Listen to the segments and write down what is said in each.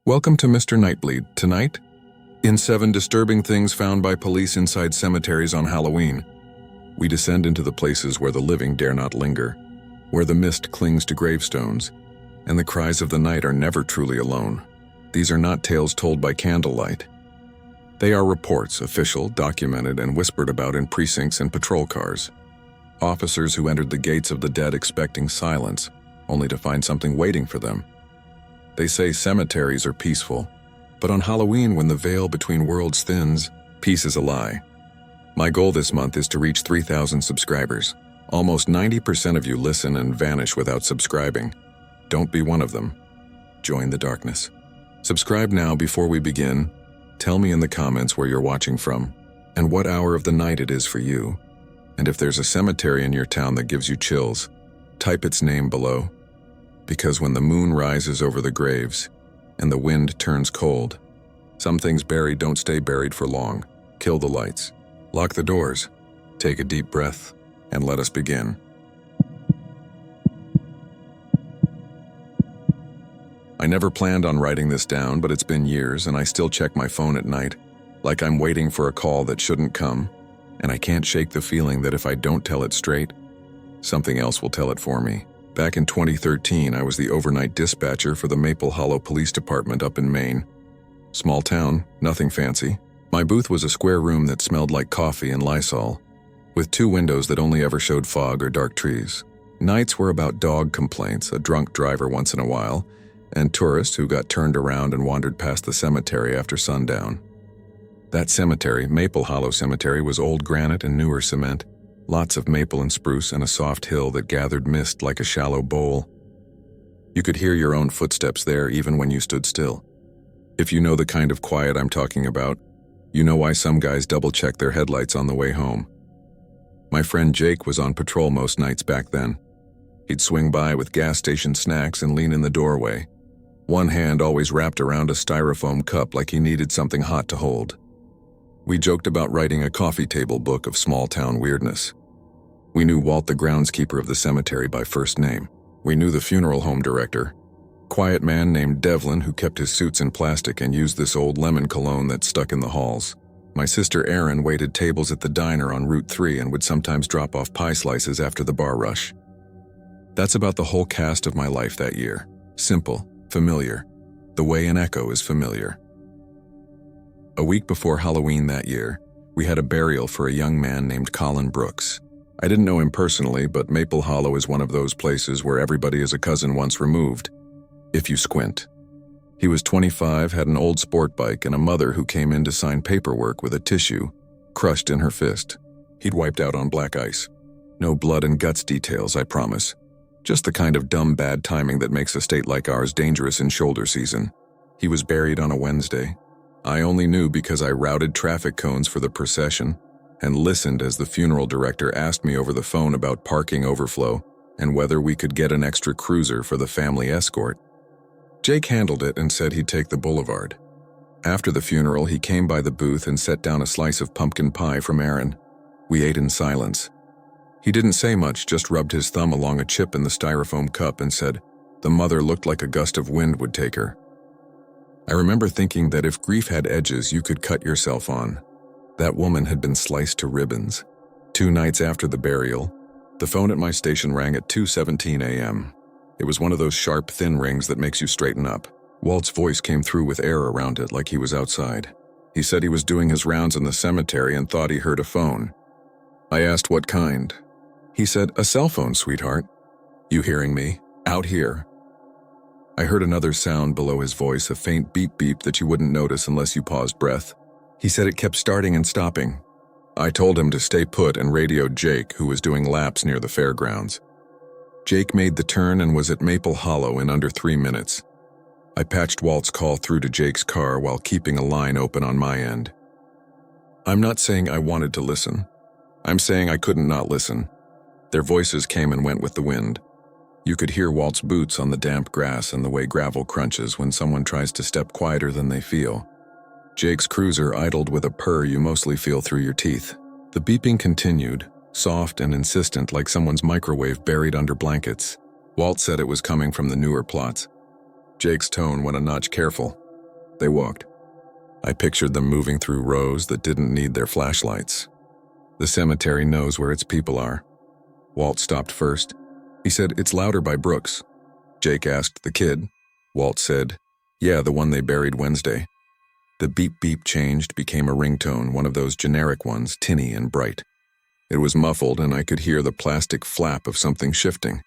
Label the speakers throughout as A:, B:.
A: Welcome to Mr. Nightbleed. Tonight, in 7 disturbing things found by police inside cemeteries on Halloween, we descend into the places where the living dare not linger, where the mist clings to gravestones, and the cries of the night are never truly alone. These are not tales told by candlelight. They are reports, official, documented, and whispered about in precincts and patrol cars. Officers who entered the gates of the dead expecting silence, only to find something waiting for them. They say cemeteries are peaceful, but on Halloween, when the veil between worlds thins, peace is a lie. My goal this month is to reach 3,000 subscribers. Almost 90% of you listen and vanish without subscribing. Don't be one of them. Join the darkness. Subscribe now before we begin. Tell me in the comments where you're watching from, and what hour of the night it is for you. And if there's a cemetery in your town that gives you chills, type its name below. Because when the moon rises over the graves, and the wind turns cold, some things buried don't stay buried for long. Kill the lights. Lock the doors. Take a deep breath, and let us begin. I never planned on writing this down, but it's been years, and I still check my phone at night, like I'm waiting for a call that shouldn't come, and I can't shake the feeling that if I don't tell it straight, something else will tell it for me. Back in 2013, I was the overnight dispatcher for the Maple Hollow Police Department up in Maine. Small town, nothing fancy. My booth was a square room that smelled like coffee and Lysol, with 2 windows that only ever showed fog or dark trees. Nights were about dog complaints, a drunk driver once in a while, and tourists who got turned around and wandered past the cemetery after sundown. That cemetery, Maple Hollow Cemetery, was old granite and newer cement. Lots of maple and spruce and a soft hill that gathered mist like a shallow bowl. You could hear your own footsteps there even when you stood still. If you know the kind of quiet I'm talking about, you know why some guys double-check their headlights on the way home. My friend Jake was on patrol most nights back then. He'd swing by with gas station snacks and lean in the doorway, one hand always wrapped around a styrofoam cup like he needed something hot to hold. We joked about writing a coffee table book of small-town weirdness. We knew Walt, the groundskeeper of the cemetery, by first name. We knew the funeral home director, quiet man named Devlin who kept his suits in plastic and used this old lemon cologne that stuck in the halls. My sister Erin waited tables at the diner on Route 3 and would sometimes drop off pie slices after the bar rush. That's about the whole cast of my life that year. Simple, familiar, the way an echo is familiar. A week before Halloween that year, we had a burial for a young man named Colin Brooks. I didn't know him personally, but Maple Hollow is one of those places where everybody is a cousin once removed, if you squint. He was 25, had an old sport bike, and a mother who came in to sign paperwork with a tissue crushed in her fist. He'd wiped out on black ice. No blood and guts details, I promise. Just the kind of dumb bad timing that makes a state like ours dangerous in shoulder season. He was buried on a Wednesday. I only knew because I routed traffic cones for the procession and listened as the funeral director asked me over the phone about parking overflow and whether we could get an extra cruiser for the family escort. Jake handled it and said he'd take the boulevard. After the funeral, he came by the booth and set down a slice of pumpkin pie from Erin. We ate in silence. He didn't say much, just rubbed his thumb along a chip in the styrofoam cup and said the mother looked like a gust of wind would take her. I remember thinking that if grief had edges you could cut yourself on. That woman had been sliced to ribbons. 2 nights after the burial, the phone at my station rang at 2:17 a.m. It was one of those sharp, thin rings that makes you straighten up. Walt's voice came through with air around it like he was outside. He said he was doing his rounds in the cemetery and thought he heard a phone. I asked what kind. He said, "A cell phone, sweetheart." "You hearing me? Out here." I heard another sound below his voice, a faint beep-beep that you wouldn't notice unless you paused breath. He said it kept starting and stopping. I told him to stay put and radioed Jake, who was doing laps near the fairgrounds. Jake made the turn and was at Maple Hollow in under 3 minutes. I patched Walt's call through to Jake's car while keeping a line open on my end. I'm not saying I wanted to listen. I'm saying I couldn't not listen. Their voices came and went with the wind. You could hear Walt's boots on the damp grass and the way gravel crunches when someone tries to step quieter than they feel. Jake's cruiser idled with a purr you mostly feel through your teeth. The beeping continued, soft and insistent like someone's microwave buried under blankets. Walt said it was coming from the newer plots. Jake's tone went a notch careful. They walked. I pictured them moving through rows that didn't need their flashlights. The cemetery knows where its people are. Walt stopped first. He said, "It's louder by Brooks." Jake asked, "The kid?" Walt said, "Yeah, the one they buried Wednesday." The beep-beep changed, became a ringtone, one of those generic ones, tinny and bright. It was muffled, and I could hear the plastic flap of something shifting.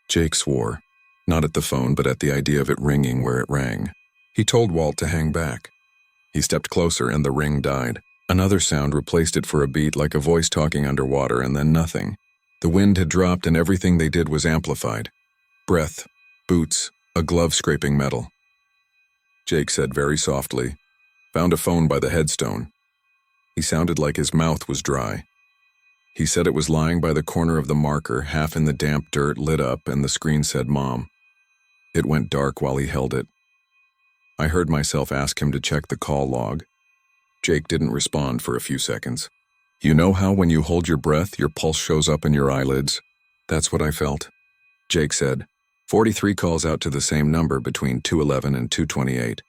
A: Jake swore, not at the phone, but at the idea of it ringing where it rang. He told Walt to hang back. He stepped closer, and the ring died. Another sound replaced it for a beat, like a voice talking underwater, and then nothing. The wind had dropped, and everything they did was amplified. Breath, boots, a glove scraping metal. Jake said very softly, "Found a phone by the headstone." He sounded like his mouth was dry. He said it was lying by the corner of the marker, half in the damp dirt, lit up, and the screen said Mom. It went dark while he held it. I heard myself ask him to check the call log. Jake didn't respond for a few seconds. "You know how when you hold your breath, your pulse shows up in your eyelids?" "That's what I felt." Jake said, 43 calls out to the same number between 2:11 and 2:28.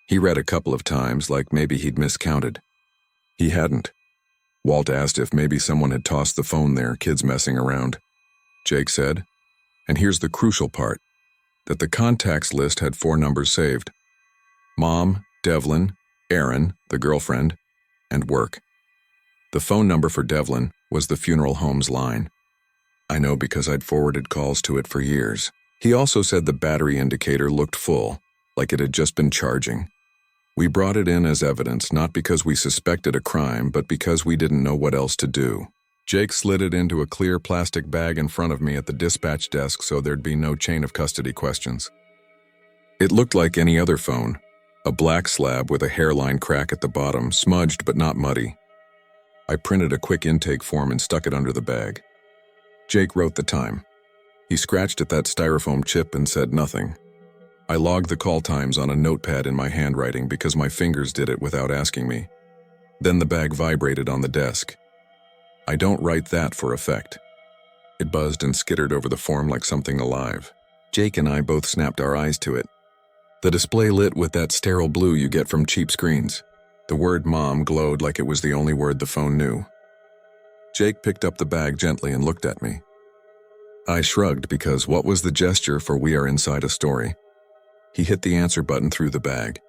A: He read a couple of times, like maybe he'd miscounted. He hadn't. Walt asked if maybe someone had tossed the phone there, kids messing around. Jake said, and here's the crucial part, that the contacts list had 4 numbers saved. Mom, Devlin, Erin, the girlfriend, and work. The phone number for Devlin was the funeral home's line. I know because I'd forwarded calls to it for years. He also said the battery indicator looked full, like it had just been charging. We brought it in as evidence, not because we suspected a crime, but because we didn't know what else to do. Jake slid it into a clear plastic bag in front of me at the dispatch desk so there'd be no chain of custody questions. It looked like any other phone, a black slab with a hairline crack at the bottom, smudged but not muddy. I printed a quick intake form and stuck it under the bag. Jake wrote the time. He scratched at that styrofoam chip and said nothing. I logged the call times on a notepad in my handwriting because my fingers did it without asking me. Then the bag vibrated on the desk. I don't write that for effect. It buzzed and skittered over the form like something alive. Jake and I both snapped our eyes to it. The display lit with that sterile blue you get from cheap screens. The word Mom glowed like it was the only word the phone knew. Jake picked up the bag gently and looked at me. I shrugged because what was the gesture for we are inside a story? He hit the answer button through the bag.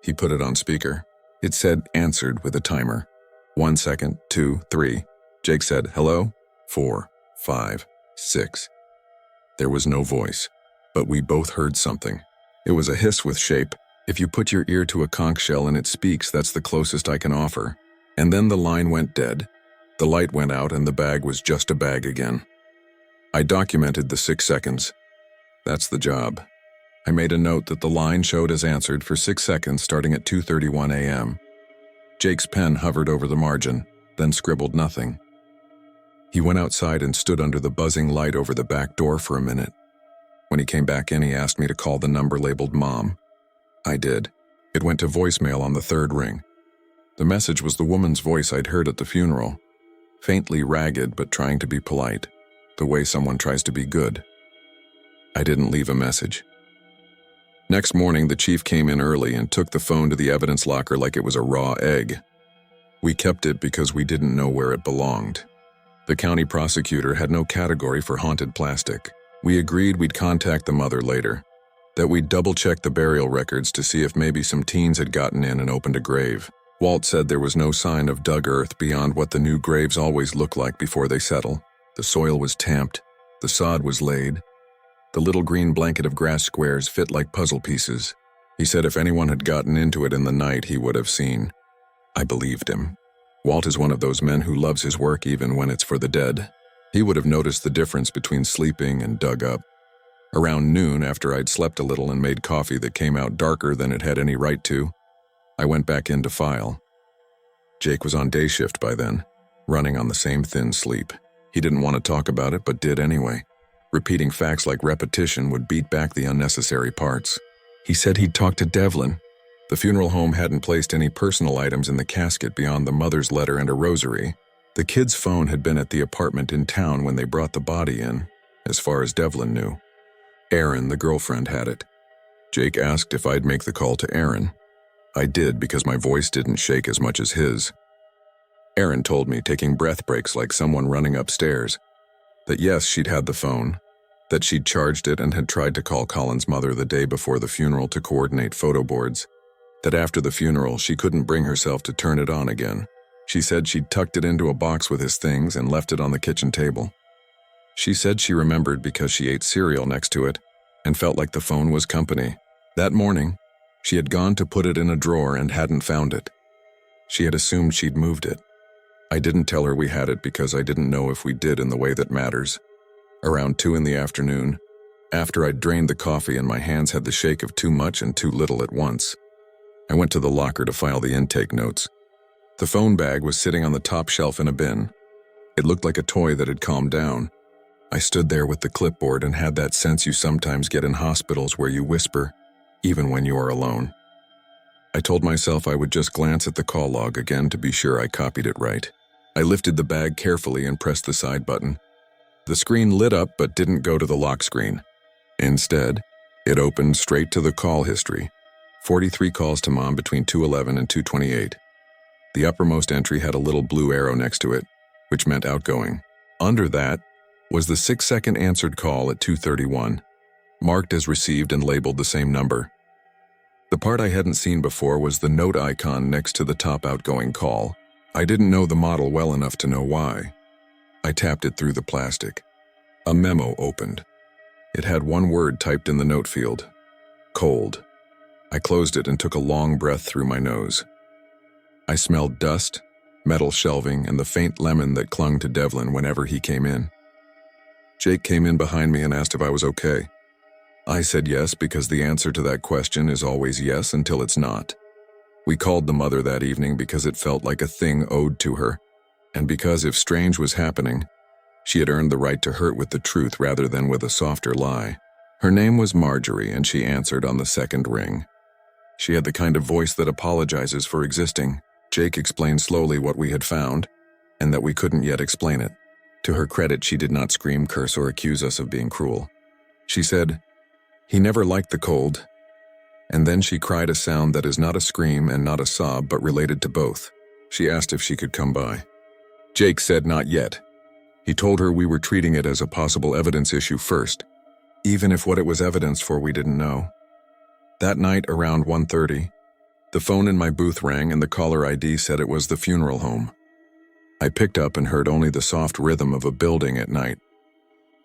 A: He put it on speaker. It said answered with a timer. 1 second, 2, 3. Jake said, "Hello?" 4, 5, 6. There was no voice, but we both heard something. It was a hiss with shape. If you put your ear to a conch shell and it speaks, that's the closest I can offer. And then the line went dead. The light went out and the bag was just a bag again. I documented the 6 seconds. That's the job. I made a note that the line showed as answered for 6 seconds starting at 2:31 a.m. Jake's pen hovered over the margin, then scribbled nothing. He went outside and stood under the buzzing light over the back door for a minute. When he came back in, he asked me to call the number labeled Mom. I did. It went to voicemail on the 3rd ring. The message was the woman's voice I'd heard at the funeral, faintly ragged but trying to be polite, the way someone tries to be good. I didn't leave a message. Next morning, the chief came in early and took the phone to the evidence locker like it was a raw egg. We kept it because we didn't know where it belonged. The county prosecutor had no category for haunted plastic. We agreed we'd contact the mother later, that we'd double-check the burial records to see if maybe some teens had gotten in and opened a grave. Walt said there was no sign of dug earth beyond what the new graves always look like before they settle. The soil was tamped, the sod was laid. The little green blanket of grass squares fit like puzzle pieces. He said if anyone had gotten into it in the night, he would have seen. I believed him. Walt is one of those men who loves his work even when it's for the dead. He would have noticed the difference between sleeping and dug up. Around noon, after I'd slept a little and made coffee that came out darker than it had any right to, I went back in to file. Jake was on day shift by then, running on the same thin sleep. He didn't want to talk about it, but did anyway. Repeating facts like repetition would beat back the unnecessary parts. He said he'd talked to Devlin. The funeral home hadn't placed any personal items in the casket beyond the mother's letter and a rosary. The kid's phone had been at the apartment in town when they brought the body in, as far as Devlin knew. Erin, the girlfriend, had it. Jake asked if I'd make the call to Aaron. I did because my voice didn't shake as much as his. Aaron told me, taking breath breaks like someone running upstairs, that yes, she'd had the phone, that she'd charged it and had tried to call Colin's mother the day before the funeral to coordinate photo boards, that after the funeral she couldn't bring herself to turn it on again. She said she'd tucked it into a box with his things and left it on the kitchen table. She said she remembered because she ate cereal next to it and felt like the phone was company. That morning, she had gone to put it in a drawer and hadn't found it. She had assumed she'd moved it. I didn't tell her we had it because I didn't know if we did in the way that matters. Around 2 in the afternoon, after I'd drained the coffee and my hands had the shake of too much and too little at once, I went to the locker to file the intake notes. The phone bag was sitting on the top shelf in a bin. It looked like a toy that had calmed down. I stood there with the clipboard and had that sense you sometimes get in hospitals where you whisper, even when you are alone. I told myself I would just glance at the call log again to be sure I copied it right. I lifted the bag carefully and pressed the side button. The screen lit up but didn't go to the lock screen. Instead, it opened straight to the call history. 43 calls to Mom between 2:11 and 2:28. The uppermost entry had a little blue arrow next to it, which meant outgoing. Under that was the 6-second answered call at 2:31, marked as received and labeled the same number. The part I hadn't seen before was the note icon next to the top outgoing call. I didn't know the model well enough to know why. I tapped it through the plastic. A memo opened. It had one word typed in the note field: cold. I closed it and took a long breath through my nose. I smelled dust, metal shelving, and the faint lemon that clung to Devlin whenever he came in. Jake came in behind me and asked if I was okay. I said yes because the answer to that question is always yes until it's not. We called the mother that evening because it felt like a thing owed to her, and because if strange was happening, she had earned the right to hurt with the truth rather than with a softer lie. Her name was Marjorie, and she answered on the second ring. She had the kind of voice that apologizes for existing. Jake explained slowly what we had found, and that we couldn't yet explain it. To her credit, she did not scream, curse, or accuse us of being cruel. She said, "He never liked the cold," and then she cried a sound that is not a scream and not a sob but related to both. She asked if she could come by. Jake said not yet. He told her we were treating it as a possible evidence issue first, even if what it was evidence for we didn't know. That night around 1:30, the phone in my booth rang and the caller ID said it was the funeral home. I picked up and heard only the soft rhythm of a building at night.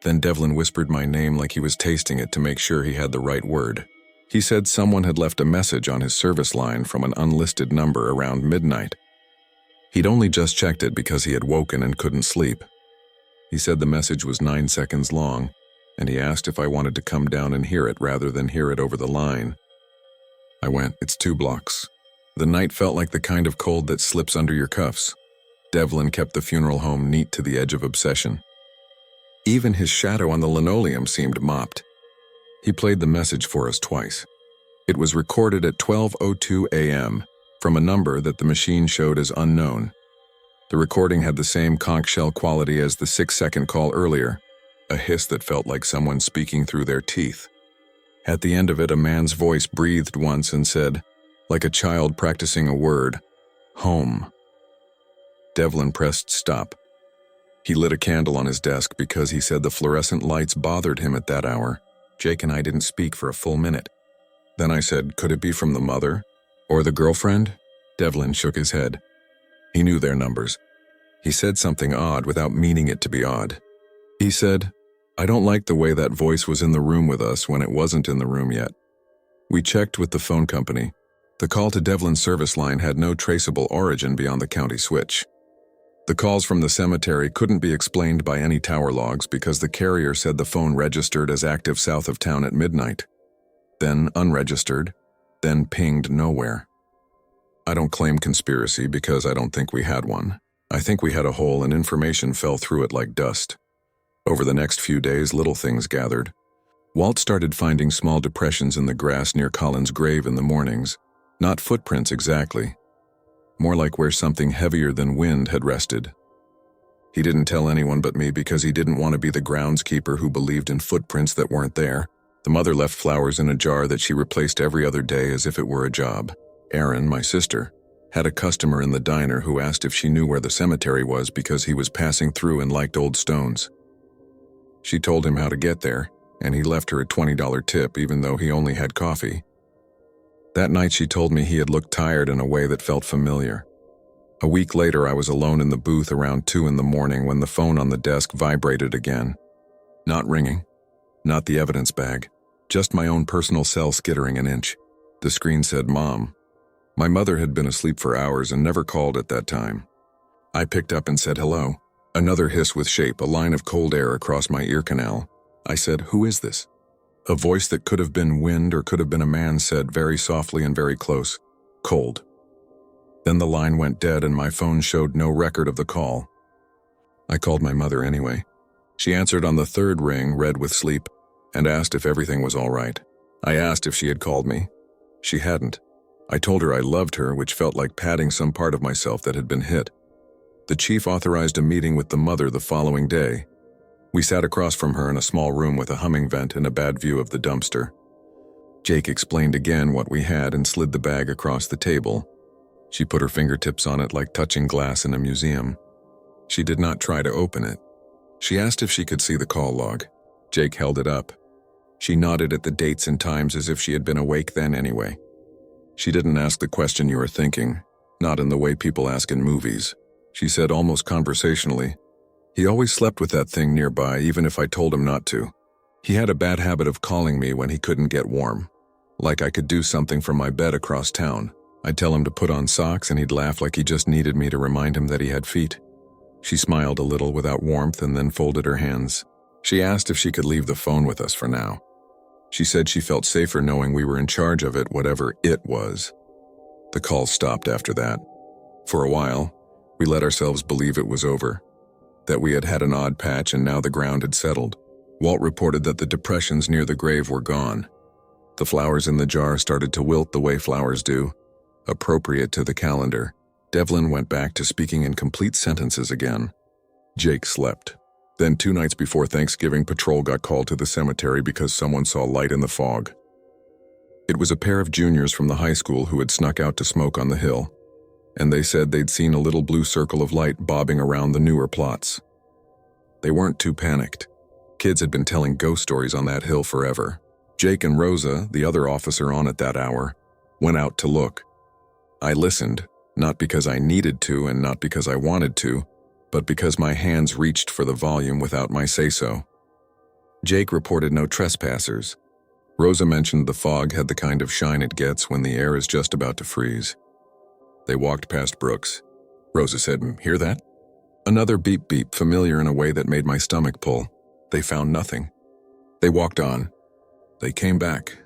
A: Then Devlin whispered my name like he was tasting it to make sure he had the right word. He said someone had left a message on his service line from an unlisted number around midnight. He'd only just checked it because he had woken and couldn't sleep. He said the message was 9 seconds long, and he asked if I wanted to come down and hear it rather than hear it over the line. I went, "It's 2 blocks. The night felt like the kind of cold that slips under your cuffs. Devlin kept the funeral home neat to the edge of obsession. Even his shadow on the linoleum seemed mopped. He played the message for us twice. It was recorded at 12:02 a.m. from a number that the machine showed as unknown. The recording had the same conch shell quality as the 6-second call earlier, a hiss that felt like someone speaking through their teeth. At the end of it, a man's voice breathed once and said, like a child practicing a word, "Home." Devlin pressed stop. He lit a candle on his desk because he said the fluorescent lights bothered him at that hour. Jake and I didn't speak for a full minute. Then I said, "Could it be from the mother? Or the girlfriend?" Devlin shook his head. He knew their numbers. He said something odd without meaning it to be odd. He said, "I don't like the way that voice was in the room with us when it wasn't in the room yet." We checked with the phone company. The call to Devlin's service line had no traceable origin beyond the county switch. The calls from the cemetery couldn't be explained by any tower logs because the carrier said the phone registered as active south of town at midnight, then unregistered, then pinged nowhere. I don't claim conspiracy because I don't think we had one. I think we had a hole and information fell through it like dust. Over the next few days, little things gathered. Walt started finding small depressions in the grass near Colin's grave in the mornings. Not footprints exactly. More like where something heavier than wind had rested. He didn't tell anyone but me because he didn't want to be the groundskeeper who believed in footprints that weren't there. The mother left flowers in a jar that she replaced every other day as if it were a job. Erin, my sister, had a customer in the diner who asked if she knew where the cemetery was because he was passing through and liked old stones. She told him how to get there, and he left her a $20 tip even though he only had coffee. That night she told me he had looked tired in a way that felt familiar. A week later I was alone in the booth around 2 in the morning when the phone on the desk vibrated again. Not ringing, not the evidence bag, just my own personal cell skittering an inch. The screen said, "Mom." My mother had been asleep for hours and never called at that time. I picked up and said hello. Another hiss with shape, a line of cold air across my ear canal. I said, "Who is this?" A voice that could have been wind or could have been a man said very softly and very close, "Cold." Then the line went dead and my phone showed no record of the call. I called my mother anyway. She answered on the third ring, red with sleep, and asked if everything was all right. I asked if she had called me. She hadn't. I told her I loved her, which felt like patting some part of myself that had been hit. The chief authorized a meeting with the mother the following day. We sat across from her in a small room with a humming vent and a bad view of the dumpster. Jake explained again what we had and slid the bag across the table. She put her fingertips on it like touching glass in a museum. She did not try to open it. She asked if she could see the call log. Jake held it up. She nodded at the dates and times as if she had been awake then anyway. She didn't ask the question you were thinking, not in the way people ask in movies. She said almost conversationally, "He always slept with that thing nearby, even if I told him not to. He had a bad habit of calling me when he couldn't get warm. Like I could do something from my bed across town. I'd tell him to put on socks and he'd laugh like he just needed me to remind him that he had feet." She smiled a little without warmth and then folded her hands. She asked if she could leave the phone with us for now. She said she felt safer knowing we were in charge of it, whatever it was. The calls stopped after that. For a while, we let ourselves believe it was over, that we had had an odd patch and now the ground had settled. Walt reported that the depressions near the grave were gone. The flowers in the jar started to wilt the way flowers do, appropriate to the calendar. Devlin went back to speaking in complete sentences again. Jake slept. Then 2 nights before Thanksgiving, patrol got called to the cemetery because someone saw light in the fog. It was a pair of juniors from the high school who had snuck out to smoke on the hill, and they said they'd seen a little blue circle of light bobbing around the newer plots. They weren't too panicked. Kids had been telling ghost stories on that hill forever. Jake and Rosa, the other officer on at that hour, went out to look. I listened, not because I needed to and not because I wanted to, but because my hands reached for the volume without my say-so. Jake reported no trespassers. Rosa mentioned the fog had the kind of shine it gets when the air is just about to freeze. They walked past Brooks. Rosa said, "Hear that?" Another beep-beep, familiar in a way that made my stomach pull. They found nothing. They walked on. They came back.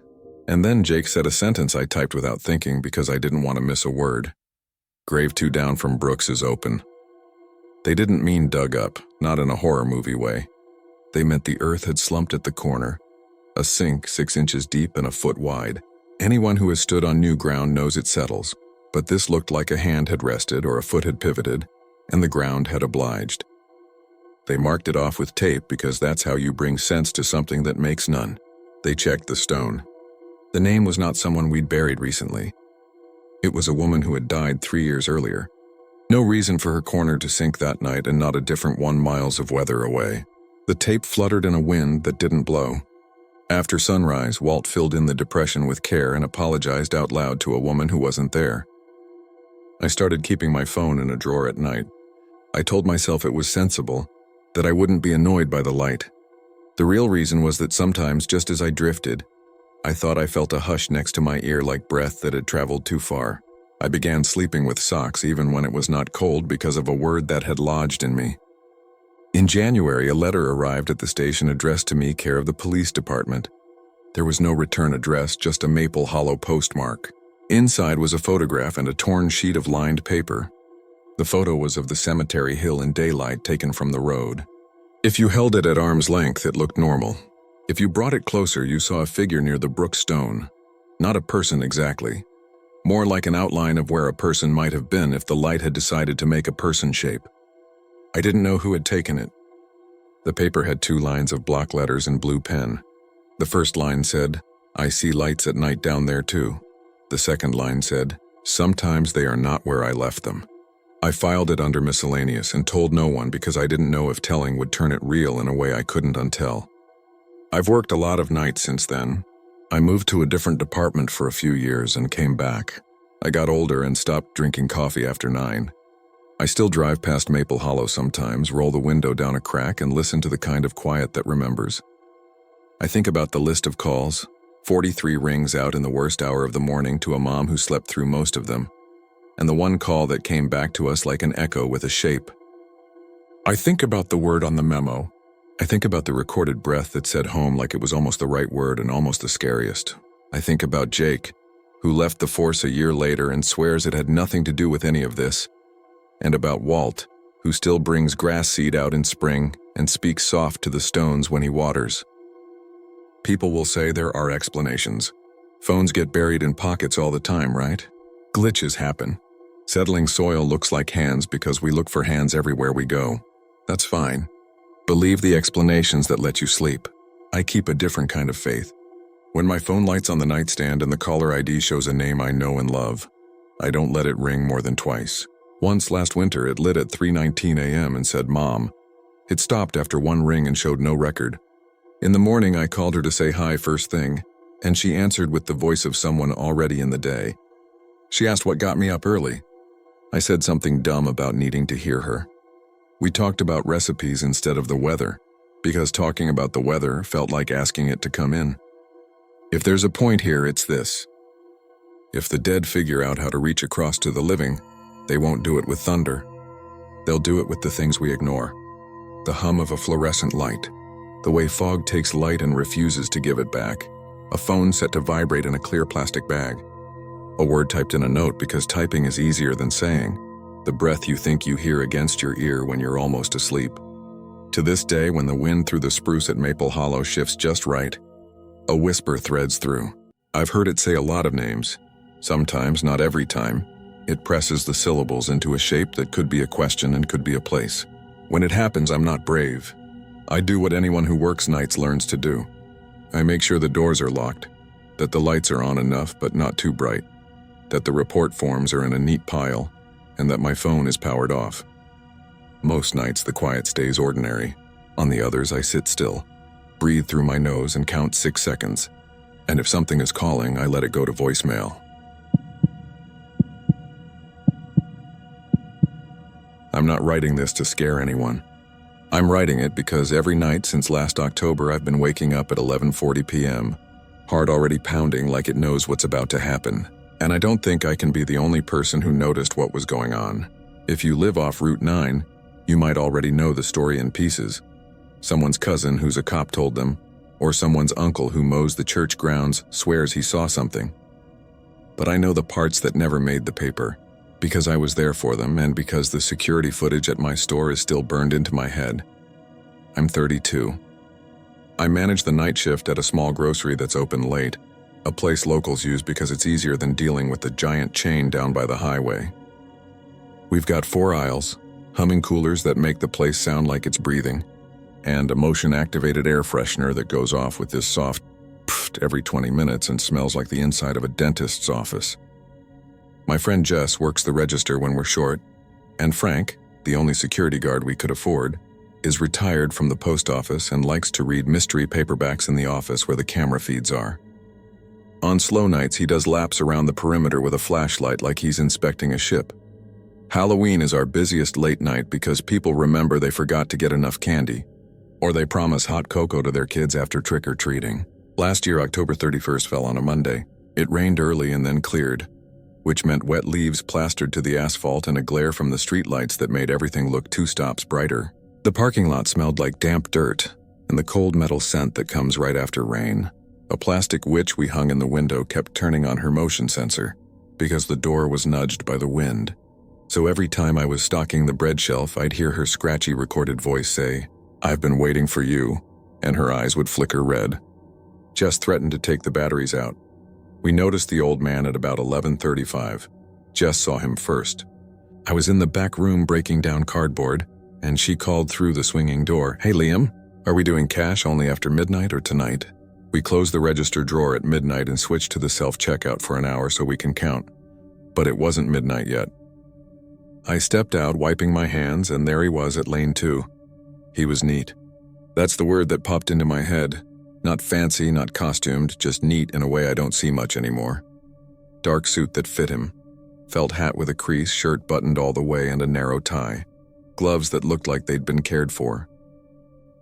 A: And then Jake said a sentence I typed without thinking because I didn't want to miss a word. "Grave 2 down from Brooks is open." They didn't mean dug up, not in a horror movie way. They meant the earth had slumped at the corner, a sink 6 inches deep and a foot wide. Anyone who has stood on new ground knows it settles, but this looked like a hand had rested or a foot had pivoted, and the ground had obliged. They marked it off with tape because that's how you bring sense to something that makes none. They checked the stone. The name was not someone we'd buried recently. It was a woman who had died 3 years earlier. No reason for her corner to sink that night and not a different 1 miles of weather away. The tape fluttered in a wind that didn't blow. After sunrise, Walt filled in the depression with care and apologized out loud to a woman who wasn't there. I started keeping my phone in a drawer at night. I told myself it was sensible, that I wouldn't be annoyed by the light. The real reason was that sometimes, just as I drifted, I thought I felt a hush next to my ear like breath that had traveled too far. I began sleeping with socks even when it was not cold because of a word that had lodged in me. In January, a letter arrived at the station addressed to me care of the police department. There was no return address, just a Maple Hollow postmark. Inside was a photograph and a torn sheet of lined paper. The photo was of the cemetery hill in daylight taken from the road. If you held it at arm's length, it looked normal. If you brought it closer, you saw a figure near the brook stone. Not a person exactly. More like an outline of where a person might have been if the light had decided to make a person shape. I didn't know who had taken it. The paper had 2 lines of block letters in blue pen. The first line said, "I see lights at night down there too." The second line said, "Sometimes they are not where I left them." I filed it under miscellaneous and told no one because I didn't know if telling would turn it real in a way I couldn't untell. I've worked a lot of nights since then. I moved to a different department for a few years and came back. I got older and stopped drinking coffee after 9. I still drive past Maple Hollow sometimes, roll the window down a crack, and listen to the kind of quiet that remembers. I think about the list of calls, 43 rings out in the worst hour of the morning to a mom who slept through most of them, and the one call that came back to us like an echo with a shape. I think about the word on the memo. I think about the recorded breath that said home like it was almost the right word and almost the scariest. I think about Jake, who left the force a year later and swears it had nothing to do with any of this, and about Walt, who still brings grass seed out in spring and speaks soft to the stones when he waters. People will say there are explanations. Phones get buried in pockets all the time, right? Glitches happen. Settling soil looks like hands because we look for hands everywhere we go. That's fine. Believe the explanations that let you sleep. I keep a different kind of faith. When my phone lights on the nightstand and the caller ID shows a name I know and love, I don't let it ring more than twice. Once last winter, it lit at 3:19 a.m. and said, "Mom." It stopped after one ring and showed no record. In the morning, I called her to say hi first thing, and she answered with the voice of someone already in the day. She asked what got me up early. I said something dumb about needing to hear her. We talked about recipes instead of the weather, because talking about the weather felt like asking it to come in. If there's a point here, it's this. If the dead figure out how to reach across to the living, they won't do it with thunder. They'll do it with the things we ignore. The hum of a fluorescent light, the way fog takes light and refuses to give it back, a phone set to vibrate in a clear plastic bag, a word typed in a note because typing is easier than saying, the breath you think you hear against your ear when you're almost asleep. To this day, when the wind through the spruce at Maple Hollow shifts just right, a whisper threads through. I've heard it say a lot of names. Sometimes, not every time, it presses the syllables into a shape that could be a question and could be a place. When it happens, I'm not brave. I do what anyone who works nights learns to do. I make sure the doors are locked, that the lights are on enough but not too bright, that the report forms are in a neat pile, and that my phone is powered off. Most nights the quiet stays ordinary. On the others, I sit still, breathe through my nose and count 6 seconds. And if something is calling, I let it go to voicemail. I'm not writing this to scare anyone. I'm writing it because every night since last October I've been waking up at 11:40 p.m., heart already pounding like it knows what's about to happen. And I don't think I can be the only person who noticed what was going on. If you live off Route 9, you might already know the story in pieces. Someone's cousin who's a cop told them, or someone's uncle who mows the church grounds swears he saw something. But I know the parts that never made the paper, because I was there for them and because the security footage at my store is still burned into my head. I'm 32. I manage the night shift at a small grocery that's open late, a place locals use because it's easier than dealing with the giant chain down by the highway. We've got 4 aisles, humming coolers that make the place sound like it's breathing, and a motion-activated air freshener that goes off with this soft pfft every 20 minutes and smells like the inside of a dentist's office. My friend Jess works the register when we're short, and Frank, the only security guard we could afford, is retired from the post office and likes to read mystery paperbacks in the office where the camera feeds are. On slow nights, he does laps around the perimeter with a flashlight like he's inspecting a ship. Halloween is our busiest late night because people remember they forgot to get enough candy, or they promise hot cocoa to their kids after trick-or-treating. Last year, October 31st fell on a Monday. It rained early and then cleared, which meant wet leaves plastered to the asphalt and a glare from the streetlights that made everything look 2 stops brighter. The parking lot smelled like damp dirt and the cold metal scent that comes right after rain. A plastic witch we hung in the window kept turning on her motion sensor because the door was nudged by the wind. So every time I was stocking the bread shelf, I'd hear her scratchy recorded voice say, "I've been waiting for you," and her eyes would flicker red. Jess threatened to take the batteries out. We noticed the old man at about 11:35. Jess saw him first. I was in the back room breaking down cardboard, and she called through the swinging door, "Hey Liam, are we doing cash only after midnight or tonight?" We closed the register drawer at midnight and switched to the self-checkout for an hour so we can count. But it wasn't midnight yet. I stepped out, wiping my hands, and there he was at lane 2. He was neat. That's the word that popped into my head. Not fancy, not costumed, just neat in a way I don't see much anymore. Dark suit that fit him. Felt hat with a crease, shirt buttoned all the way, and a narrow tie. Gloves that looked like they'd been cared for.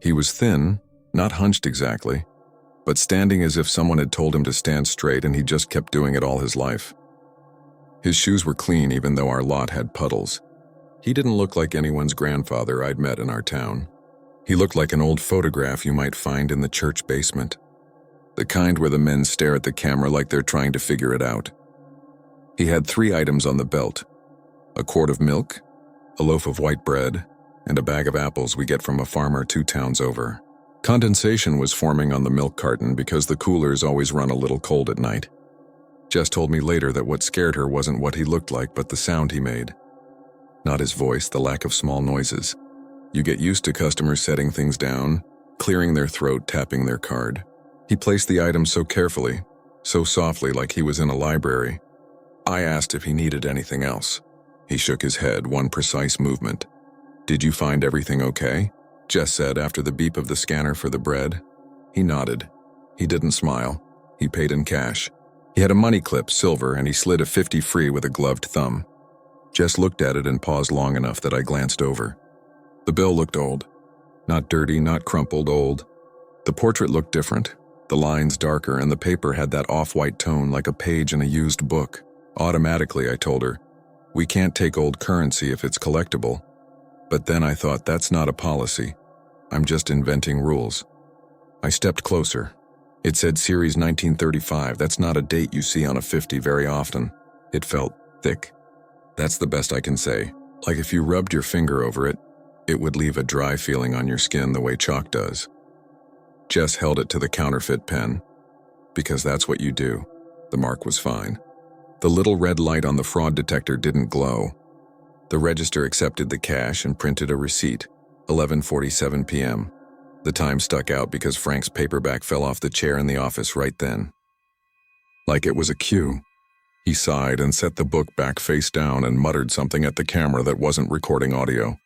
A: He was thin, not hunched exactly, but standing as if someone had told him to stand straight, and he just kept doing it all his life. His shoes were clean even though our lot had puddles. He didn't look like anyone's grandfather I'd met in our town. He looked like an old photograph you might find in the church basement. The kind where the men stare at the camera like they're trying to figure it out. He had 3 items on the belt: a quart of milk, a loaf of white bread, and a bag of apples we get from a farmer 2 towns over. Condensation was forming on the milk carton because the coolers always run a little cold at night. Jess told me later that what scared her wasn't what he looked like, but the sound he made. Not his voice, the lack of small noises. You get used to customers setting things down, clearing their throat, tapping their card. He placed the items so carefully, so softly, like he was in a library. I asked if he needed anything else. He shook his head, one precise movement. "Did you find everything okay?" Jess said after the beep of the scanner for the bread. He nodded. He didn't smile. He paid in cash. He had a money clip, silver, and he slid a 50 free with a gloved thumb. Jess looked at it and paused long enough that I glanced over. The bill looked old. Not dirty, not crumpled, old. The portrait looked different. The lines darker, and the paper had that off-white tone like a page in a used book. Automatically, I told her, "We can't take old currency if it's collectible." But then I thought, that's not a policy. I'm just inventing rules. I stepped closer. It said Series 1935. That's not a date you see on a 50 very often. It felt thick. That's the best I can say. Like if you rubbed your finger over it, it would leave a dry feeling on your skin the way chalk does. Jess held it to the counterfeit pen. Because that's what you do. The mark was fine. The little red light on the fraud detector didn't glow. The register accepted the cash and printed a receipt, 11:47 p.m. The time stuck out because Frank's paperback fell off the chair in the office right then. Like it was a cue. He sighed and set the book back face down and muttered something at the camera that wasn't recording audio.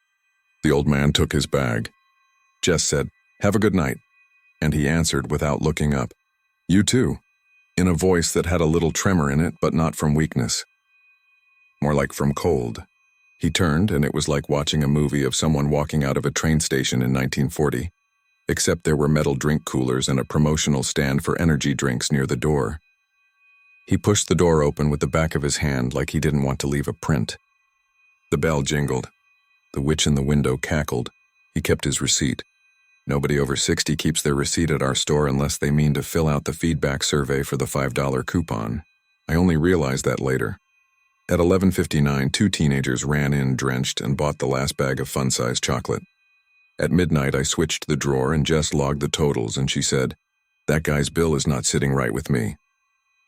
A: The old man took his bag. Jess said, "Have a good night." And he answered without looking up, "You too," in a voice that had a little tremor in it, but not from weakness. More like from cold. He turned, and it was like watching a movie of someone walking out of a train station in 1940, except there were metal drink coolers and a promotional stand for energy drinks near the door. He pushed the door open with the back of his hand like he didn't want to leave a print. The bell jingled. The witch in the window cackled. He kept his receipt. Nobody over 60 keeps their receipt at our store unless they mean to fill out the feedback survey for the $5 coupon. I only realized that later. At 11:59, 2 teenagers ran in drenched and bought the last bag of fun-sized chocolate. At midnight, I switched the drawer and Jess logged the totals, and she said, "That guy's bill is not sitting right with me."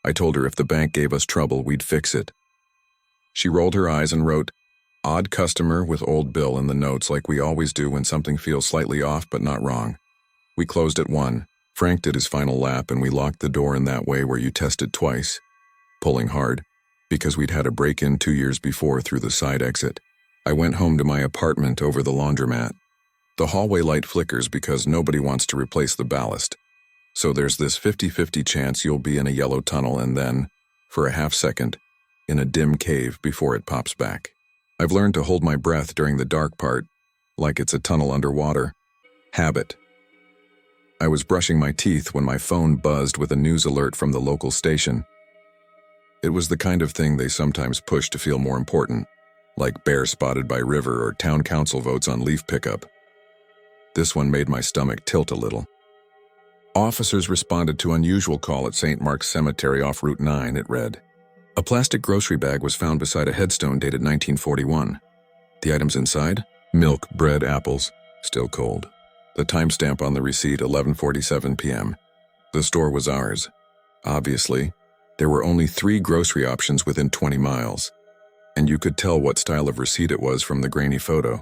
A: I told her if the bank gave us trouble, we'd fix it. She rolled her eyes and wrote, "Odd customer with old bill" in the notes like we always do when something feels slightly off but not wrong. We closed at 1. Frank did his final lap and we locked the door in that way where you test it twice, pulling hard, because we'd had a break-in 2 years before through the side exit. I went home to my apartment over the laundromat. The hallway light flickers because nobody wants to replace the ballast. So there's this 50-50 chance you'll be in a yellow tunnel and then, for a half second, in a dim cave before it pops back. I've learned to hold my breath during the dark part, like it's a tunnel underwater. Habit. I was brushing my teeth when my phone buzzed with a news alert from the local station. It was the kind of thing they sometimes push to feel more important, like bear spotted by river or town council votes on leaf pickup. This one made my stomach tilt a little. Officers responded to unusual call at St. Mark's Cemetery off Route 9, it read. A plastic grocery bag was found beside a headstone dated 1941. The items inside? Milk, bread, apples, still cold. The timestamp on the receipt, 11:47 p.m. The store was ours. Obviously, there were only 3 grocery options within 20 miles, and you could tell what style of receipt it was from the grainy photo.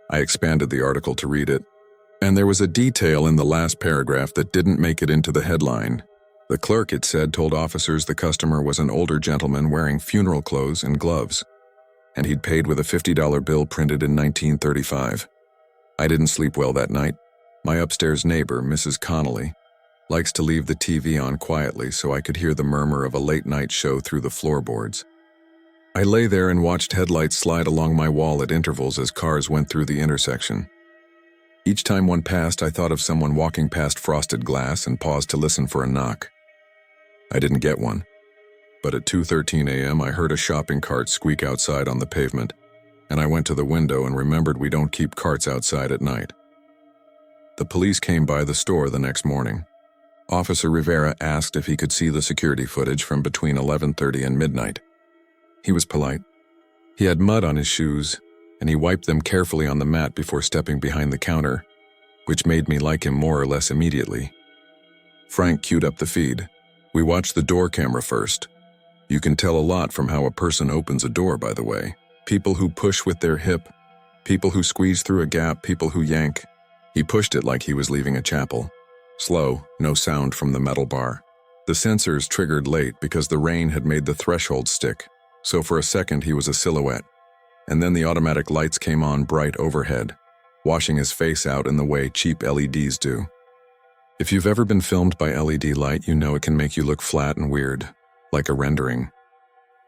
A: I expanded the article to read it. And there was a detail in the last paragraph that didn't make it into the headline. The clerk, it said, told officers the customer was an older gentleman wearing funeral clothes and gloves, and he'd paid with a $50 bill printed in 1935. I didn't sleep well that night. My upstairs neighbor, Mrs. Connolly, likes to leave the TV on quietly so I could hear the murmur of a late-night show through the floorboards. I lay there and watched headlights slide along my wall at intervals as cars went through the intersection. Each time one passed, I thought of someone walking past frosted glass and paused to listen for a knock. I didn't get one, but at 2:13 a.m. I heard a shopping cart squeak outside on the pavement, and I went to the window and remembered we don't keep carts outside at night. The police came by the store the next morning. Officer Rivera asked if he could see the security footage from between 11:30 and midnight. He was polite. He had mud on his shoes, and he wiped them carefully on the mat before stepping behind the counter, which made me like him more or less immediately. Frank queued up the feed. We watched the door camera first. You can tell a lot from how a person opens a door, by the way. People who push with their hip, people who squeeze through a gap, people who yank. He pushed it like he was leaving a chapel. Slow, no sound from the metal bar. The sensors triggered late because the rain had made the threshold stick, so for a second he was a silhouette. And then the automatic lights came on bright overhead, washing his face out in the way cheap LEDs do. If you've ever been filmed by LED light, you know it can make you look flat and weird, like a rendering.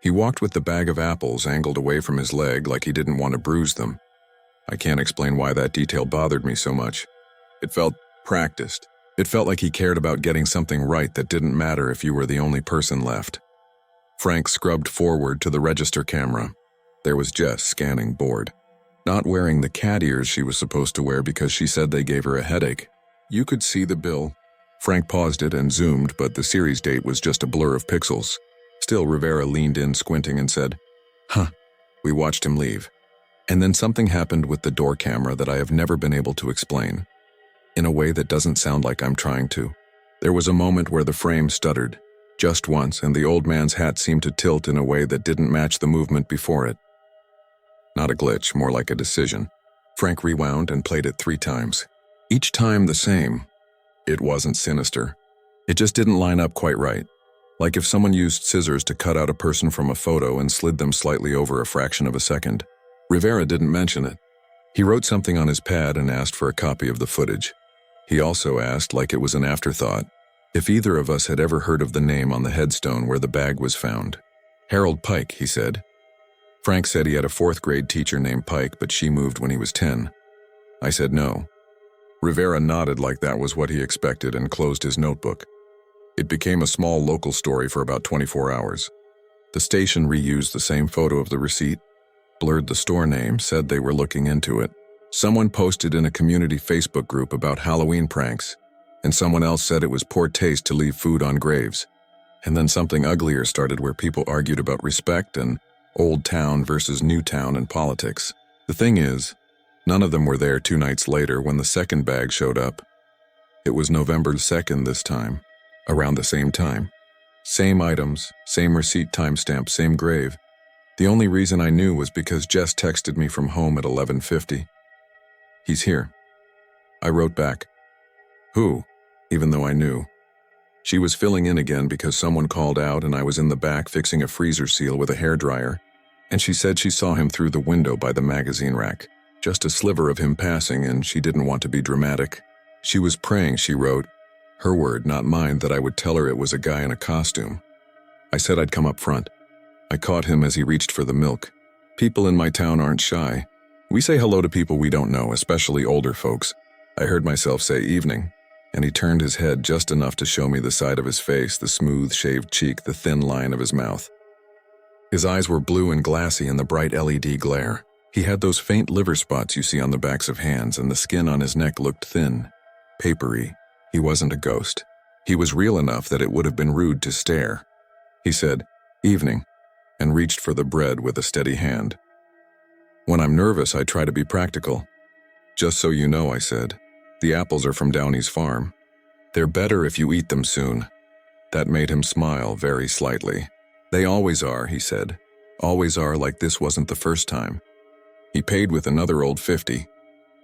A: He walked with the bag of apples angled away from his leg like he didn't want to bruise them. I can't explain why that detail bothered me so much. It felt practiced. It felt like he cared about getting something right that didn't matter if you were the only person left. Frank scrubbed forward to the register camera. There was Jess scanning, bored, not wearing the cat ears she was supposed to wear because she said they gave her a headache. You could see the bill. Frank paused it and zoomed, but the series date was just a blur of pixels. Still, Rivera leaned in, squinting, and said, "Huh." We watched him leave. And then something happened with the door camera that I have never been able to explain, in a way that doesn't sound like I'm trying to. There was a moment where the frame stuttered, just once, and the old man's hat seemed to tilt in a way that didn't match the movement before it. Not a glitch, more like a decision. Frank rewound and played it 3 times. Each time the same. It wasn't sinister. It just didn't line up quite right. Like if someone used scissors to cut out a person from a photo and slid them slightly over a fraction of a second. Rivera didn't mention it. He wrote something on his pad and asked for a copy of the footage. He also asked, like it was an afterthought, if either of us had ever heard of the name on the headstone where the bag was found. Harold Pike, he said. Frank said he had a 4th grade teacher named Pike, but she moved when he was 10. I said no. Rivera nodded like that was what he expected and closed his notebook. It became a small local story for about 24 hours. The station reused the same photo of the receipt, blurred the store name, said they were looking into it. Someone posted in a community Facebook group about Halloween pranks, and someone else said it was poor taste to leave food on graves. And then something uglier started where people argued about respect and old town versus new town and politics. The thing is, none of them were there 2 nights later when the second bag showed up. It was November 2nd this time, around the same time. Same items, same receipt timestamp, same grave. The only reason I knew was because Jess texted me from home at 11:50. "He's here." I wrote back, "Who?" even though I knew. She was filling in again because someone called out and I was in the back fixing a freezer seal with a hairdryer, and she said she saw him through the window by the magazine rack. Just a sliver of him passing, and she didn't want to be dramatic. She was praying, she wrote, her word, not mine, that I would tell her it was a guy in a costume. I said I'd come up front. I caught him as he reached for the milk. People in my town aren't shy. We say hello to people we don't know, especially older folks. I heard myself say evening, and he turned his head just enough to show me the side of his face, the smooth, shaved cheek, the thin line of his mouth. His eyes were blue and glassy in the bright LED glare. He had those faint liver spots you see on the backs of hands, and the skin on his neck looked thin, papery. He wasn't a ghost. He was real enough that it would have been rude to stare. He said, "Evening," and reached for the bread with a steady hand. When I'm nervous, I try to be practical. "Just so you know," I said, "the apples are from Downey's farm. They're better if you eat them soon." That made him smile very slightly. "They always are," he said. "Always are, like this wasn't the first time." He paid with another old 50.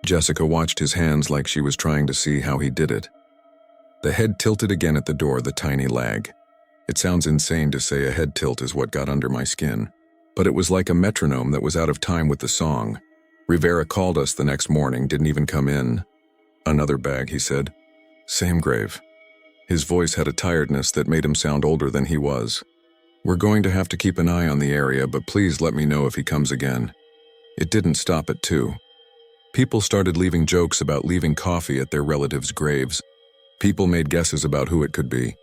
A: Jessica watched his hands like she was trying to see how he did it. The head tilted again at the door, the tiny lag. It sounds insane to say a head tilt is what got under my skin, but it was like a metronome that was out of time with the song. Rivera called us the next morning, didn't even come in. "Another bag," he said. "Same grave." His voice had a tiredness that made him sound older than he was. "We're going to have to keep an eye on the area, but please let me know if he comes again." It didn't stop at 2. People started leaving jokes about leaving coffee at their relatives' graves. People made guesses about who it could be,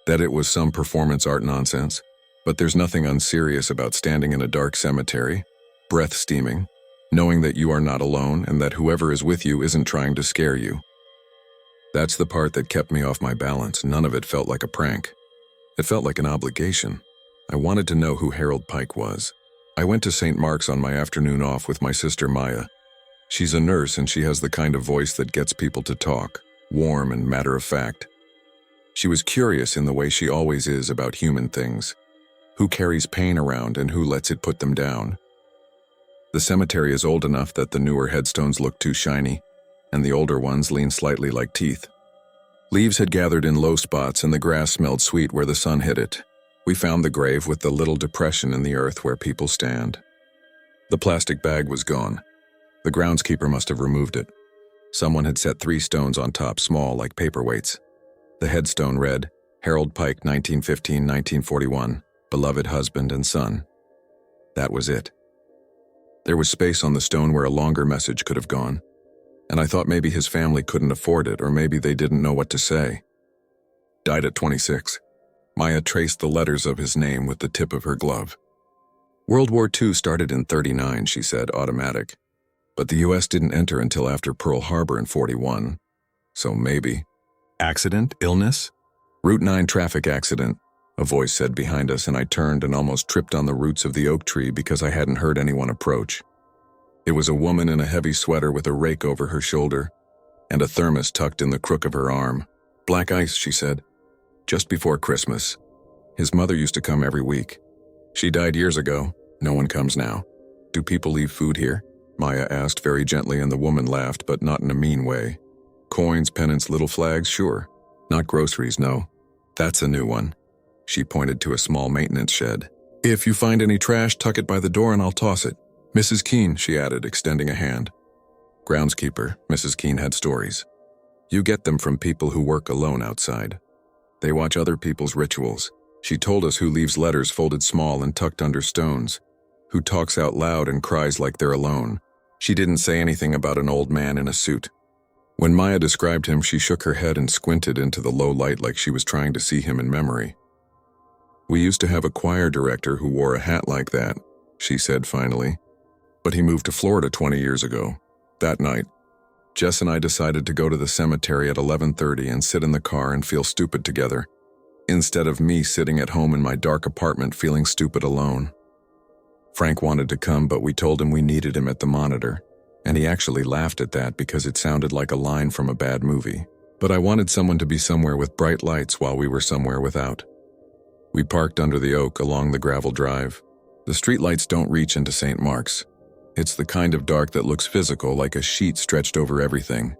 A: that it was some performance art nonsense. But there's nothing unserious about standing in a dark cemetery, breath steaming, knowing that you are not alone and that whoever is with you isn't trying to scare you. That's the part that kept me off my balance. None of it felt like a prank. It felt like an obligation. I wanted to know who Harold Pike was. I went to St. Mark's on my afternoon off with my sister Maya. She's a nurse and she has the kind of voice that gets people to talk, warm and matter-of-fact. She was curious in the way she always is about human things. Who carries pain around and who lets it put them down? The cemetery is old enough that the newer headstones look too shiny, and the older ones lean slightly like teeth. Leaves had gathered in low spots and the grass smelled sweet where the sun hit it. We found the grave with the little depression in the earth where people stand. The plastic bag was gone. The groundskeeper must have removed it. Someone had set 3 stones on top, small like paperweights. The headstone read, Harold Pike, 1915-1941, beloved husband and son. That was it. There was space on the stone where a longer message could have gone, and I thought maybe his family couldn't afford it or maybe they didn't know what to say. Died at 26. Maya traced the letters of his name with the tip of her glove. World War II started in 39, she said, automatic. But the U.S. didn't enter until after Pearl Harbor in 41. So maybe. Accident? Illness? Route 9 traffic accident, a voice said behind us, and I turned and almost tripped on the roots of the oak tree because I hadn't heard anyone approach. It was a woman in a heavy sweater with a rake over her shoulder and a thermos tucked in the crook of her arm. Black ice, she said. Just before Christmas. His mother used to come every week. She died years ago. No one comes now. Do people leave food here? Maya asked very gently, and the woman laughed, but not in a mean way. Coins, pennants, little flags, sure. Not groceries, no. That's a new one. She pointed to a small maintenance shed. If you find any trash, tuck it by the door and I'll toss it. Mrs. Keene, she added, extending a hand. Groundskeeper, Mrs. Keene had stories. You get them from people who work alone outside. They watch other people's rituals. She told us who leaves letters folded small and tucked under stones, who talks out loud and cries like they're alone. She didn't say anything about an old man in a suit. When Maya described him, she shook her head and squinted into the low light like she was trying to see him in memory. We used to have a choir director who wore a hat like that, she said finally. But he moved to Florida 20 years ago. That night, Jess and I decided to go to the cemetery at 11:30 and sit in the car and feel stupid together, instead of me sitting at home in my dark apartment feeling stupid alone. Frank wanted to come, but we told him we needed him at the monitor, and he actually laughed at that because it sounded like a line from a bad movie. But I wanted someone to be somewhere with bright lights while we were somewhere without. We parked under the oak along the gravel drive. The streetlights don't reach into St. Mark's. It's the kind of dark that looks physical, like a sheet stretched over everything.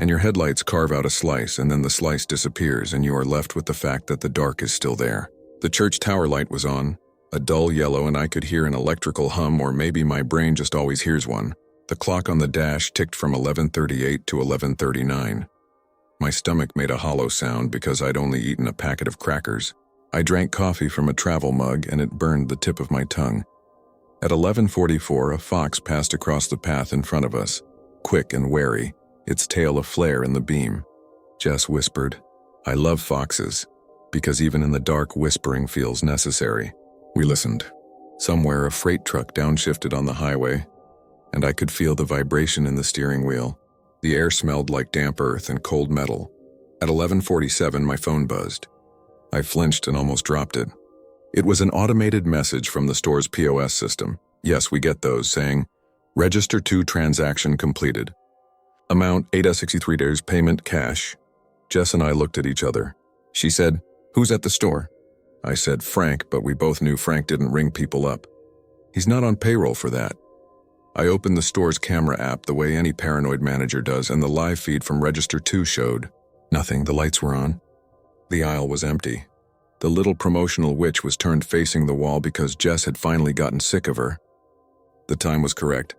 A: And your headlights carve out a slice, and then the slice disappears, and you are left with the fact that the dark is still there. The church tower light was on, a dull yellow, and I could hear an electrical hum, or maybe my brain just always hears one. The clock on the dash ticked from 11:38 to 11:39. My stomach made a hollow sound because I'd only eaten a packet of crackers. I drank coffee from a travel mug, and it burned the tip of my tongue. At 11:44, a fox passed across the path in front of us, quick and wary, its tail aflare in the beam. Jess whispered, I love foxes, because even in the dark, whispering feels necessary. We listened. Somewhere, a freight truck downshifted on the highway, and I could feel the vibration in the steering wheel. The air smelled like damp earth and cold metal. At 11:47, my phone buzzed. I flinched and almost dropped it. It was an automated message from the store's POS system. Yes, we get those, saying, Register 2 transaction completed. Amount $8.63, payment cash. Jess and I looked at each other. She said, Who's at the store? I said Frank, but we both knew Frank didn't ring people up. He's not on payroll for that. I opened the store's camera app the way any paranoid manager does, and the live feed from Register 2 showed nothing. The lights were on. The aisle was empty. The little promotional witch was turned facing the wall because Jess had finally gotten sick of her. The time was correct,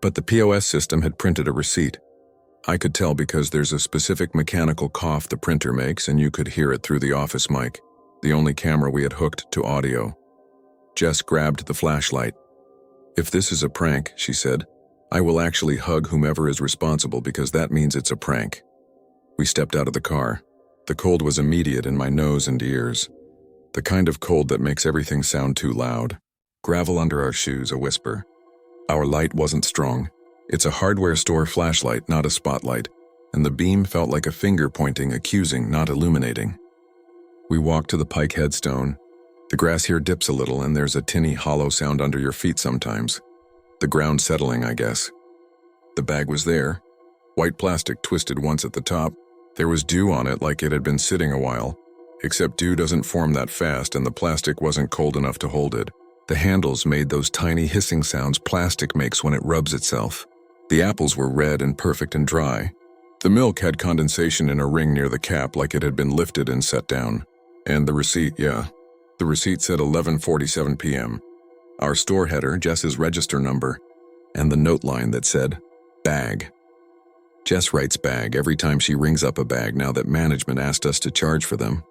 A: but the POS system had printed a receipt. I could tell because there's a specific mechanical cough the printer makes, and you could hear it through the office mic, the only camera we had hooked to audio. Jess grabbed the flashlight. "If this is a prank," she said, "I will actually hug whomever is responsible because that means it's a prank." We stepped out of the car. The cold was immediate in my nose and ears. The kind of cold that makes everything sound too loud. Gravel under our shoes, a whisper. Our light wasn't strong. It's a hardware store flashlight, not a spotlight, and the beam felt like a finger pointing, accusing, not illuminating. We walked to the Pike headstone. The grass here dips a little, and there's a tinny, hollow sound under your feet sometimes. The ground settling, I guess. The bag was there. White plastic twisted once at the top. There was dew on it like it had been sitting a while, except dew doesn't form that fast and the plastic wasn't cold enough to hold it. The handles made those tiny hissing sounds plastic makes when it rubs itself. The apples were red and perfect and dry. The milk had condensation in a ring near the cap like it had been lifted and set down. And the receipt, the receipt said 11:47 p.m. Our store header, Jess's register number, and the note line that said, "Bag." Jess writes bag every time she rings up a bag now that management asked us to charge for them.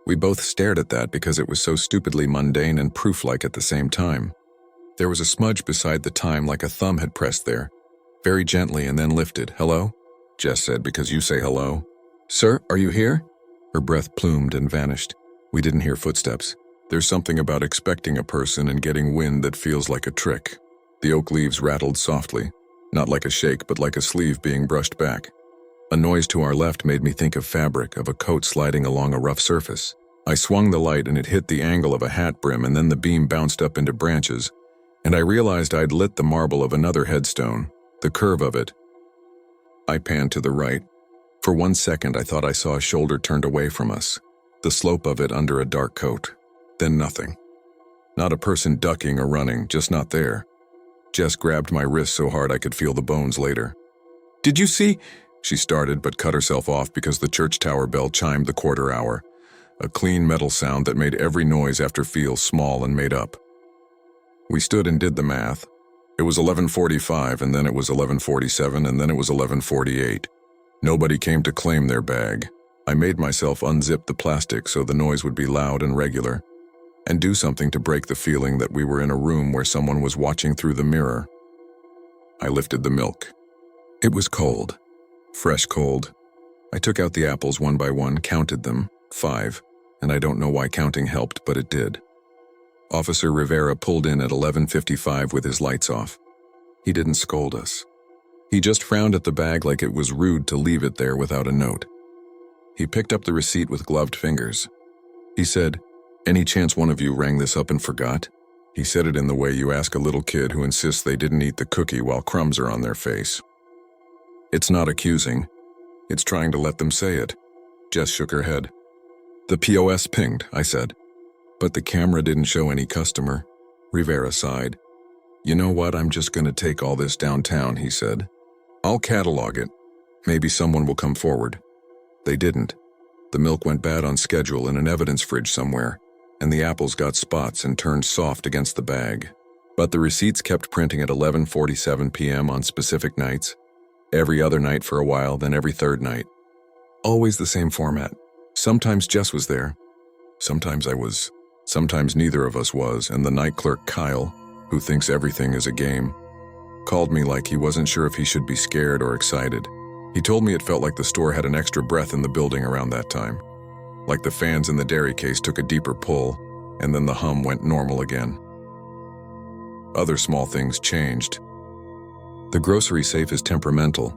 A: We both stared at that because it was so stupidly mundane and proof-like at the same time. There was a smudge beside the time like a thumb had pressed there, very gently and then lifted. "Hello?" Jess said, "Because you say hello." "Sir, are you here?" Her breath plumed and vanished. We didn't hear footsteps. There's something about expecting a person and getting wind that feels like a trick. The oak leaves rattled softly. Not like a shake, but like a sleeve being brushed back. A noise to our left made me think of fabric, of a coat sliding along a rough surface. I swung the light and it hit the angle of a hat brim, and then the beam bounced up into branches, and I realized I'd lit the marble of another headstone, the curve of it. I panned to the right. For 1 second I thought I saw a shoulder turned away from us, the slope of it under a dark coat. Then nothing. Not a person ducking or running, just not there. Jess grabbed my wrist so hard I could feel the bones later. "Did you see?" She started but cut herself off because the church tower bell chimed the quarter hour, a clean metal sound that made every noise after feel small and made up. We stood and did the math. It was 11:45, and then it was 11:47, and then it was 11:48. Nobody came to claim their bag. I made myself unzip the plastic so the noise would be loud and regular, and do something to break the feeling that we were in a room where someone was watching through the mirror. I lifted the milk. It was cold. Fresh cold. I took out the apples one by one, counted them, 5, and I don't know why counting helped, but it did. Officer Rivera pulled in at 11:55 with his lights off. He didn't scold us. He just frowned at the bag like it was rude to leave it there without a note. He picked up the receipt with gloved fingers. He said, "Any chance one of you rang this up and forgot?" He said it in the way you ask a little kid who insists they didn't eat the cookie while crumbs are on their face. It's not accusing. It's trying to let them say it. Jess shook her head. "The POS pinged," I said. "But the camera didn't show any customer." Rivera sighed. "You know what, I'm just going to take all this downtown," he said. "I'll catalog it. Maybe someone will come forward." They didn't. The milk went bad on schedule in an evidence fridge somewhere, and the apples got spots and turned soft against the bag. But the receipts kept printing at 11:47 p.m. on specific nights, every other night for a while, then every third night. Always the same format. Sometimes Jess was there. Sometimes I was. Sometimes neither of us was, and the night clerk, Kyle, who thinks everything is a game, called me like he wasn't sure if he should be scared or excited. He told me it felt like the store had an extra breath in the building around that time. Like the fans in the dairy case took a deeper pull, and then the hum went normal again. Other small things changed. The grocery safe is temperamental.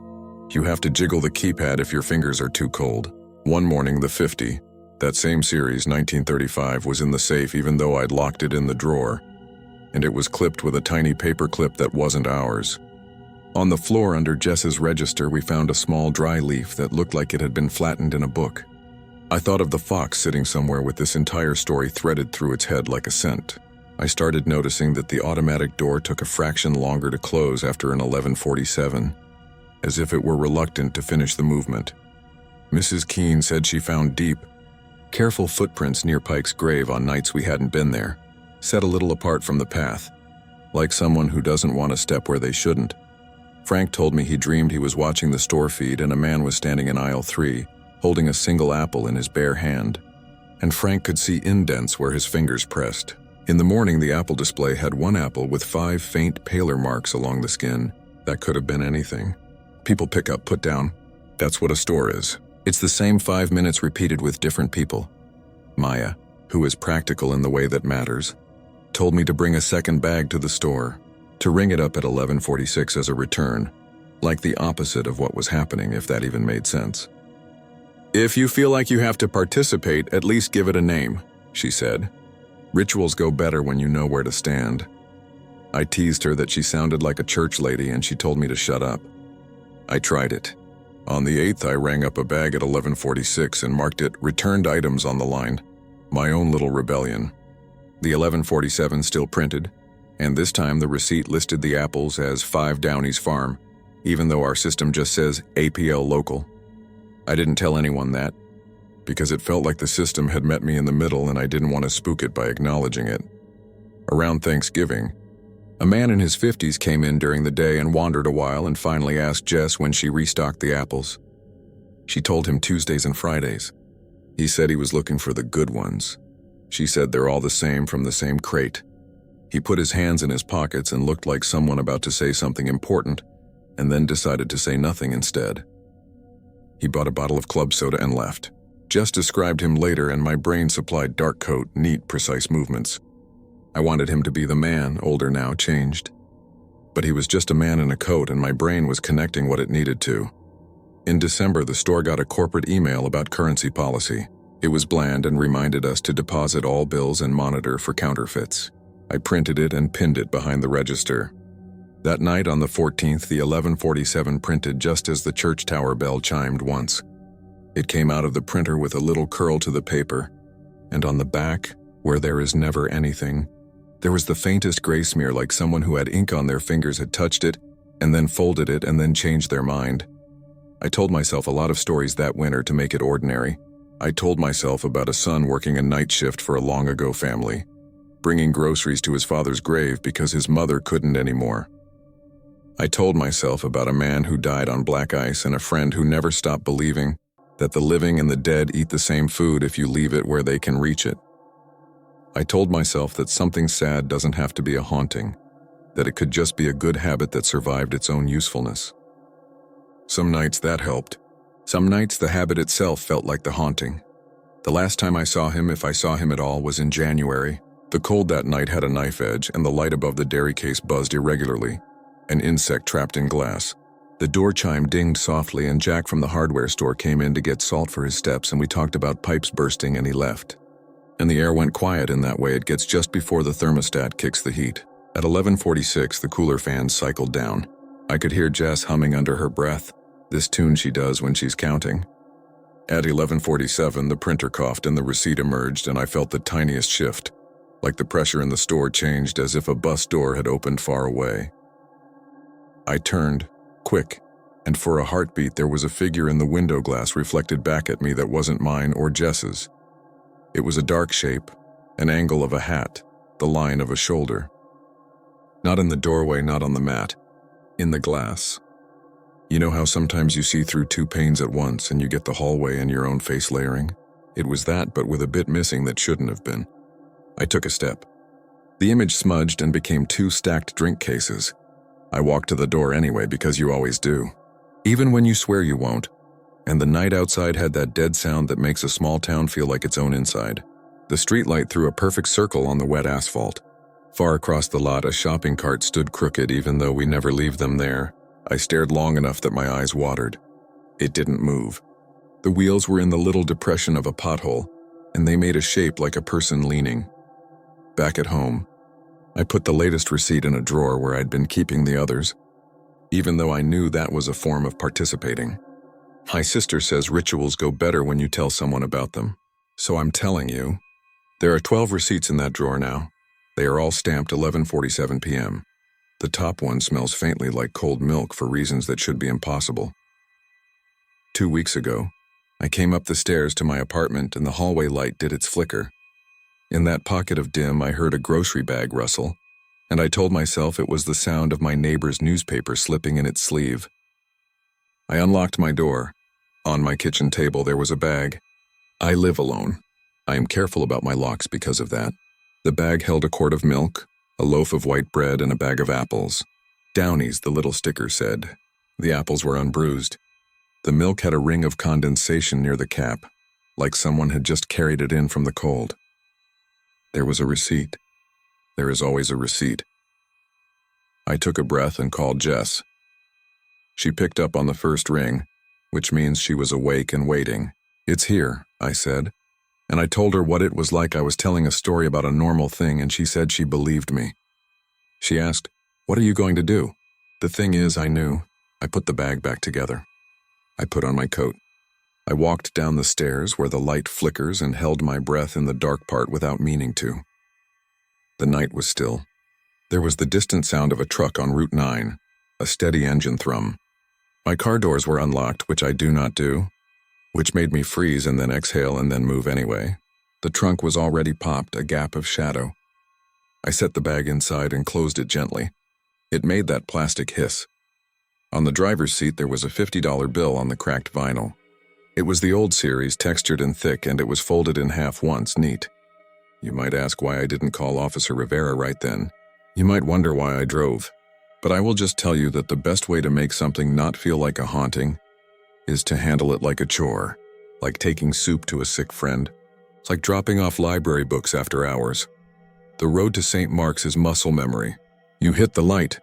A: You have to jiggle the keypad if your fingers are too cold. One morning, the 50, that same series, 1935, was in the safe even though I'd locked it in the drawer, and it was clipped with a tiny paper clip that wasn't ours. On the floor under Jess's register, we found a small dry leaf that looked like it had been flattened in a book. I thought of the fox sitting somewhere with this entire story threaded through its head like a scent. I started noticing that the automatic door took a fraction longer to close after an 11:47, as if it were reluctant to finish the movement. Mrs. Keene said she found deep, careful footprints near Pike's grave on nights we hadn't been there, set a little apart from the path, like someone who doesn't want to step where they shouldn't. Frank told me he dreamed he was watching the store feed and a man was standing in aisle 3, holding a single apple in his bare hand. And Frank could see indents where his fingers pressed. In the morning, the apple display had one apple with 5 faint, paler marks along the skin. That could have been anything. People pick up, put down. That's what a store is. It's the same 5 minutes repeated with different people. Maya, who is practical in the way that matters, told me to bring a second bag to the store, to ring it up at 11:46 as a return, like the opposite of what was happening, if that even made sense. "If you feel like you have to participate, at least give it a name," she said. "Rituals go better when you know where to stand." I teased her that she sounded like a church lady and she told me to shut up. I tried it. On the 8th, I rang up a bag at 11:46 and marked it returned items on the line. My own little rebellion. The 11:47 still printed, and this time the receipt listed the apples as 5 Downey's Farm, even though our system just says APL Local. I didn't tell anyone that, because it felt like the system had met me in the middle and I didn't want to spook it by acknowledging it. Around Thanksgiving, a man in his 50s came in during the day and wandered a while and finally asked Jess when she restocked the apples. She told him Tuesdays and Fridays. He said he was looking for the good ones. She said they're all the same from the same crate. He put his hands in his pockets and looked like someone about to say something important, and then decided to say nothing instead. He bought a bottle of club soda and left. Jess described him later and my brain supplied dark coat, neat, precise movements. I wanted him to be the man, older now, changed. But he was just a man in a coat and my brain was connecting what it needed to. In December, the store got a corporate email about currency policy. It was bland and reminded us to deposit all bills and monitor for counterfeits. I printed it and pinned it behind the register. That night on the 14th, the 11:47 printed just as the church tower bell chimed once. It came out of the printer with a little curl to the paper, and on the back, where there is never anything, there was the faintest gray smear like someone who had ink on their fingers had touched it, and then folded it and then changed their mind. I told myself a lot of stories that winter to make it ordinary. I told myself about a son working a night shift for a long-ago family, bringing groceries to his father's grave because his mother couldn't anymore. I told myself about a man who died on black ice and a friend who never stopped believing that the living and the dead eat the same food if you leave it where they can reach it. I told myself that something sad doesn't have to be a haunting, that it could just be a good habit that survived its own usefulness. Some nights that helped. Some nights the habit itself felt like the haunting. The last time I saw him, if I saw him at all, was in January. The cold that night had a knife edge and the light above the dairy case buzzed irregularly, an insect trapped in glass. The door chime dinged softly and Jack from the hardware store came in to get salt for his steps and we talked about pipes bursting and he left. And the air went quiet in that way it gets just before the thermostat kicks the heat. At 11:46, the cooler fans cycled down. I could hear Jess humming under her breath, this tune she does when she's counting. At 11:47, the printer coughed and the receipt emerged and I felt the tiniest shift, like the pressure in the store changed as if a bus door had opened far away. I turned, quick, and for a heartbeat there was a figure in the window glass reflected back at me that wasn't mine or Jess's. It was a dark shape, an angle of a hat, the line of a shoulder. Not in the doorway, not on the mat, in the glass. You know how sometimes you see through 2 panes at once and you get the hallway and your own face layering? It was that, but with a bit missing that shouldn't have been. I took a step. The image smudged and became 2 stacked drink cases. I walked to the door anyway because you always do, even when you swear you won't. And the night outside had that dead sound that makes a small town feel like its own inside. The streetlight threw a perfect circle on the wet asphalt. Far across the lot, a shopping cart stood crooked even though we never leave them there. I stared long enough that my eyes watered. It didn't move. The wheels were in the little depression of a pothole, and they made a shape like a person leaning. Back at home, I put the latest receipt in a drawer where I'd been keeping the others, even though I knew that was a form of participating. My sister says rituals go better when you tell someone about them. So I'm telling you, there are 12 receipts in that drawer now. They are all stamped 11:47 p.m. The top one smells faintly like cold milk for reasons that should be impossible. 2 weeks ago, I came up the stairs to my apartment and the hallway light did its flicker. In that pocket of dim, I heard a grocery bag rustle, and I told myself it was the sound of my neighbor's newspaper slipping in its sleeve. I unlocked my door. On my kitchen table there was a bag. I live alone. I am careful about my locks because of that. The bag held a quart of milk, a loaf of white bread, and a bag of apples. Downies, the little sticker said. The apples were unbruised. The milk had a ring of condensation near the cap, like someone had just carried it in from the cold. There was a receipt. There is always a receipt. I took a breath and called Jess. She picked up on the first ring, which means she was awake and waiting. "It's here," I said, and I told her what it was like I was telling a story about a normal thing, and she said she believed me. She asked, "What are you going to do?" The thing is, I knew. I put the bag back together. I put on my coat. I walked down the stairs where the light flickers and held my breath in the dark part without meaning to. The night was still. There was the distant sound of a truck on Route 9, a steady engine thrum. My car doors were unlocked, which I do not do, which made me freeze and then exhale and then move anyway. The trunk was already popped, a gap of shadow. I set the bag inside and closed it gently. It made that plastic hiss. On the driver's seat there was a $50 bill on the cracked vinyl. It was the old series, textured and thick, and it was folded in half once, neat. You might ask why I didn't call Officer Rivera right then. You might wonder why I drove. But I will just tell you that the best way to make something not feel like a haunting is to handle it like a chore, like taking soup to a sick friend. It's like dropping off library books after hours. The road to St. Mark's is muscle memory. You hit the light.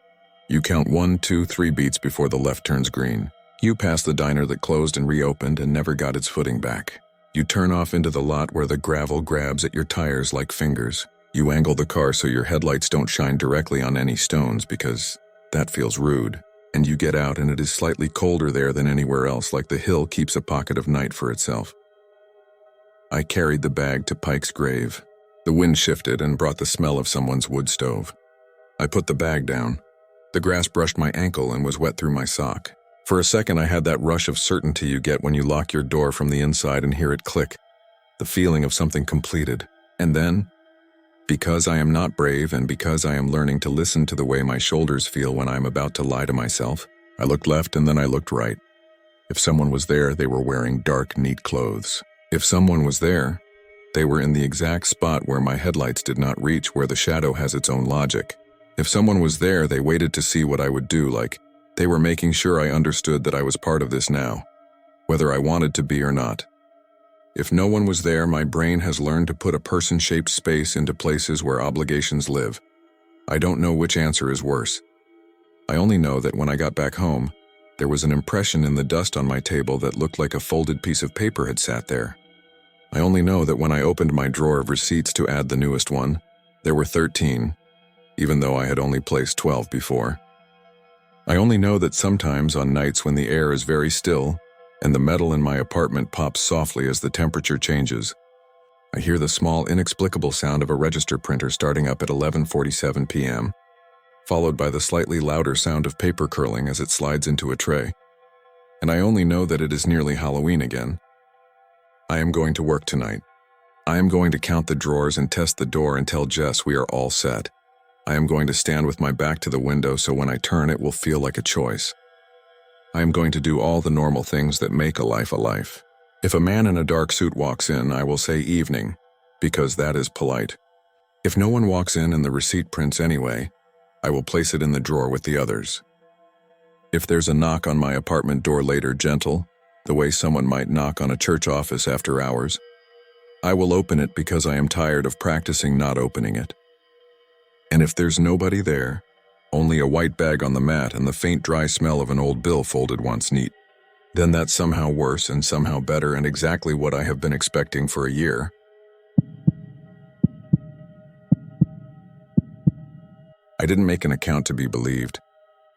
A: You count 1, 2, 3 beats before the left turns green. You pass the diner that closed and reopened and never got its footing back. You turn off into the lot where the gravel grabs at your tires like fingers. You angle the car so your headlights don't shine directly on any stones because that feels rude. And you get out and it is slightly colder there than anywhere else, like the hill keeps a pocket of night for itself. I carried the bag to Pike's grave. The wind shifted and brought the smell of someone's wood stove. I put the bag down. The grass brushed my ankle and was wet through my sock. For a second I had that rush of certainty you get when you lock your door from the inside and hear it click. The feeling of something completed. And then, because I am not brave and because I am learning to listen to the way my shoulders feel when I am about to lie to myself, I looked left and then I looked right. If someone was there, they were wearing dark, neat clothes. If someone was there, they were in the exact spot where my headlights did not reach, where the shadow has its own logic. If someone was there, they waited to see what I would do, like they were making sure I understood that I was part of this now, whether I wanted to be or not. If no one was there, my brain has learned to put a person-shaped space into places where obligations live. I don't know which answer is worse. I only know that when I got back home, there was an impression in the dust on my table that looked like a folded piece of paper had sat there. I only know that when I opened my drawer of receipts to add the newest one, there were 13, even though I had only placed 12 before. I only know that sometimes on nights when the air is very still and the metal in my apartment pops softly as the temperature changes, I hear the small, inexplicable sound of a register printer starting up at 11:47 p.m., followed by the slightly louder sound of paper curling as it slides into a tray. And I only know that it is nearly Halloween again. I am going to work tonight. I am going to count the drawers and test the door and tell Jess we are all set. I am going to stand with my back to the window so when I turn it will feel like a choice. I am going to do all the normal things that make a life a life. If a man in a dark suit walks in, I will say evening, because that is polite. If no one walks in and the receipt prints anyway, I will place it in the drawer with the others. If there's a knock on my apartment door later, gentle, the way someone might knock on a church office after hours, I will open it because I am tired of practicing not opening it. And if there's nobody there, only a white bag on the mat and the faint dry smell of an old bill folded once neat, then that's somehow worse and somehow better and exactly what I have been expecting for a year. I didn't make an account to be believed.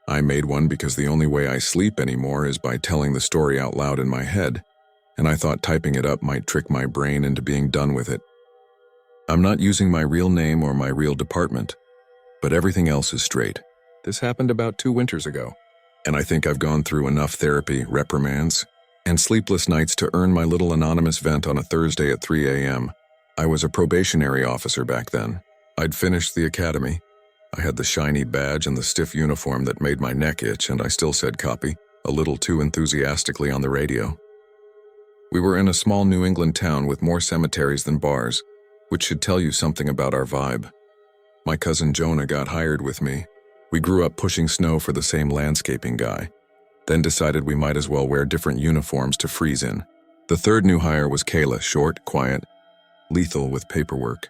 A: I made one because the only way I sleep anymore is by telling the story out loud in my head, and I thought typing it up might trick my brain into being done with it. I'm not using my real name or my real department, but everything else is straight. This happened about 2 winters ago, and I think I've gone through enough therapy, reprimands, and sleepless nights to earn my little anonymous vent on a Thursday at 3 a.m. I was a probationary officer back then. I'd finished the academy. I had the shiny badge and the stiff uniform that made my neck itch, and I still said copy, a little too enthusiastically on the radio. We were in a small New England town with more cemeteries than bars, which should tell you something about our vibe. My cousin Jonah got hired with me. We grew up pushing snow for the same landscaping guy, then decided we might as well wear different uniforms to freeze in. The third new hire was Kayla, short, quiet, lethal with paperwork.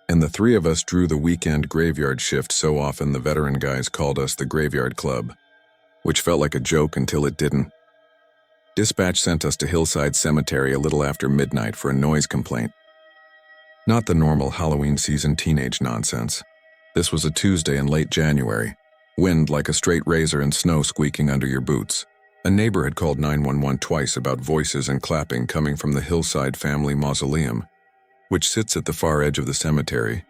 A: And the 3 of us drew the weekend graveyard shift so often the veteran guys called us the Graveyard Club, which felt like a joke until it didn't. Dispatch sent us to Hillside Cemetery a little after midnight for a noise complaint. Not the normal Halloween season teenage nonsense. This was a Tuesday in late January. Wind like a straight razor and snow squeaking under your boots. A neighbor had called 911 twice about voices and clapping coming from the Hillside family mausoleum, which sits at the far edge of the cemetery,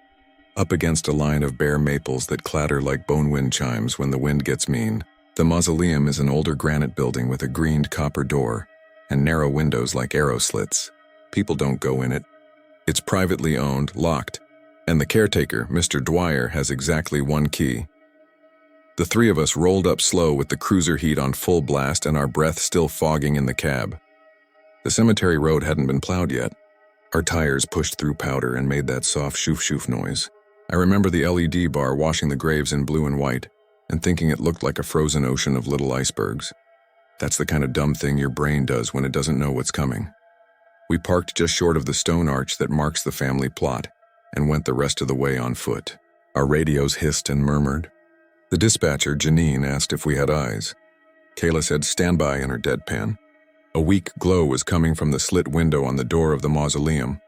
A: up against a line of bare maples that clatter like bone wind chimes when the wind gets mean. The mausoleum is an older granite building with a greened copper door and narrow windows like arrow slits. People don't go in it. It's privately owned, locked, and the caretaker, Mr. Dwyer, has exactly 1 key. The 3 of us rolled up slow with the cruiser heat on full blast and our breath still fogging in the cab. The cemetery road hadn't been plowed yet. Our tires pushed through powder and made that soft shoof-shoof noise. I remember the LED bar washing the graves in blue and white and thinking it looked like a frozen ocean of little icebergs. That's the kind of dumb thing your brain does when it doesn't know what's coming. We parked just short of the stone arch that marks the family plot and went the rest of the way on foot. Our radios hissed and murmured. The dispatcher, Janine, asked if we had eyes. Kayla said stand by in her deadpan. A weak glow was coming from the slit window on the door of the mausoleum.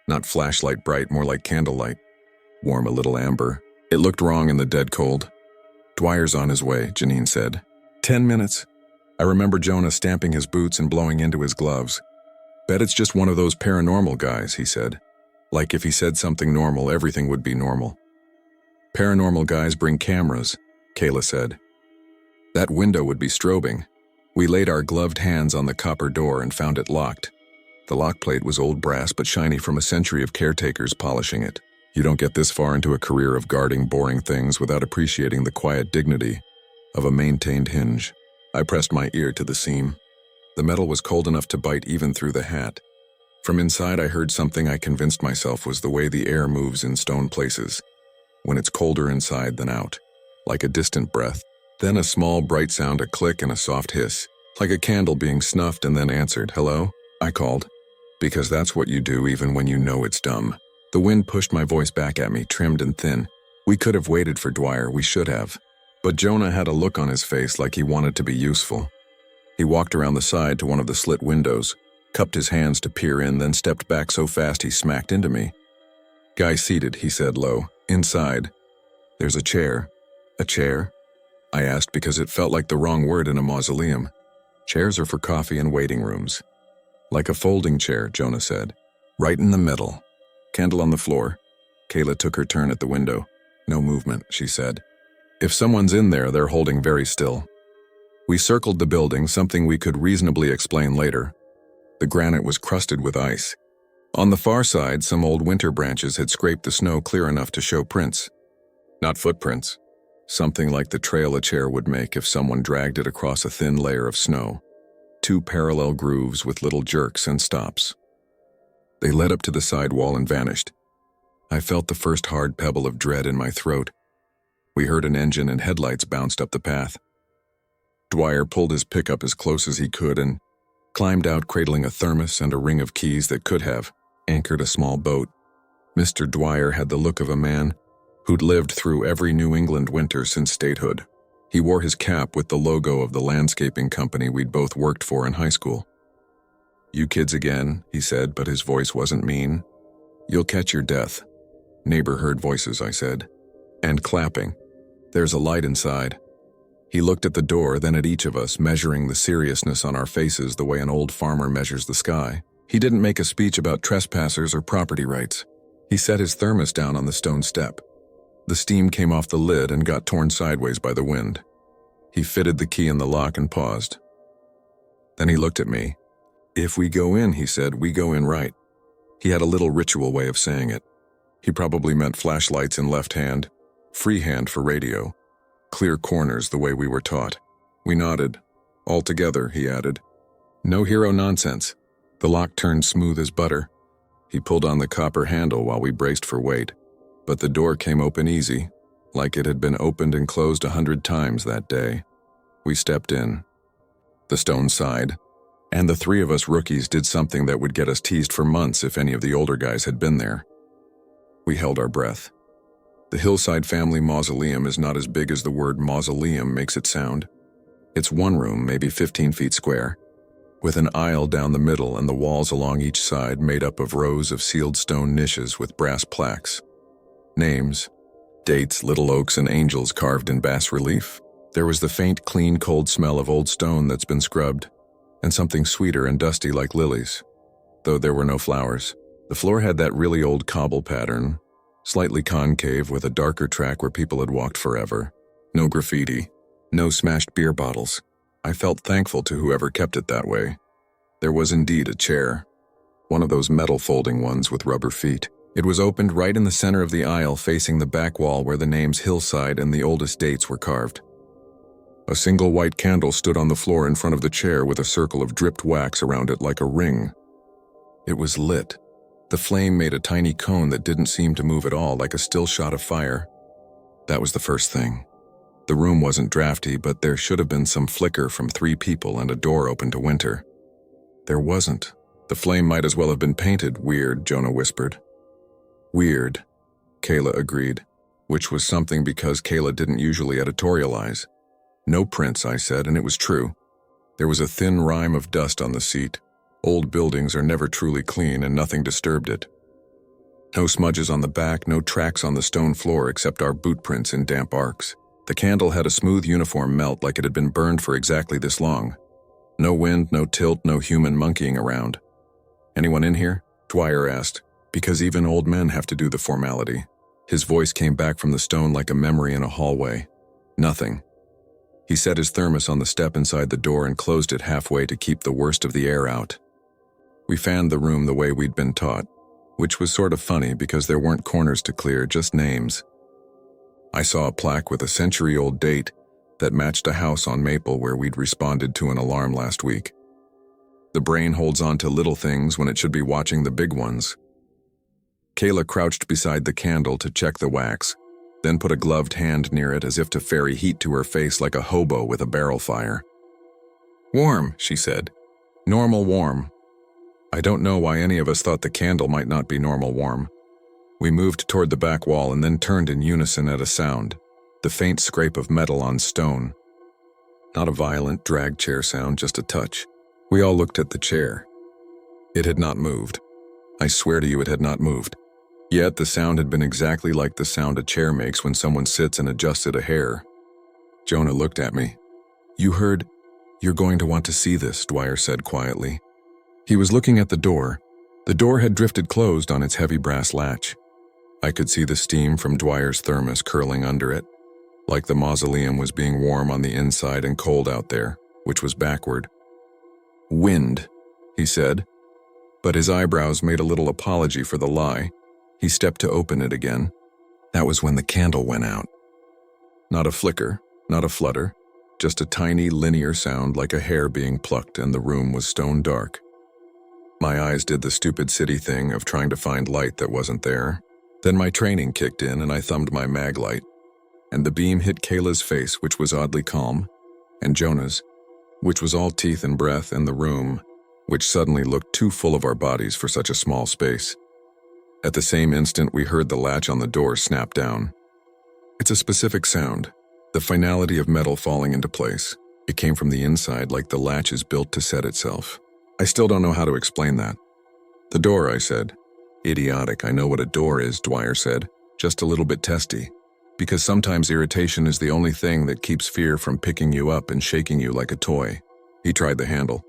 A: Not flashlight bright, more like candlelight. Warm a little amber. It looked wrong in the dead cold. Dwyer's on his way, Janine said. 10 minutes. I remember Jonah stamping his boots and blowing into his gloves. Bet it's just one of those paranormal guys, he said. Like if he said something normal, everything would be normal. Paranormal guys bring cameras, Kayla said. That window would be strobing. We laid our gloved hands on the copper door and found it locked. The lock plate was old brass but shiny from a century of caretakers polishing it. You don't get this far into a career of guarding boring things without appreciating the quiet dignity of a maintained hinge. I pressed my ear to the seam. The metal was cold enough to bite even through the hat. From inside I heard something I convinced myself was the way the air moves in stone places, when it's colder inside than out, like a distant breath. Then a small bright sound, a click and a soft hiss, like a candle being snuffed and then answered. Hello? I called, because that's what you do even when you know it's dumb. The wind pushed my voice back at me, trimmed and thin. We could have waited for Dwyer, we should have. But Jonah had a look on his face like he wanted to be useful. He walked around the side to one of the slit windows, cupped his hands to peer in, then stepped back so fast he smacked into me. Guy seated, he said low. Inside. There's a chair. A chair? I asked because it felt like the wrong word in a mausoleum. Chairs are for coffee and waiting rooms. Like a folding chair, Jonah said. Right in the middle. Candle on the floor. Kayla took her turn at the window. No movement, she said. If someone's in there, they're holding very still. We circled the building, something we could reasonably explain later. The granite was crusted with ice. On the far side, some old winter branches had scraped the snow clear enough to show prints. Not footprints. Something like the trail a chair would make if someone dragged it across a thin layer of snow. 2 parallel grooves with little jerks and stops. They led up to the side wall and vanished. I felt the first hard pebble of dread in my throat. We heard an engine and headlights bounced up the path. Dwyer pulled his pickup as close as he could and climbed out, cradling a thermos and a ring of keys that could have anchored a small boat. Mr. Dwyer had the look of a man who'd lived through every New England winter since statehood. He wore his cap with the logo of the landscaping company we'd both worked for in high school. You kids again, he said, but his voice wasn't mean. You'll catch your death. Neighbor heard voices, I said. And clapping. There's a light inside. He looked at the door, then at each of us, measuring the seriousness on our faces the way an old farmer measures the sky. He didn't make a speech about trespassers or property rights. He set his thermos down on the stone step. The steam came off the lid and got torn sideways by the wind. He fitted the key in the lock and paused. Then he looked at me. "If we go in," he said, "we go in right." He had a little ritual way of saying it. He probably meant flashlights in left hand, free hand for radio, clear corners the way we were taught. We nodded. "All together," he added. "No hero nonsense." The lock turned smooth as butter. He pulled on the copper handle while we braced for weight, but the door came open easy, like it had been opened and closed 100 times that day. We stepped in. The stone sighed, and the three of us rookies did something that would get us teased for months if any of the older guys had been there. We held our breath. The Hillside family mausoleum is not as big as the word mausoleum makes it sound. It's one room, maybe 15 feet square, with an aisle down the middle and the walls along each side made up of rows of sealed stone niches with brass plaques. Names, dates, little oaks, and angels carved in bas relief. There was the faint, clean, cold smell of old stone that's been scrubbed, and something sweeter and dusty like lilies, though there were no flowers. The floor had that really old cobble pattern, slightly concave with a darker track where people had walked forever. No graffiti, no smashed beer bottles. I felt thankful to whoever kept it that way. There was indeed a chair, one of those metal folding ones with rubber feet. It was opened right in the center of the aisle facing the back wall where the names Hillside and the oldest dates were carved. A single white candle stood on the floor in front of the chair with a circle of dripped wax around it like a ring. It was lit. The flame made a tiny cone that didn't seem to move at all, like a still shot of fire. That was the first thing. The room wasn't drafty, but there should have been some flicker from 3 people and a door open to winter. There wasn't. The flame might as well have been painted. "Weird," Jonah whispered. "Weird," Kayla agreed, which was something because Kayla didn't usually editorialize. "No prints," I said, and it was true. There was a thin rime of dust on the seat. Old buildings are never truly clean, and nothing disturbed it. No smudges on the back, no tracks on the stone floor except our boot prints in damp arcs. The candle had a smooth uniform melt like it had been burned for exactly this long. No wind, no tilt, no human monkeying around. "Anyone in here?" Dwyer asked, because even old men have to do the formality. His voice came back from the stone like a memory in a hallway. "Nothing." He set his thermos on the step inside the door and closed it halfway to keep the worst of the air out. We fanned the room the way we'd been taught, which was sort of funny because there weren't corners to clear, just names. I saw a plaque with a century-old date that matched a house on Maple where we'd responded to an alarm last week. The brain holds on to little things when it should be watching the big ones. Kayla crouched beside the candle to check the wax, then put a gloved hand near it as if to ferry heat to her face like a hobo with a barrel fire. "Warm," she said. "Normal warm." I don't know why any of us thought the candle might not be normal warm. We moved toward the back wall and then turned in unison at a sound, the faint scrape of metal on stone. Not a violent drag chair sound, just a touch. We all looked at the chair. It had not moved. I swear to you it had not moved. Yet the sound had been exactly like the sound a chair makes when someone sits and adjusted a hair. Jonah looked at me. "You heard? You're going to want to see this," Dwyer said quietly. He was looking at the door. The door had drifted closed on its heavy brass latch. I could see the steam from Dwyer's thermos curling under it, like the mausoleum was being warm on the inside and cold out there, which was backward. "Wind," he said, but his eyebrows made a little apology for the lie. He stepped to open it again. That was when the candle went out. Not a flicker, not a flutter, just a tiny linear sound like a hair being plucked, and the room was stone dark. My eyes did the stupid city thing of trying to find light that wasn't there. Then my training kicked in and I thumbed my mag light, and the beam hit Kayla's face, which was oddly calm, and Jonah's, which was all teeth and breath, and the room, which suddenly looked too full of our bodies for such a small space. At the same instant, we heard the latch on the door snap down. It's a specific sound, the finality of metal falling into place. It came from the inside like the latch is built to set itself. I still don't know how to explain that. "The door," I said. "Idiotic, I know what a door is," Dwyer said, just a little bit testy, because sometimes irritation is the only thing that keeps fear from picking you up and shaking you like a toy. He tried the handle.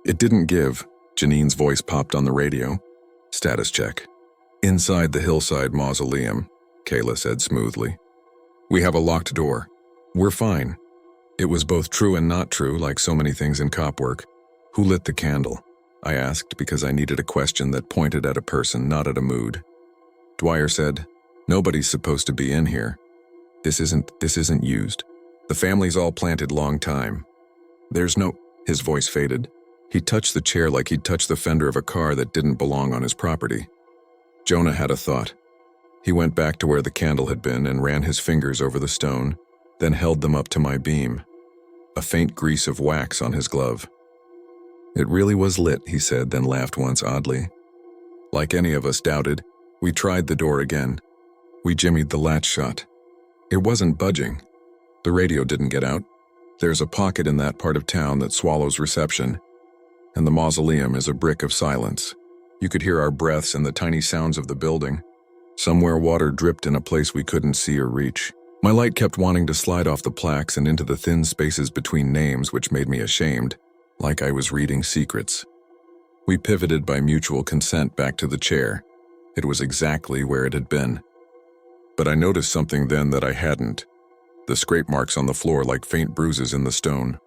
A: It didn't give. Janine's voice popped on the radio. "Status check." "Inside the hillside mausoleum," Kayla said smoothly. "We have a locked door. We're fine." It was both true and not true, like so many things in cop work. "Who lit the candle?" I asked because I needed a question that pointed at a person, not at a mood. Dwyer said, "Nobody's supposed to be in here. This isn't used. The family's all planted long time. There's no—" His voice faded. He touched the chair like he'd touched the fender of a car that didn't belong on his property. Jonah had a thought. He went back to where the candle had been and ran his fingers over the stone, then held them up to my beam. A faint grease of wax on his glove. "It really was lit," he said, then laughed once oddly. Like any of us doubted, we tried the door again. We jimmied the latch shut. It wasn't budging. The radio didn't get out. There's a pocket in that part of town that swallows reception, and the mausoleum is a brick of silence. You could hear our breaths and the tiny sounds of the building. Somewhere water dripped in a place we couldn't see or reach. My light kept wanting to slide off the plaques and into the thin spaces between names, which made me ashamed, like I was reading secrets. We pivoted by mutual consent back to the chair. It was exactly where it had been. But I noticed something then that I hadn't. The scrape marks on the floor like faint bruises in the stone.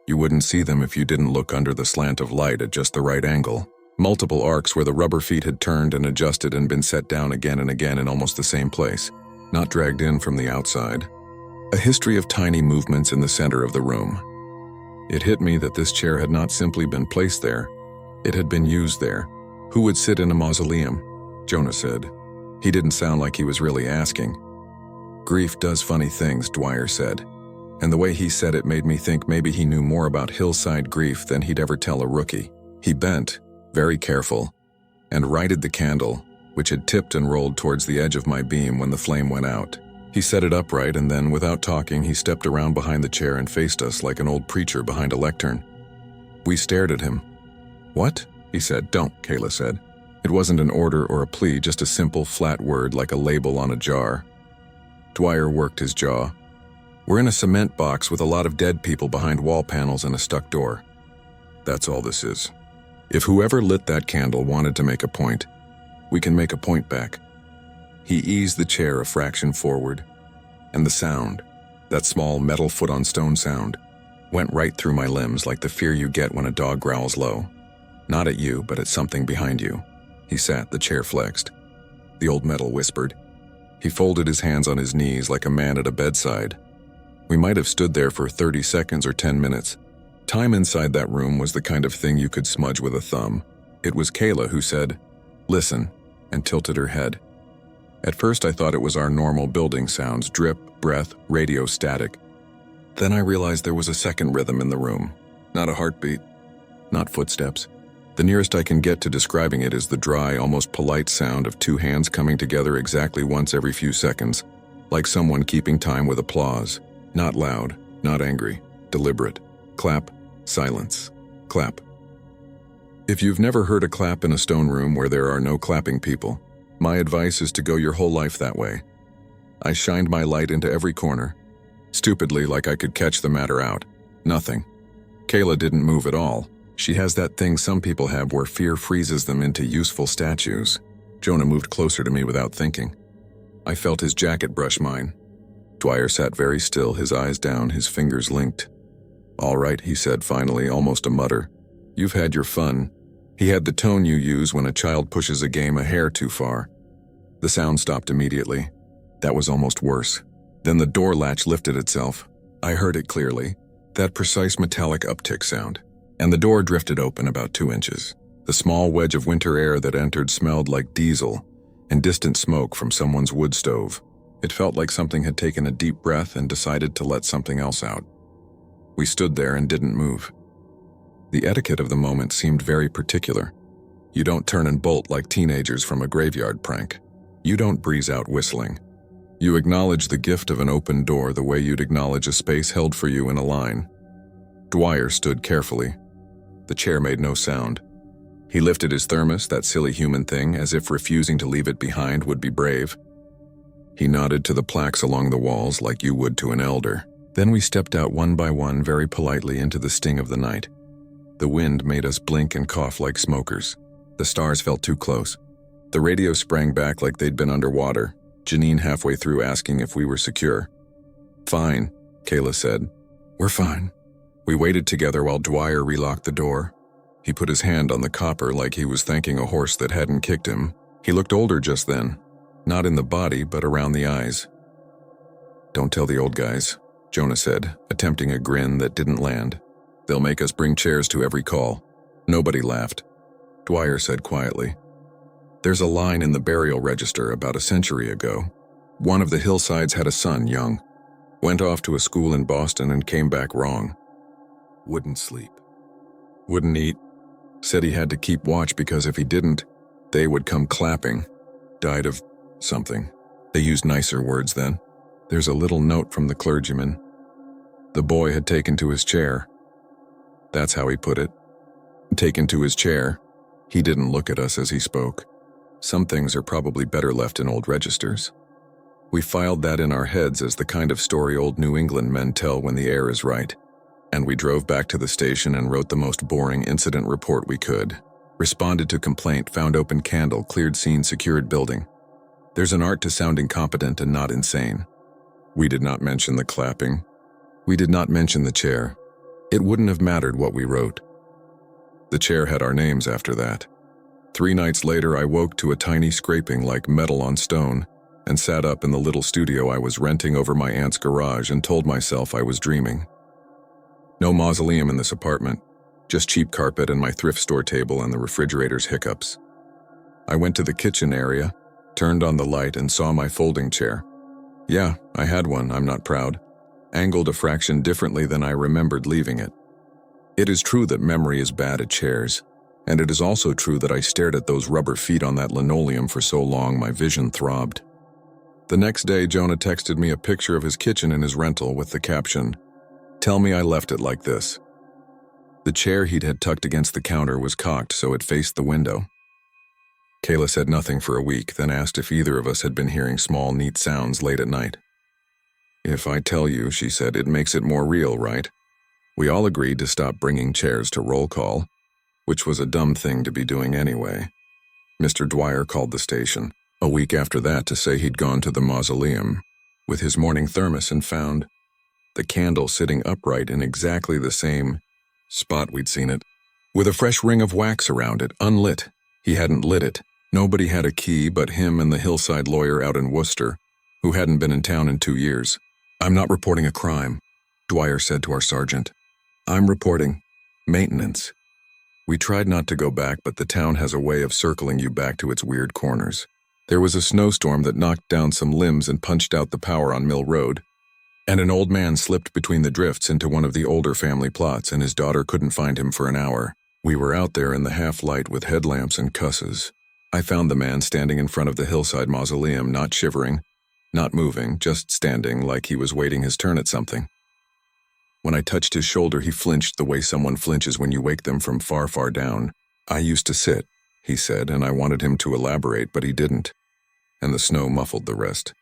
A: You wouldn't see them if you didn't look under the slant of light at just the right angle. Multiple arcs where the rubber feet had turned and adjusted and been set down again and again in almost the same place, not dragged in from the outside. A history of tiny movements in the center of the room. It hit me that this chair had not simply been placed there. It had been used there. Who would sit in a mausoleum? Jonah said. He didn't sound like he was really asking. Grief does funny things, Dwyer said. And the way he said it made me think maybe he knew more about hillside grief than he'd ever tell a rookie. He bent, very careful, and righted the candle, which had tipped and rolled towards the edge of my beam when the flame went out. He set it upright and then, without talking, he stepped around behind the chair and faced us like an old preacher behind a lectern. We stared at him. "What?" he said. "Don't," Kayla said. It wasn't an order or a plea, just a simple, flat word like a label on a jar. Dwyer worked his jaw. "We're in a cement box with a lot of dead people behind wall panels and a stuck door. That's all this is. If whoever lit that candle wanted to make a point, we can make a point back." He eased the chair a fraction forward, and the sound, that small metal foot on stone sound, went right through my limbs like the fear you get when a dog growls low. Not at you, but at something behind you. He sat, the chair flexed. The old metal whispered. He folded his hands on his knees like a man at a bedside. We might have stood there for 30 seconds or 10 minutes. Time inside that room was the kind of thing you could smudge with a thumb. It was Kayla who said, "Listen," and tilted her head. At first I thought it was our normal building sounds, drip, breath, radio static. Then I realized there was a second rhythm in the room. Not a heartbeat, not footsteps. The nearest I can get to describing it is the dry, almost polite sound of two hands coming together exactly once every few seconds, like someone keeping time with applause. Not loud, not angry, deliberate. Clap, silence, clap. If you've never heard a clap in a stone room where there are no clapping people, my advice is to go your whole life that way. I shined my light into every corner, stupidly like I could catch the matter out. Nothing. Kayla didn't move at all. She has that thing some people have where fear freezes them into useful statues. Jonah moved closer to me without thinking. I felt his jacket brush mine. Dwyer sat very still, his eyes down, his fingers linked. "All right," he said finally, almost a mutter. "You've had your fun." He had the tone you use when a child pushes a game a hair too far. The sound stopped immediately. That was almost worse. Then the door latch lifted itself. I heard it clearly, that precise metallic uptick sound. And the door drifted open about 2 inches. The small wedge of winter air that entered smelled like diesel and distant smoke from someone's wood stove. It felt like something had taken a deep breath and decided to let something else out. We stood there and didn't move. The etiquette of the moment seemed very particular. You don't turn and bolt like teenagers from a graveyard prank. You don't breeze out whistling. You acknowledge the gift of an open door the way you'd acknowledge a space held for you in a line. Dwyer stood carefully. The chair made no sound. He lifted his thermos, that silly human thing, as if refusing to leave it behind would be brave. He nodded to the plaques along the walls like you would to an elder. Then we stepped out one by one very politely into the sting of the night. The wind made us blink and cough like smokers. The stars felt too close. The radio sprang back like they'd been underwater, Janine halfway through asking if we were secure. "Fine," Kayla said. "We're fine." We waited together while Dwyer relocked the door. He put his hand on the copper like he was thanking a horse that hadn't kicked him. He looked older just then, not in the body but around the eyes. "Don't tell the old guys," Jonah said, attempting a grin that didn't land. "They'll make us bring chairs to every call." Nobody laughed. Dwyer said quietly, "There's a line in the burial register about a century ago. One of the hillsides had a son, young. Went off to a school in Boston and came back wrong. Wouldn't sleep. Wouldn't eat. Said he had to keep watch because if he didn't, they would come clapping. Died of something. They used nicer words then. There's a little note from the clergyman. The boy had taken to his chair. That's how he put it. Taken to his chair." He didn't look at us as he spoke. Some things are probably better left in old registers. We filed that in our heads as the kind of story old New England men tell when the air is right. And we drove back to the station and wrote the most boring incident report we could. Responded to complaint, found open candle, cleared scene, secured building. There's an art to sounding competent and not insane. We did not mention the clapping. We did not mention the chair. It wouldn't have mattered what we wrote. The chair had our names after that. 3 nights later, I woke to a tiny scraping like metal on stone and sat up in the little studio I was renting over my aunt's garage and told myself I was dreaming. No mausoleum in this apartment, just cheap carpet and my thrift store table and the refrigerator's hiccups. I went to the kitchen area, turned on the light and saw my folding chair. Yeah, I had one, I'm not proud. Angled a fraction differently than I remembered leaving it. It is true that memory is bad at chairs, and it is also true that I stared at those rubber feet on that linoleum for so long my vision throbbed. The next day, Jonah texted me a picture of his kitchen in his rental with the caption, "Tell me I left it like this." The chair he'd had tucked against the counter was cocked so it faced the window. Kayla said nothing for a week, then asked if either of us had been hearing small, neat sounds late at night. "If I tell you," she said, "it makes it more real, right?" We all agreed to stop bringing chairs to roll call, which was a dumb thing to be doing anyway. Mr. Dwyer called the station a week after that to say he'd gone to the mausoleum with his morning thermos and found the candle sitting upright in exactly the same spot we'd seen it, with a fresh ring of wax around it, unlit. He hadn't lit it. Nobody had a key but him and the hillside lawyer out in Worcester, who hadn't been in town in 2 years. "I'm not reporting a crime," Dwyer said to our sergeant. "I'm reporting maintenance." We tried not to go back, but the town has a way of circling you back to its weird corners. There was a snowstorm that knocked down some limbs and punched out the power on Mill Road, and an old man slipped between the drifts into one of the older family plots, and his daughter couldn't find him for an hour. We were out there in the half-light with headlamps and cusses. I found the man standing in front of the hillside mausoleum, not shivering, not moving, just standing like he was waiting his turn at something. When I touched his shoulder, he flinched the way someone flinches when you wake them from far, far down. "I used to sit," he said, and I wanted him to elaborate, but he didn't, and the snow muffled the rest.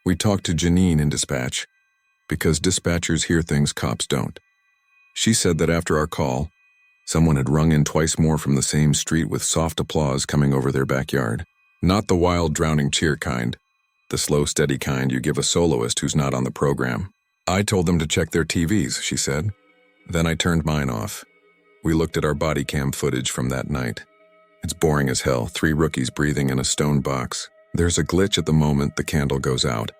A: We talked to Janine in dispatch, because dispatchers hear things cops don't. She said that after our call, someone had rung in twice more from the same street with soft applause coming over their backyard. Not the wild, drowning cheer kind, the slow, steady kind you give a soloist who's not on the program. "I told them to check their TVs," she said. Then I turned mine off. We looked at our body cam footage from that night. It's boring as hell, 3 rookies breathing in a stone box. There's a glitch at the moment the candle goes out,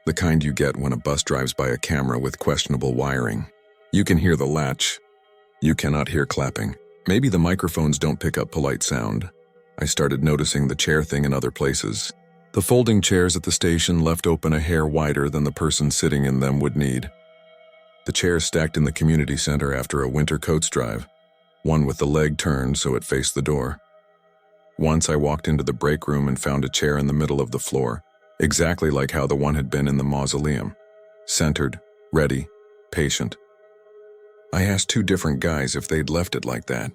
A: the kind you get when a bus drives by a camera with questionable wiring. You can hear the latch. You cannot hear clapping. Maybe the microphones don't pick up polite sound. I started noticing the chair thing in other places. The folding chairs at the station left open a hair wider than the person sitting in them would need. The chairs stacked in the community center after a winter coats drive, one with the leg turned so it faced the door. Once I walked into the break room and found a chair in the middle of the floor, exactly like how the one had been in the mausoleum. Centered, ready, patient. I asked 2 different guys if they'd left it like that.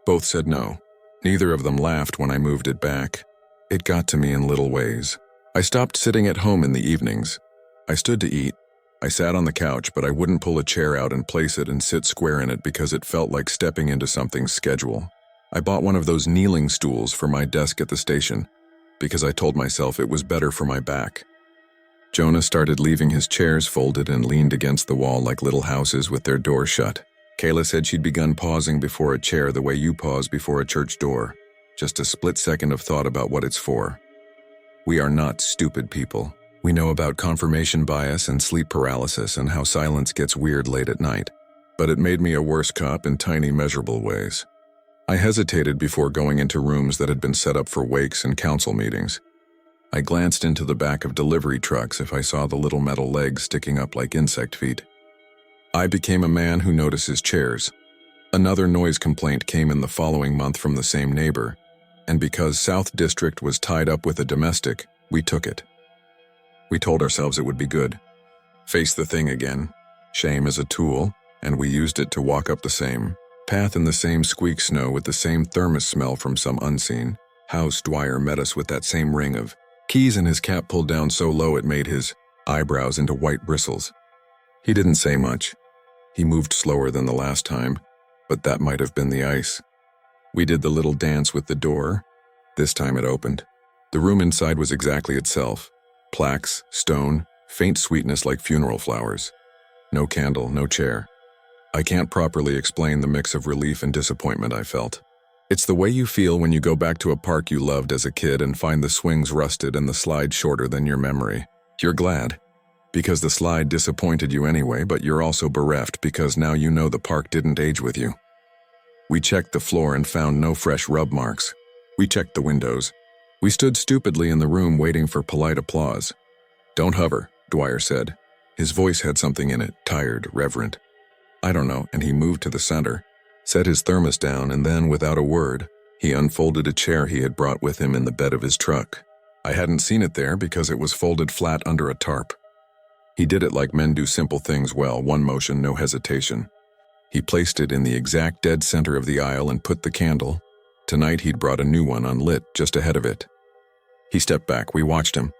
A: Both said no. Neither of them laughed when I moved it back. It got to me in little ways. I stopped sitting at home in the evenings. I stood to eat. I sat on the couch, but I wouldn't pull a chair out and place it and sit square in it because it felt like stepping into something's schedule. I bought one of those kneeling stools for my desk at the station because I told myself it was better for my back. Jonah started leaving his chairs folded and leaned against the wall like little houses with their doors shut. Kayla said she'd begun pausing before a chair the way you pause before a church door, just a split second of thought about what it's for. We are not stupid people. We know about confirmation bias and sleep paralysis and how silence gets weird late at night. But it made me a worse cop in tiny, measurable ways. I hesitated before going into rooms that had been set up for wakes and council meetings. I glanced into the back of delivery trucks if I saw the little metal legs sticking up like insect feet. I became a man who notices chairs. Another noise complaint came in the following month from the same neighbor, and because South District was tied up with a domestic, we took it. We told ourselves it would be good. Face the thing again. Shame is a tool, and we used it to walk up the same path in the same squeak snow with the same thermos smell from some unseen house. Dwyer met us with that same ring of keys and his cap pulled down so low it made his eyebrows into white bristles. He didn't say much. He moved slower than the last time, but that might have been the ice. We did the little dance with the door. This time it opened. The room inside was exactly itself. Plaques, stone, faint sweetness like funeral flowers. No candle, no chair. I can't properly explain the mix of relief and disappointment I felt. It's the way you feel when you go back to a park you loved as a kid and find the swings rusted and the slide shorter than your memory. You're glad, because the slide disappointed you anyway, but you're also bereft because now you know the park didn't age with you. We checked the floor and found no fresh rub marks. We checked the windows. We stood stupidly in the room waiting for polite applause. "Don't hover," Dwyer said. His voice had something in it, tired, reverent. I don't know, and he moved to the center, set his thermos down, and then, without a word, he unfolded a chair he had brought with him in the bed of his truck. I hadn't seen it there because it was folded flat under a tarp. He did it like men do simple things well, one motion, no hesitation. He placed it in the exact dead center of the aisle and put the candle. Tonight he'd brought a new one unlit just ahead of it. He stepped back. We watched him.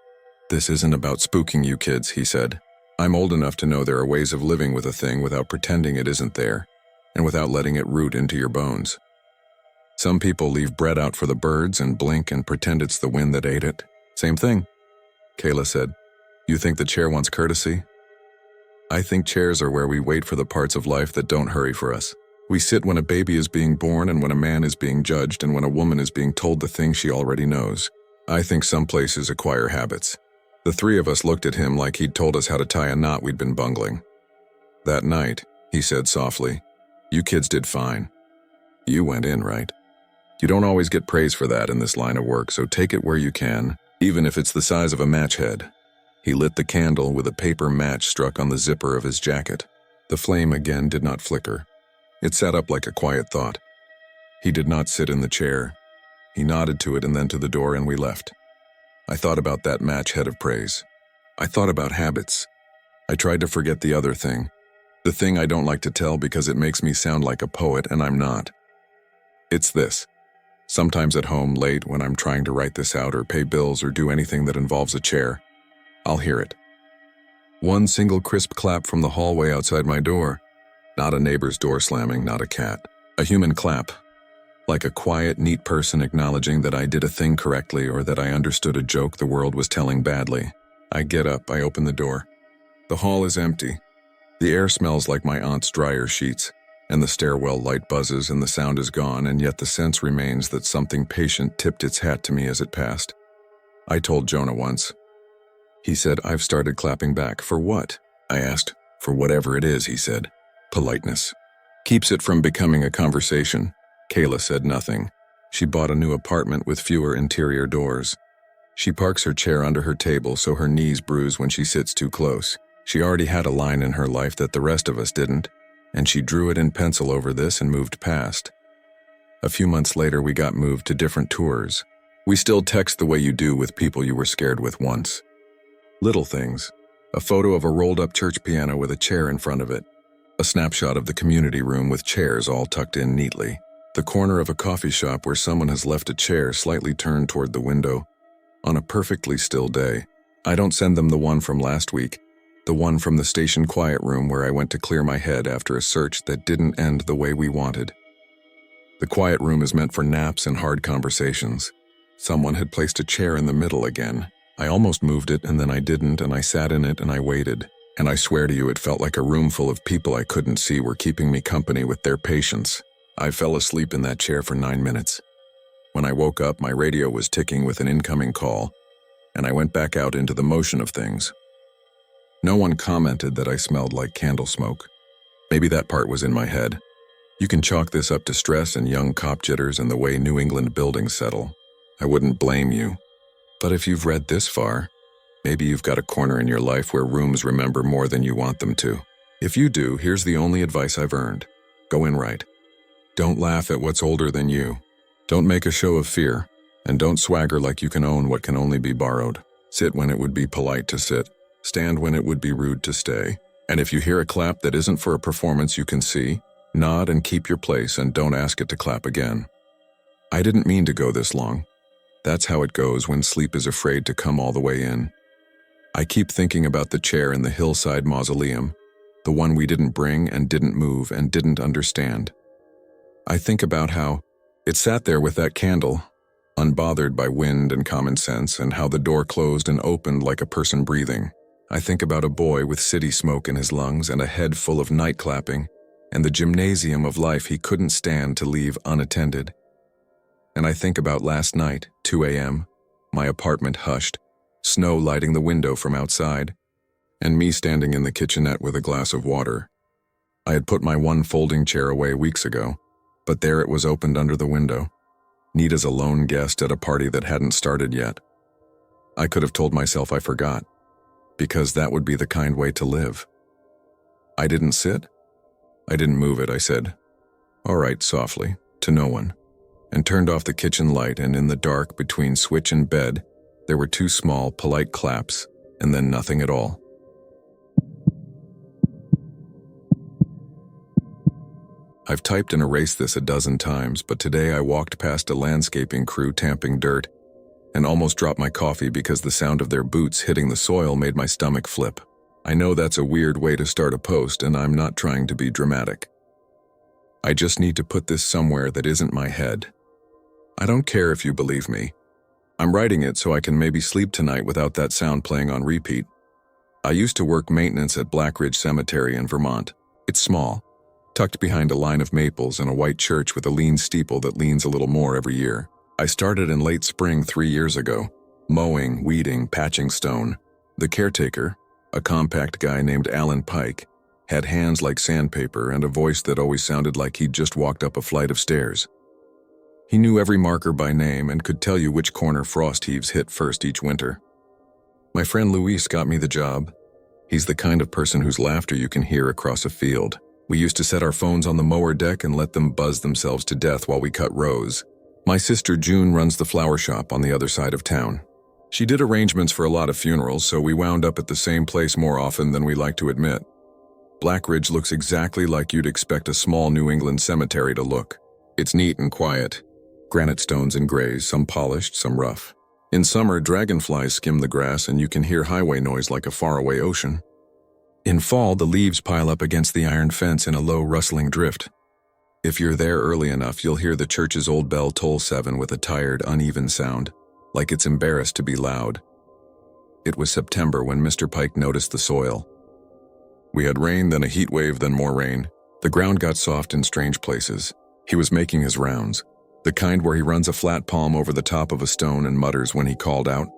A: "This isn't about spooking you kids," he said. "I'm old enough to know there are ways of living with a thing without pretending it isn't there, and without letting it root into your bones. Some people leave bread out for the birds and blink and pretend it's the wind that ate it. Same thing." Kayla said, "You think the chair wants courtesy?" I think chairs are where we wait for the parts of life that don't hurry for us. We sit when a baby is being born and when a man is being judged and when a woman is being told the thing she already knows. I think some places acquire habits. The three of us looked at him like he'd told us how to tie a knot we'd been bungling. "That night," he said softly, "you kids did fine. You went in, right? You don't always get praise for that in this line of work, so take it where you can, even if it's the size of a match head." He lit the candle with a paper match struck on the zipper of his jacket. The flame again did not flicker. It sat up like a quiet thought. He did not sit in the chair. He nodded to it and then to the door, and we left. I thought about that match head of praise. I thought about habits. I tried to forget the other thing. The thing I don't like to tell because it makes me sound like a poet, and I'm not. It's this. Sometimes at home, late, when I'm trying to write this out or pay bills or do anything that involves a chair, I'll hear it. One single crisp clap from the hallway outside my door. Not a neighbor's door slamming, not a cat. A human clap. Like a quiet, neat person acknowledging that I did a thing correctly or that I understood a joke the world was telling badly. I get up, I open the door. The hall is empty. The air smells like my aunt's dryer sheets, and the stairwell light buzzes and the sound is gone, and yet the sense remains that something patient tipped its hat to me as it passed. I told Jonah once. He said, "I've started clapping back." "For what?" I asked. "For whatever it is," he said. "Politeness. Keeps it from becoming a conversation." Kayla said nothing. She bought a new apartment with fewer interior doors. She parks her chair under her table so her knees bruise when she sits too close. She already had a line in her life that the rest of us didn't, and she drew it in pencil over this and moved past. A few months later, we got moved to different tours. We still text the way you do with people you were scared with once. Little things. A photo of a rolled-up church piano with a chair in front of it. A snapshot of the community room with chairs all tucked in neatly. The corner of a coffee shop where someone has left a chair slightly turned toward the window. On a perfectly still day. I don't send them the one from last week. The one from the station quiet room where I went to clear my head after a search that didn't end the way we wanted. The quiet room is meant for naps and hard conversations. Someone had placed a chair in the middle again. I almost moved it, and then I didn't, and I sat in it and I waited. And I swear to you, it felt like a room full of people I couldn't see were keeping me company with their patience. I fell asleep in that chair for 9 minutes. When I woke up, my radio was ticking with an incoming call, and I went back out into the motion of things. No one commented that I smelled like candle smoke. Maybe that part was in my head. You can chalk this up to stress and young cop jitters and the way New England buildings settle. I wouldn't blame you. But if you've read this far, maybe you've got a corner in your life where rooms remember more than you want them to. If you do, here's the only advice I've earned. Go in right. Don't laugh at what's older than you. Don't make a show of fear, and don't swagger like you can own what can only be borrowed. Sit when it would be polite to sit. Stand when it would be rude to stay. And if you hear a clap that isn't for a performance you can see, nod and keep your place and don't ask it to clap again. I didn't mean to go this long. That's how it goes when sleep is afraid to come all the way in. I keep thinking about the chair in the hillside mausoleum, the one we didn't bring and didn't move and didn't understand. I think about how it sat there with that candle, unbothered by wind and common sense, and how the door closed and opened like a person breathing. I think about a boy with city smoke in his lungs and a head full of night clapping, and the gymnasium of life he couldn't stand to leave unattended. And I think about last night, 2 a.m., my apartment hushed, snow lighting the window from outside, and me standing in the kitchenette with a glass of water. I had put my one folding chair away weeks ago, but there it was opened under the window, neat as a lone guest at a party that hadn't started yet. I could have told myself I forgot, because that would be the kind way to live. I didn't sit. I didn't move it, I said, "All right," softly, to no one, and turned off the kitchen light, and in the dark between switch and bed, there were 2 small, polite claps, and then nothing at all. I've typed and erased this a dozen times, but today I walked past a landscaping crew tamping dirt and almost dropped my coffee because the sound of their boots hitting the soil made my stomach flip. I know that's a weird way to start a post, and I'm not trying to be dramatic. I just need to put this somewhere that isn't my head. I don't care if you believe me. I'm writing it so I can maybe sleep tonight without that sound playing on repeat. I used to work maintenance at Black Ridge Cemetery in Vermont. It's small, tucked behind a line of maples and a white church with a lean steeple that leans a little more every year. I started in late spring 3 years ago, mowing, weeding, patching stone. The caretaker, a compact guy named Alan Pike, had hands like sandpaper and a voice that always sounded like he'd just walked up a flight of stairs. He knew every marker by name and could tell you which corner frost heaves hit first each winter. My friend Luis got me the job. He's the kind of person whose laughter you can hear across a field. We used to set our phones on the mower deck and let them buzz themselves to death while we cut rows. My sister June runs the flower shop on the other side of town. She did arrangements for a lot of funerals, so we wound up at the same place more often than we like to admit. Black Ridge looks exactly like you'd expect a small New England cemetery to look. It's neat and quiet. Granite stones and grays, some polished, some rough. In summer, dragonflies skim the grass and you can hear highway noise like a faraway ocean. In fall, the leaves pile up against the iron fence in a low, rustling drift. If you're there early enough, you'll hear the church's old bell toll 7 with a tired, uneven sound, like it's embarrassed to be loud. It was September when Mr. Pike noticed the soil. We had rain, then a heat wave, then more rain. The ground got soft in strange places. He was making his rounds, the kind where he runs a flat palm over the top of a stone and mutters when he called out.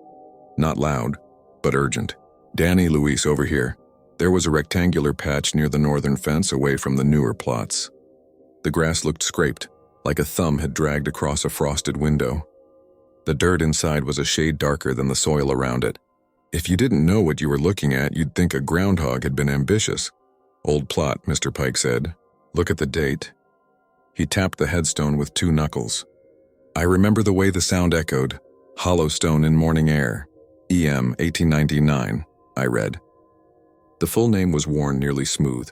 A: Not loud, but urgent. "Danny, Luis, over here." There was a rectangular patch near the northern fence away from the newer plots. The grass looked scraped, like a thumb had dragged across a frosted window. The dirt inside was a shade darker than the soil around it. If you didn't know what you were looking at, you'd think a groundhog had been ambitious. "Old plot," Mr. Pike said. "Look at the date." He tapped the headstone with 2 knuckles. "I remember the way the sound echoed. Hollow stone in morning air. EM 1899, I read. The full name was worn nearly smooth.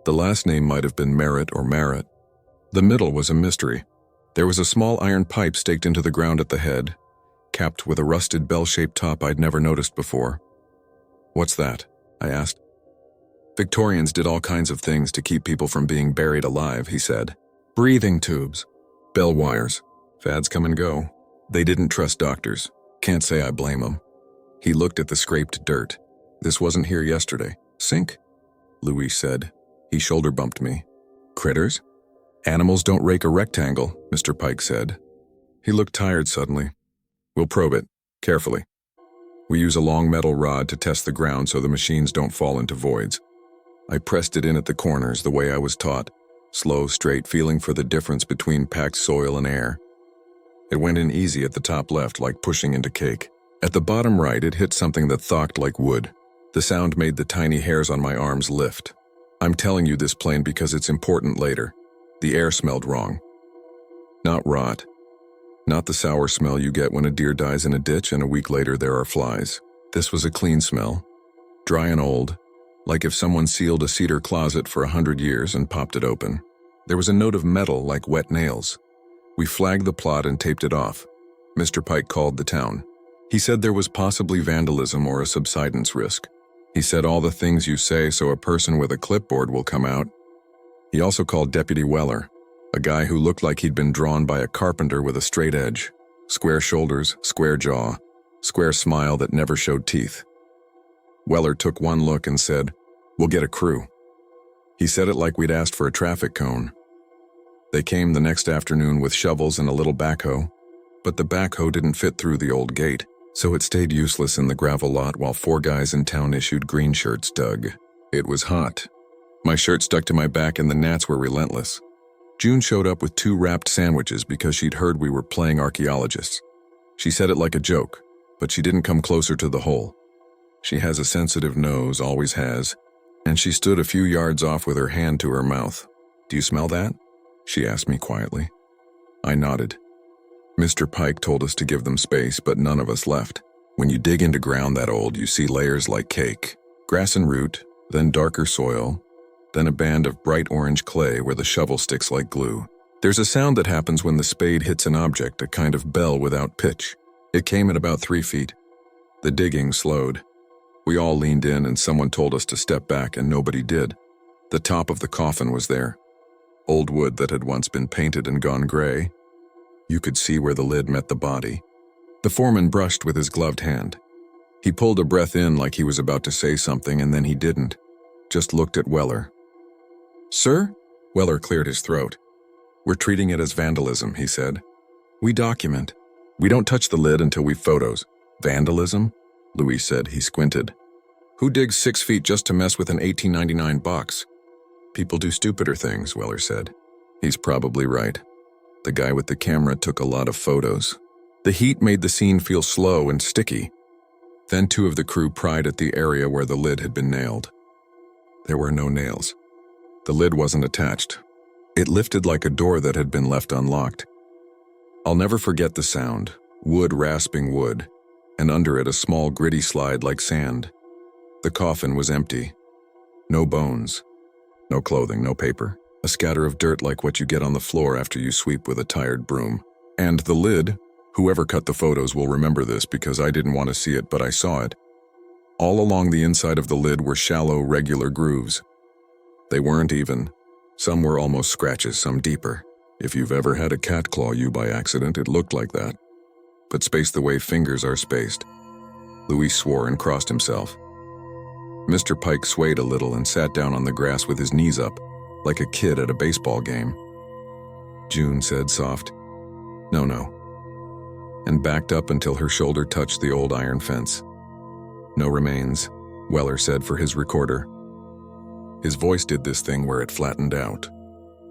A: The last name might have been Merritt or Marrett. The middle was a mystery. There was a small iron pipe staked into the ground at the head, capped with a rusted bell-shaped top I'd never noticed before. "What's that?" I asked. "Victorians did all kinds of things to keep people from being buried alive," he said. "Breathing tubes. Bell wires. Fads come and go. They didn't trust doctors. Can't say I blame them. He looked at the scraped dirt. This wasn't here yesterday. Sink? Louis said. He shoulder bumped me. Critters? Animals don't rake a rectangle, Mr. Pike said. He looked tired suddenly. We'll probe it, carefully. We use a long metal rod to test the ground so the machines don't fall into voids. I pressed it in at the corners the way I was taught, slow, straight, feeling for the difference between packed soil and air. It went in easy at the top left, like pushing into cake. At the bottom right, it hit something that thocked like wood. The sound made the tiny hairs on my arms lift. I'm telling you this plain because it's important later. The air smelled wrong. Not rot. Not the sour smell you get when a deer dies in a ditch and a week later there are flies. This was a clean smell. Dry and old, like if someone sealed a cedar closet for 100 years and popped it open. There was a note of metal like wet nails. We flagged the plot and taped it off. Mr. Pike called the town. He said there was possibly vandalism or a subsidence risk. He said all the things you say so a person with a clipboard will come out. He also called Deputy Weller, a guy who looked like he'd been drawn by a carpenter with a straight edge. Square shoulders, square jaw, square smile that never showed teeth. Weller took one look and said, "We'll get a crew." He said it like we'd asked for a traffic cone. They came the next afternoon with shovels and a little backhoe, but the backhoe didn't fit through the old gate, so it stayed useless in the gravel lot while 4 guys in town issued green shirts dug. It was hot. My shirt stuck to my back and the gnats were relentless. June showed up with 2 wrapped sandwiches because she'd heard we were playing archaeologists. She said it like a joke, but she didn't come closer to the hole. She has a sensitive nose, always has, and she stood a few yards off with her hand to her mouth. "Do you smell that?" she asked me quietly. I nodded. Mr. Pike told us to give them space, but none of us left. When you dig into ground that old, you see layers like cake. Grass and root, then darker soil, then a band of bright orange clay where the shovel sticks like glue. There's a sound that happens when the spade hits an object, a kind of bell without pitch. It came at about 3 feet. The digging slowed. We all leaned in and someone told us to step back and nobody did. The top of the coffin was there. Old wood that had once been painted and gone gray. You could see where the lid met the body. The foreman brushed with his gloved hand. He pulled a breath in like he was about to say something and then he didn't. Just looked at Weller. "Sir?" Weller cleared his throat. "We're treating it as vandalism," he said. "We document. We don't touch the lid until we've photos." "Vandalism?" Louis said. He squinted. "Who digs 6 feet just to mess with an 1899 box?" "People do stupider things," Weller said. He's probably right. The guy with the camera took a lot of photos. The heat made the scene feel slow and sticky. Then 2 of the crew pried at the area where the lid had been nailed. There were no nails. The lid wasn't attached. It lifted like a door that had been left unlocked. I'll never forget the sound, wood rasping wood, and under it a small gritty slide like sand. The coffin was empty. No bones. No clothing, no paper. A scatter of dirt like what you get on the floor after you sweep with a tired broom. And the lid, whoever cut the photos will remember this because I didn't want to see it, but I saw it. All along the inside of the lid were shallow, regular grooves. They weren't even. Some were almost scratches, some deeper. If you've ever had a cat claw you by accident, it looked like that. But spaced the way fingers are spaced. Louis swore and crossed himself. Mr. Pike swayed a little and sat down on the grass with his knees up, like a kid at a baseball game. June said soft, "No," and backed up until her shoulder touched the old iron fence. "No remains," Weller said for his recorder. His voice did this thing where it flattened out.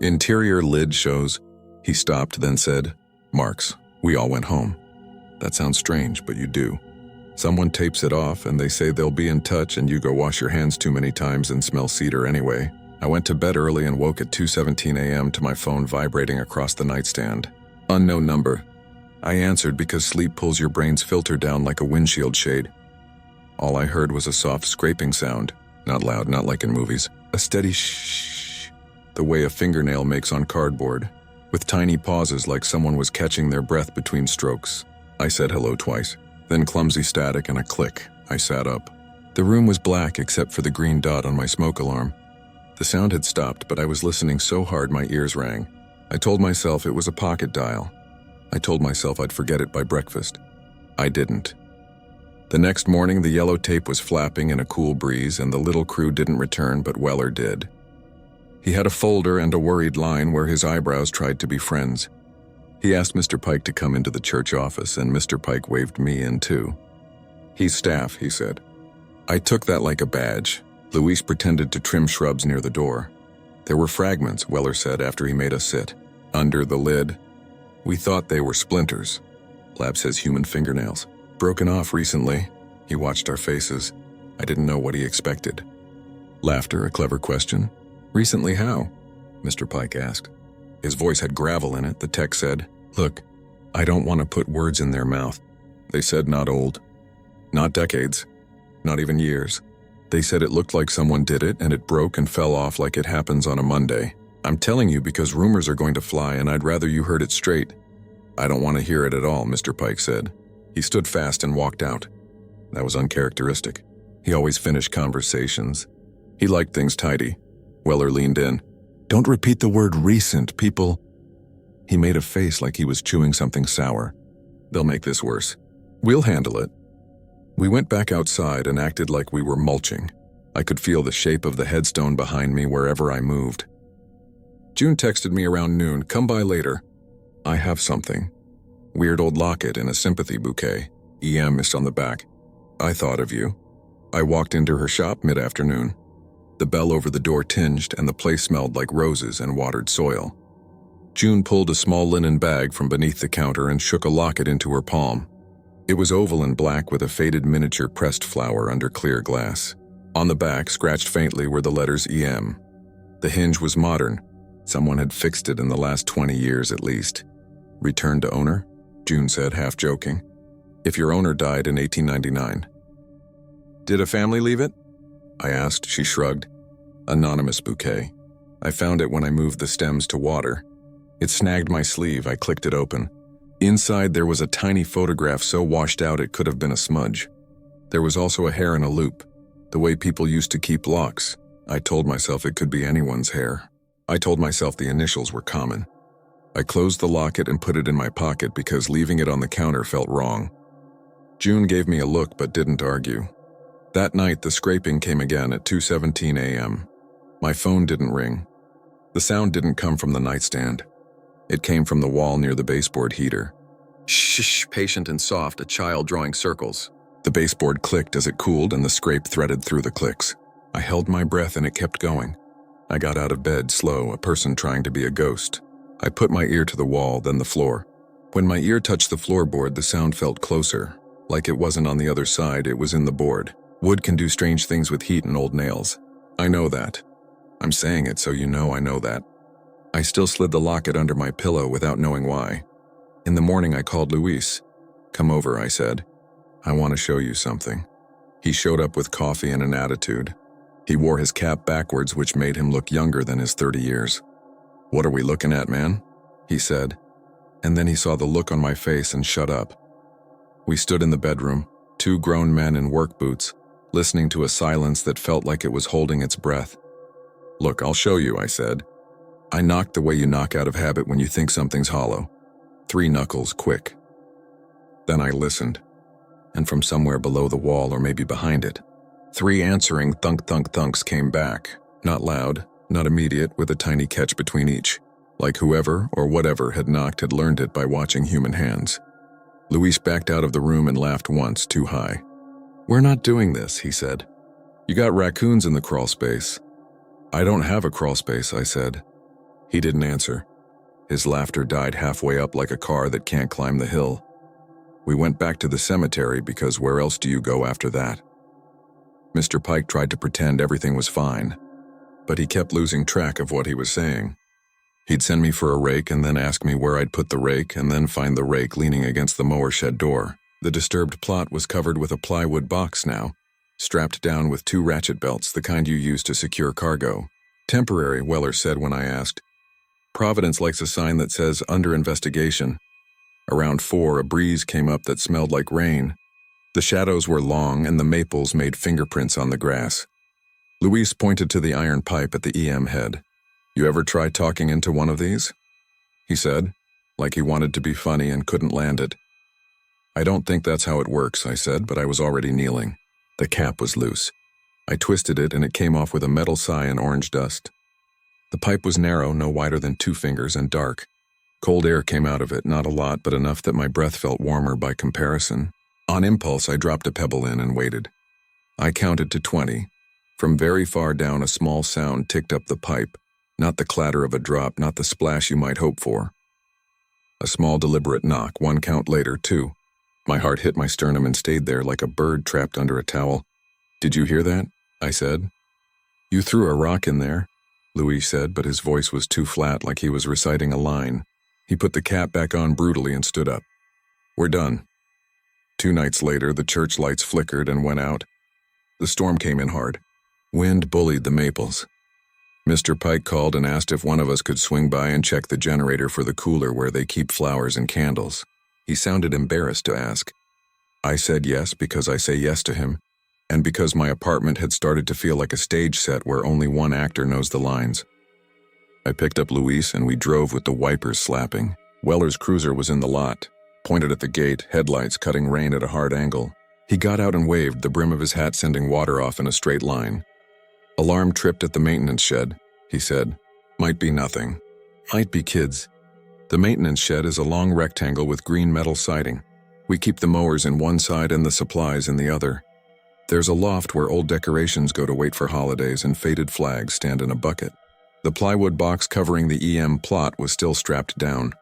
A: "Interior lid shows," he stopped, then said, "Marks. We all went home." That sounds strange, but you do. Someone tapes it off and they say they'll be in touch and you go wash your hands too many times and smell cedar anyway. I went to bed early and woke at 2:17 a.m. to my phone vibrating across the nightstand. Unknown number. I answered because sleep pulls your brain's filter down like a windshield shade. All I heard was a soft scraping sound. Not loud, not like in movies. A steady shh, the way a fingernail makes on cardboard, with tiny pauses like someone was catching their breath between strokes. I said hello twice, then clumsy static and a click. I sat up. The room was black except for the green dot on my smoke alarm. The sound had stopped, but I was listening so hard my ears rang. I told myself it was a pocket dial. I told myself I'd forget it by breakfast. I didn't. The next morning, the yellow tape was flapping in a cool breeze, and the little crew didn't return, but Weller did. He had a folder and a worried line where his eyebrows tried to be friends. He asked Mr. Pike to come into the church office, and Mr. Pike waved me in too. "He's staff," he said. I took that like a badge. Luis pretended to trim shrubs near the door. "There were fragments," Weller said after he made us sit. "Under the lid. We thought they were splinters." Lab says human fingernails. "Broken off recently." He watched our faces. I didn't know what he expected. Laughter, a clever question. "Recently how?" Mr. Pike asked. His voice had gravel in it. The tech said, "Look, I don't want to put words in their mouth. They said not old. Not decades. Not even years. They said it looked like someone did it and it broke and fell off like it happens on a Monday. I'm telling you because rumors are going to fly and I'd rather you heard it straight." "I don't want to hear it at all," Mr. Pike said. He stood fast and walked out. That was uncharacteristic. He always finished conversations. He liked things tidy. Weller leaned in. "Don't repeat the word recent, people." He made a face like he was chewing something sour. "They'll make this worse. We'll handle it." We went back outside and acted like we were mulching. I could feel the shape of the headstone behind me wherever I moved. June texted me around noon, "Come by later. I have something." Weird old locket in a sympathy bouquet. EM is on the back. "I thought of you." I walked into her shop mid-afternoon. The bell over the door tinged and the place smelled like roses and watered soil. June pulled a small linen bag from beneath the counter and shook a locket into her palm. It was oval and black with a faded miniature pressed flower under clear glass. On the back, scratched faintly, were the letters EM. The hinge was modern. Someone had fixed it in the last 20 years at least. "Return to owner?" June said, half joking. "If your owner died in 1899. "Did a family leave it?" I asked. She shrugged. "Anonymous bouquet. I found it when I moved the stems to water. It snagged my sleeve. I clicked it open. Inside there was a tiny photograph so washed out it could have been a smudge. There was also a hair in a loop, the way people used to keep locks. I told myself it could be anyone's hair. I told myself the initials were common. I closed the locket and put it in my pocket because leaving it on the counter felt wrong. June gave me a look but didn't argue. That night the scraping came again at 2:17 a.m. My phone didn't ring. The sound didn't come from the nightstand. It came from the wall near the baseboard heater. Shh, patient and soft, a child drawing circles. The baseboard clicked as it cooled and the scrape threaded through the clicks. I held my breath and it kept going. I got out of bed slow, a person trying to be a ghost. I put my ear to the wall, then the floor. When my ear touched the floorboard, the sound felt closer. Like it wasn't on the other side, it was in the board. Wood can do strange things with heat and old nails. I know that. I'm saying it so you know I know that. I still slid the locket under my pillow without knowing why. In the morning I called Luis. "Come over," I said. "I want to show you something." He showed up with coffee and an attitude. He wore his cap backwards, which made him look younger than his 30 years. "What are we looking at, man?" he said. And then he saw the look on my face and shut up. We stood in the bedroom, two grown men in work boots, listening to a silence that felt like it was holding its breath. "Look, I'll show you," I said. I knocked the way you knock out of habit when you think something's hollow. 3 knuckles, quick. Then I listened, and from somewhere below the wall or maybe behind it, 3 answering thunk-thunk-thunks came back. Not loud, not immediate, with a tiny catch between each. Like whoever or whatever had knocked had learned it by watching human hands. Luis backed out of the room and laughed once, too high. "We're not doing this," he said. "You got raccoons in the crawl space." "I don't have a crawl space," I said. He didn't answer. His laughter died halfway up like a car that can't climb the hill. We went back to the cemetery because where else do you go after that? Mr. Pike tried to pretend everything was fine, but he kept losing track of what he was saying. He'd send me for a rake and then ask me where I'd put the rake and then find the rake leaning against the mower shed door. The disturbed plot was covered with a plywood box now, strapped down with 2 ratchet belts, the kind you use to secure cargo. "Temporary," Weller said when I asked. "Providence likes a sign that says under investigation." Around 4, a breeze came up that smelled like rain. The shadows were long and the maples made fingerprints on the grass. Luis pointed to the iron pipe at the EM head. "You ever try talking into one of these?" he said, like he wanted to be funny and couldn't land it. I don't think that's how it works, I said, but I was already kneeling. The cap was loose. I twisted it and it came off with a metal sigh and orange dust. The pipe was narrow, no wider than 2 fingers, and dark. Cold air came out of it, not a lot, but enough that my breath felt warmer by comparison. On impulse, I dropped a pebble in and waited. I counted to 20. From very far down, a small sound ticked up the pipe, not the clatter of a drop, not the splash you might hope for. A small, deliberate knock, 1 count later, 2. My heart hit my sternum and stayed there like a bird trapped under a towel. Did you hear that? I said. You threw a rock in there, Louis said, but his voice was too flat, like he was reciting a line. He put the cap back on brutally and stood up. We're done. 2 nights later, the church lights flickered and went out. The storm came in hard. Wind bullied the maples. Mr. Pike called and asked if one of us could swing by and check the generator for the cooler where they keep flowers and candles. He sounded embarrassed to ask. I said yes because I say yes to him, and because my apartment had started to feel like a stage set where only one actor knows the lines. I picked up Luis and we drove with the wipers slapping. Weller's cruiser was in the lot, pointed at the gate, headlights cutting rain at a hard angle. He got out and waved, the brim of his hat sending water off in a straight line. Alarm tripped at the maintenance shed, he said. Might be nothing. Might be kids. The maintenance shed is a long rectangle with green metal siding. We keep the mowers in one side and the supplies in the other. There's a loft where old decorations go to wait for holidays and faded flags stand in a bucket. The plywood box covering the EM plot was still strapped down,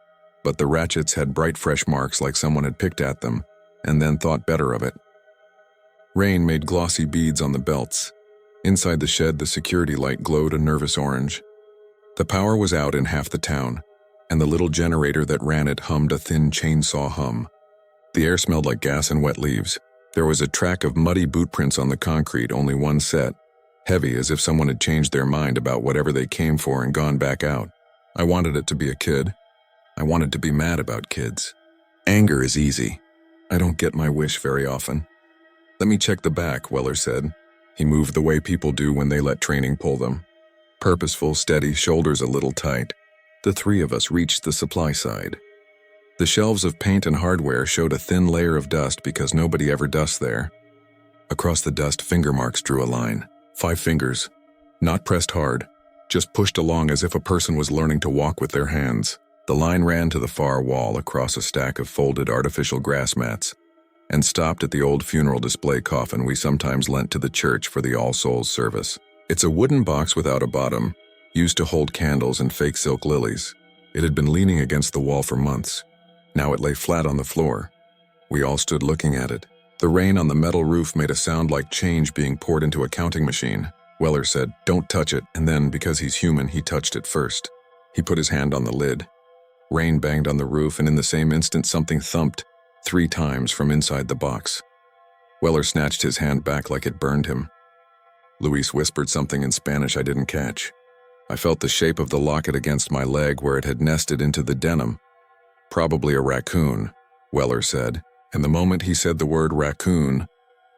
A: but the ratchets had bright fresh marks like someone had picked at them and then thought better of it. Rain made glossy beads on the belts. Inside the shed, the security light glowed a nervous orange. The power was out in half the town, and the little generator that ran it hummed a thin chainsaw hum. The air smelled like gas and wet leaves. There was a track of muddy boot prints on the concrete, only one set, heavy as if someone had changed their mind about whatever they came for and gone back out. I wanted it to be a kid. I wanted to be mad about kids. Anger is easy. I don't get my wish very often. Let me check the back, Weller said. He moved the way people do when they let training pull them. Purposeful, steady, shoulders a little tight. The 3 of us reached the supply side. The shelves of paint and hardware showed a thin layer of dust because nobody ever dusts there. Across the dust, finger marks drew a line. 5 fingers. Not pressed hard, just pushed along as if a person was learning to walk with their hands. The line ran to the far wall across a stack of folded artificial grass mats and stopped at the old funeral display coffin we sometimes lent to the church for the All Souls service. It's a wooden box without a bottom, used to hold candles and fake silk lilies. It had been leaning against the wall for months. Now it lay flat on the floor. We all stood looking at it. The rain on the metal roof made a sound like change being poured into a counting machine. Weller said, "Don't touch it," and then, because he's human, he touched it first. He put his hand on the lid. Rain banged on the roof, and in the same instant something thumped 3 times from inside the box. Weller snatched his hand back like it burned him. Luis whispered something in Spanish I didn't catch. I felt the shape of the locket against my leg where it had nested into the denim. Probably a raccoon, Weller said, and the moment he said the word raccoon,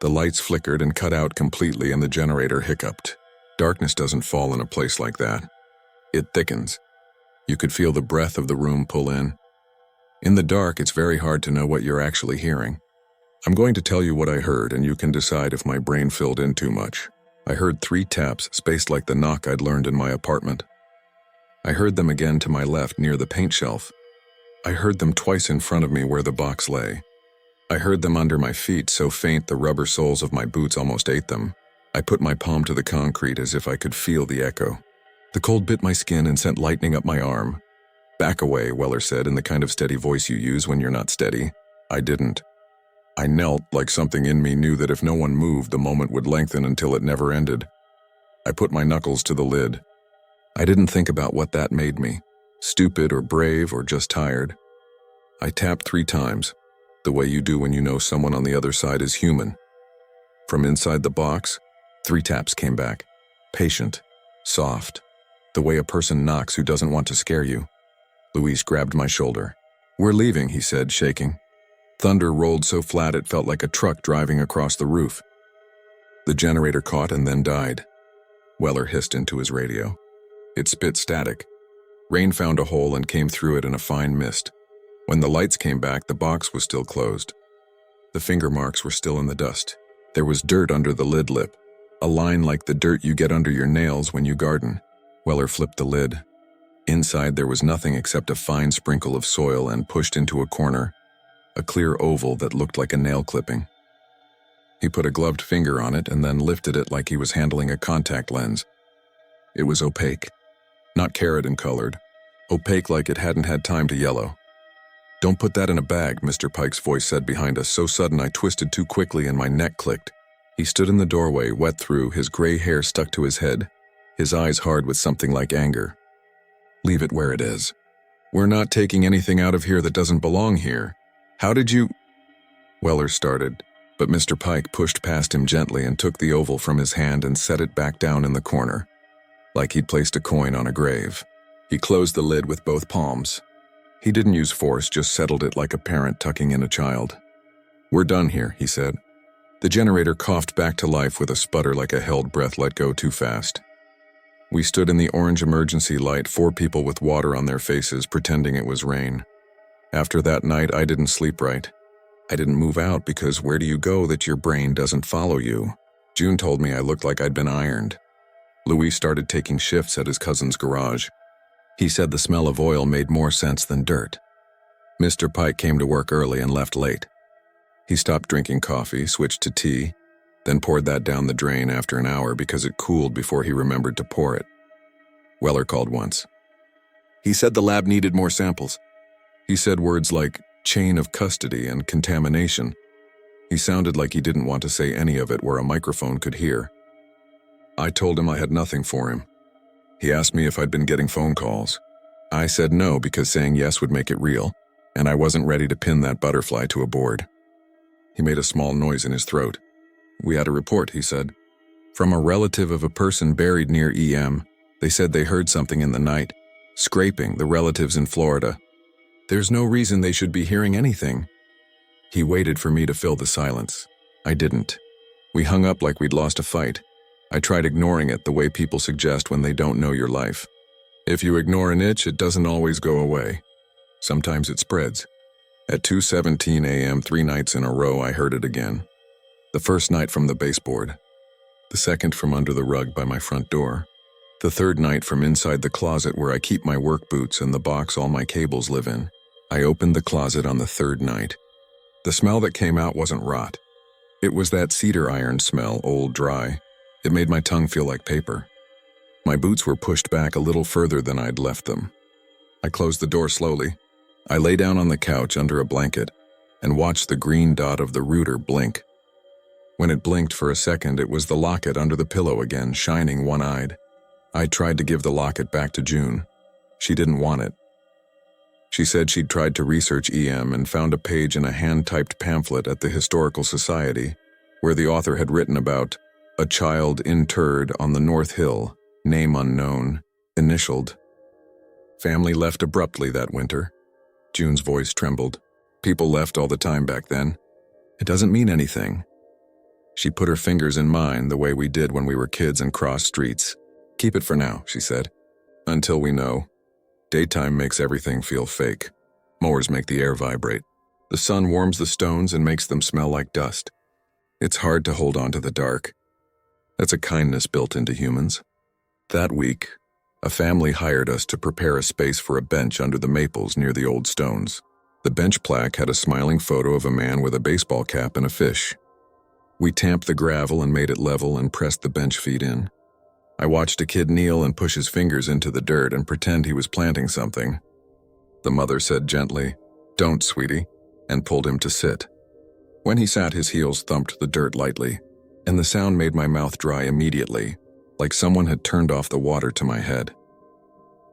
A: the lights flickered and cut out completely and the generator hiccuped. Darkness doesn't fall in a place like that. It thickens. You could feel the breath of the room pull in. In the dark, it's very hard to know what you're actually hearing. I'm going to tell you what I heard, and you can decide if my brain filled in too much. I heard 3 taps, spaced like the knock I'd learned in my apartment. I heard them again to my left near the paint shelf. I heard them twice in front of me where the box lay. I heard them under my feet, so faint the rubber soles of my boots almost ate them. I put my palm to the concrete as if I could feel the echo. The cold bit my skin and sent lightning up my arm. "Back away," Weller said in the kind of steady voice you use when you're not steady. I didn't. I knelt like something in me knew that if no one moved, the moment would lengthen until it never ended. I put my knuckles to the lid. I didn't think about what that made me, stupid or brave or just tired. I tapped 3 times, the way you do when you know someone on the other side is human. From inside the box, 3 taps came back, patient, soft, the way a person knocks who doesn't want to scare you. Luis grabbed my shoulder. "We're leaving," he said, shaking. Thunder rolled so flat it felt like a truck driving across the roof. The generator caught and then died. Weller hissed into his radio. It spit static. Rain found a hole and came through it in a fine mist. When the lights came back, the box was still closed. The finger marks were still in the dust. There was dirt under the lid lip, a line like the dirt you get under your nails when you garden. Weller flipped the lid. Inside there was nothing except a fine sprinkle of soil and pushed into a corner, a clear oval that looked like a nail clipping. He put a gloved finger on it and then lifted it like he was handling a contact lens. It was opaque, not keratin-colored, opaque like it hadn't had time to yellow. "Don't put that in a bag," Mr. Pike's voice said behind us, so sudden I twisted too quickly and my neck clicked. He stood in the doorway, wet through, his gray hair stuck to his head, his eyes hard with something like anger. "Leave it where it is. We're not taking anything out of here that doesn't belong here. How did you—" Weller started, but Mr. Pike pushed past him gently and took the oval from his hand and set it back down in the corner, like he'd placed a coin on a grave. He closed the lid with both palms. He didn't use force, just settled it like a parent tucking in a child. "We're done here," he said. The generator coughed back to life with a sputter like a held breath let go too fast. We stood in the orange emergency light, 4 people with water on their faces, pretending it was rain. After that night, I didn't sleep right. I didn't move out because where do you go that your brain doesn't follow you? June told me I looked like I'd been ironed. Louis started taking shifts at his cousin's garage. He said the smell of oil made more sense than dirt. Mr. Pike came to work early and left late. He stopped drinking coffee, switched to tea, then poured that down the drain after an hour because it cooled before he remembered to pour it. Weller called once. He said the lab needed more samples. He said words like chain of custody and contamination. He sounded like he didn't want to say any of it where a microphone could hear. I told him I had nothing for him. He asked me if I'd been getting phone calls. I said no because saying yes would make it real, and I wasn't ready to pin that butterfly to a board. He made a small noise in his throat. "We had a report," he said, "from a relative of a person buried near EM. They said they heard something in the night. Scraping, the relatives in Florida. There's no reason they should be hearing anything." He waited for me to fill the silence. I didn't. We hung up like we'd lost a fight. I tried ignoring it the way people suggest when they don't know your life. If you ignore an itch, it doesn't always go away. Sometimes it spreads. At 2:17 a.m., 3 nights in a row, I heard it again. The first night from the baseboard. The second from under the rug by my front door. The third night from inside the closet where I keep my work boots and the box all my cables live in. I opened the closet on the third night. The smell that came out wasn't rot. It was that cedar iron smell, old, dry. It made my tongue feel like paper. My boots were pushed back a little further than I'd left them. I closed the door slowly. I lay down on the couch under a blanket and watched the green dot of the router blink. When it blinked for a second, it was the locket under the pillow again, shining one-eyed. I tried to give the locket back to June. She didn't want it. She said she'd tried to research EM and found a page in a hand-typed pamphlet at the Historical Society where the author had written about a child interred on the North Hill, name unknown, initialed. Family left abruptly that winter. June's voice trembled. People left all the time back then. It doesn't mean anything. She put her fingers in mine the way we did when we were kids and crossed streets. "Keep it for now," she said. "Until we know. Daytime makes everything feel fake. Mowers make the air vibrate. The sun warms the stones and makes them smell like dust. It's hard to hold on to the dark. That's a kindness built into humans." That week, a family hired us to prepare a space for a bench under the maples near the old stones. The bench plaque had a smiling photo of a man with a baseball cap and a fish. We tamped the gravel and made it level and pressed the bench feet in. I watched a kid kneel and push his fingers into the dirt and pretend he was planting something. The mother said gently, "Don't, sweetie," and pulled him to sit. When he sat, his heels thumped the dirt lightly, and the sound made my mouth dry immediately, like someone had turned off the water to my head.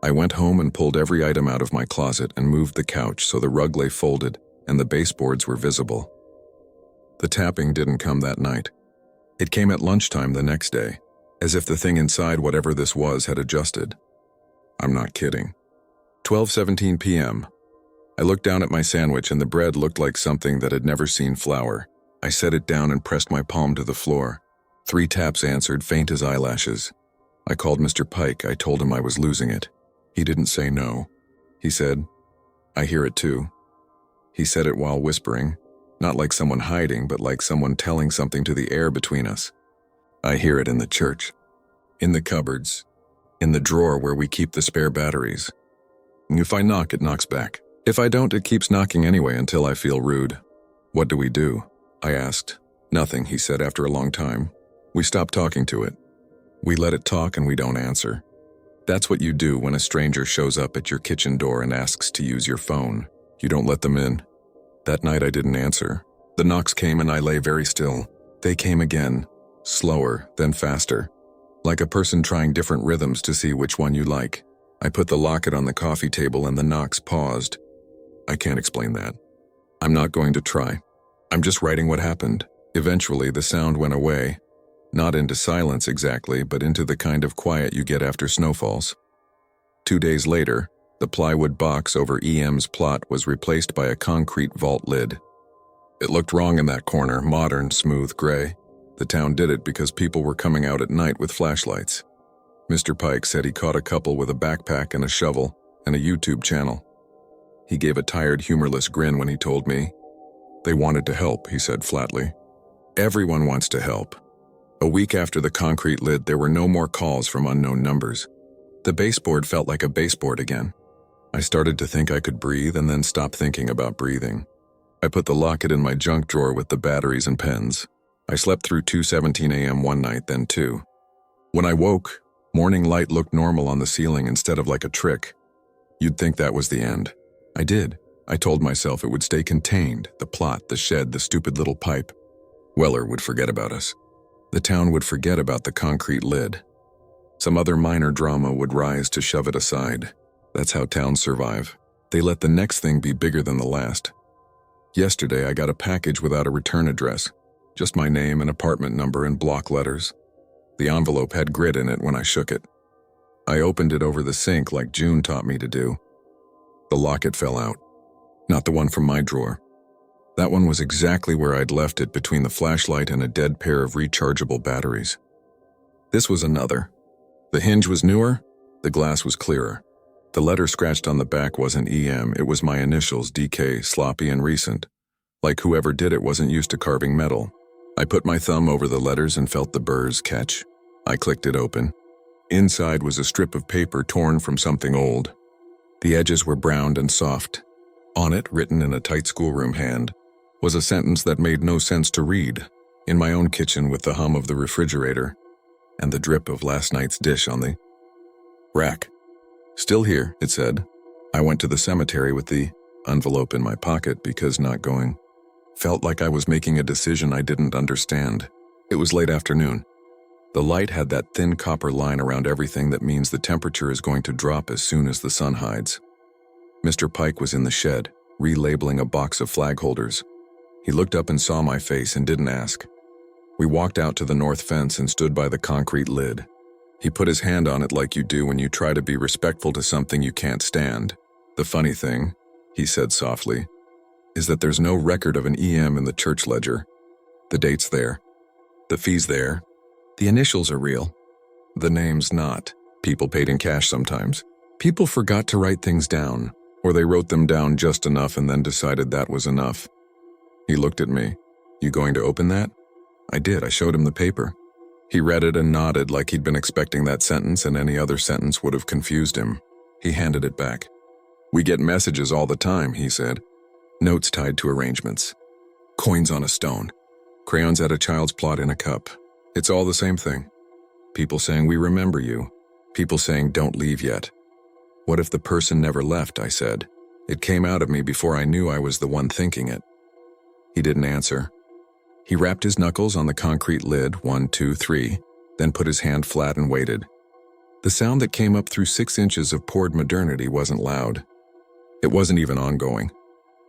A: I went home and pulled every item out of my closet and moved the couch so the rug lay folded and the baseboards were visible. The tapping didn't come that night. It came at lunchtime the next day, as if the thing inside whatever this was had adjusted. I'm not kidding. 12:17 p.m. I looked down at my sandwich and the bread looked like something that had never seen flour. I set it down and pressed my palm to the floor. 3 taps answered, faint as eyelashes. I called Mr. Pike. I told him I was losing it. He didn't say no. He said, "I hear it too." He said it while whispering, not like someone hiding, but like someone telling something to the air between us. "I hear it in the church, in the cupboards, in the drawer where we keep the spare batteries. If I knock, it knocks back. If I don't, it keeps knocking anyway until I feel rude." "What do we do?" I asked. "Nothing," he said after a long time. "We stop talking to it. We let it talk and we don't answer. That's what you do when a stranger shows up at your kitchen door and asks to use your phone. You don't let them in." That night I didn't answer. The knocks came and I lay very still. They came again, slower, then faster, like a person trying different rhythms to see which one you like. I put the locket on the coffee table and the knocks paused. I can't explain that. I'm not going to try. I'm just writing what happened. Eventually, the sound went away. Not into silence exactly, but into the kind of quiet you get after snowfalls. 2 days later, the plywood box over EM's plot was replaced by a concrete vault lid. It looked wrong in that corner, modern, smooth gray. The town did it because people were coming out at night with flashlights. Mr. Pike said he caught a couple with a backpack and a shovel and a YouTube channel. He gave a tired, humorless grin when he told me. "They wanted to help," he said flatly. "Everyone wants to help." A week after the concrete lid, there were no more calls from unknown numbers. The baseboard felt like a baseboard again. I started to think I could breathe and then stopped thinking about breathing. I put the locket in my junk drawer with the batteries and pens. I slept through 2:17 a.m. one night, then 2. When I woke, morning light looked normal on the ceiling instead of like a trick. You'd think that was the end. I did. I told myself it would stay contained, the plot, the shed, the stupid little pipe. Weller would forget about us. The town would forget about the concrete lid. Some other minor drama would rise to shove it aside. That's how towns survive. They let the next thing be bigger than the last. Yesterday, I got a package without a return address. Just my name and apartment number in block letters. The envelope had grit in it when I shook it. I opened it over the sink like June taught me to do. The locket fell out. Not the one from my drawer. That one was exactly where I'd left it, between the flashlight and a dead pair of rechargeable batteries. This was another. The hinge was newer, the glass was clearer. The letter scratched on the back wasn't EM, it was my initials, DK, sloppy and recent. Like whoever did it wasn't used to carving metal. I put my thumb over the letters and felt the burrs catch. I clicked it open. Inside was a strip of paper torn from something old. The edges were browned and soft. On it, written in a tight schoolroom hand, was a sentence that made no sense to read, in my own kitchen with the hum of the refrigerator and the drip of last night's dish on the rack. "Still here," it said. I went to the cemetery with the envelope in my pocket because not going felt like I was making a decision I didn't understand. It was late afternoon. The light had that thin copper line around everything that means the temperature is going to drop as soon as the sun hides. Mr. Pike was in the shed, relabeling a box of flag holders. He looked up and saw my face and didn't ask. We walked out to the north fence and stood by the concrete lid. He put his hand on it like you do when you try to be respectful to something you can't stand. "The funny thing," he said softly, "is that there's no record of an EM in the church ledger. The date's there. The fee's there. The initials are real. The name's not. People paid in cash sometimes. People forgot to write things down, or they wrote them down just enough and then decided that was enough." He looked at me. "You going to open that?" I did. I showed him the paper. He read it and nodded like he'd been expecting that sentence, and any other sentence would have confused him. He handed it back. "We get messages all the time," he said. "Notes tied to arrangements. Coins on a stone. Crayons at a child's plot in a cup. It's all the same thing. People saying, 'We remember you.' People saying, 'Don't leave yet.' What if the person never left?" I said. It came out of me before I knew I was the one thinking it. He didn't answer. He rapped his knuckles on the concrete lid, 1, 2, 3, then put his hand flat and waited. The sound that came up through 6 inches of poured modernity wasn't loud. It wasn't even ongoing.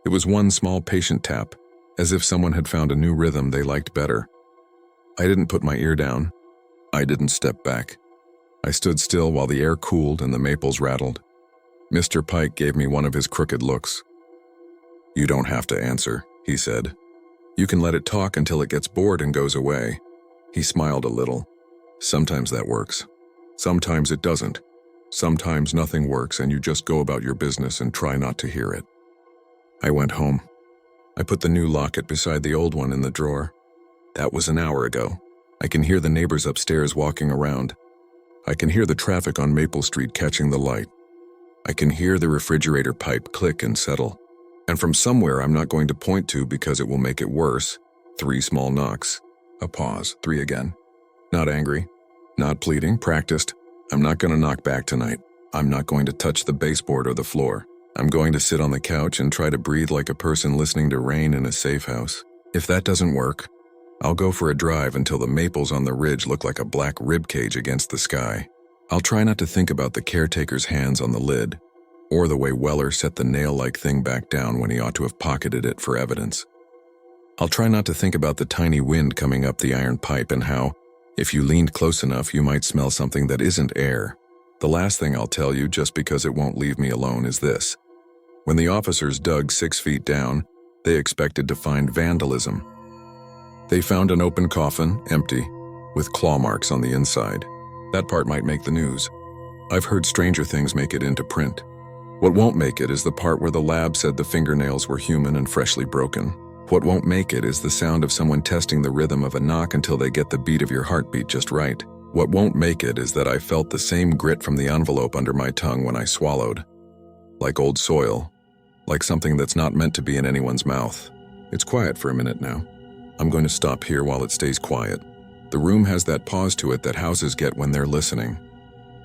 A: It was one small patient tap, as if someone had found a new rhythm they liked better. I didn't put my ear down. I didn't step back. I stood still while the air cooled and the maples rattled. Mr. Pike gave me one of his crooked looks. "You don't have to answer," he said. "You can let it talk until it gets bored and goes away." He smiled a little. "Sometimes that works. Sometimes it doesn't. Sometimes nothing works and you just go about your business and try not to hear it. I went home. I put the new locket beside the old one in the drawer. That was an hour ago. I can hear the neighbors upstairs walking around. I can hear the traffic on Maple Street catching the light. I can hear the refrigerator pipe click and settle. And from somewhere I'm not going to point to because it will make it worse, 3 small knocks. A pause, 3 again. Not angry, not pleading, practiced. I'm not going to knock back tonight. I'm not going to touch the baseboard or the floor. I'm going to sit on the couch and try to breathe like a person listening to rain in a safe house. If that doesn't work, I'll go for a drive until the maples on the ridge look like a black ribcage against the sky. I'll try not to think about the caretaker's hands on the lid, or the way Weller set the nail-like thing back down when he ought to have pocketed it for evidence. I'll try not to think about the tiny wind coming up the iron pipe and how, if you leaned close enough, you might smell something that isn't air. The last thing I'll tell you, just because it won't leave me alone, is this. When the officers dug 6 feet down, they expected to find vandalism. They found an open coffin, empty, with claw marks on the inside. That part might make the news. I've heard stranger things make it into print. What won't make it is the part where the lab said the fingernails were human and freshly broken. What won't make it is the sound of someone testing the rhythm of a knock until they get the beat of your heartbeat just right. What won't make it is that I felt the same grit from the envelope under my tongue when I swallowed. Like old soil. Like something that's not meant to be in anyone's mouth. It's quiet for a minute now. I'm going to stop here while it stays quiet. The room has that pause to it that houses get when they're listening.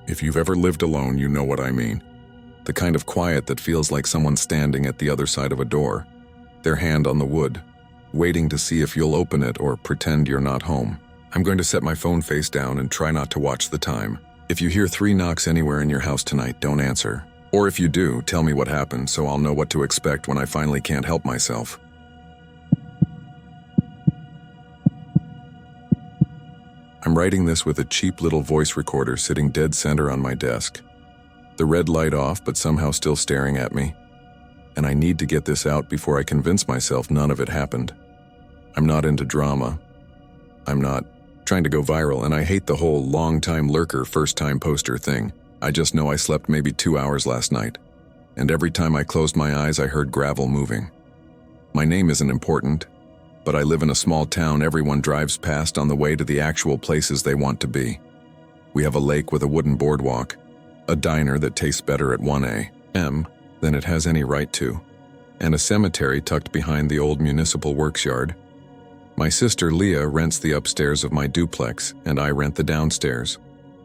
A: If you've ever lived alone, you know what I mean. The kind of quiet that feels like someone standing at the other side of a door, their hand on the wood, waiting to see if you'll open it or pretend you're not home. I'm going to set my phone face down and try not to watch the time. If you hear 3 knocks anywhere in your house tonight, don't answer. Or if you do, tell me what happened so I'll know what to expect when I finally can't help myself. I'm writing this with a cheap little voice recorder sitting dead center on my desk. The red light off, but somehow still staring at me. And I need to get this out before I convince myself none of it happened. I'm not into drama. I'm not trying to go viral, and I hate the whole long-time lurker, first-time poster thing. I just know I slept maybe 2 hours last night. And every time I closed my eyes, I heard gravel moving. My name isn't important, but I live in a small town everyone drives past on the way to the actual places they want to be. We have a lake with a wooden boardwalk, a diner that tastes better at 1 a.m. than it has any right to, and a cemetery tucked behind the old municipal works yard. My sister Leah rents the upstairs of my duplex, and I rent the downstairs.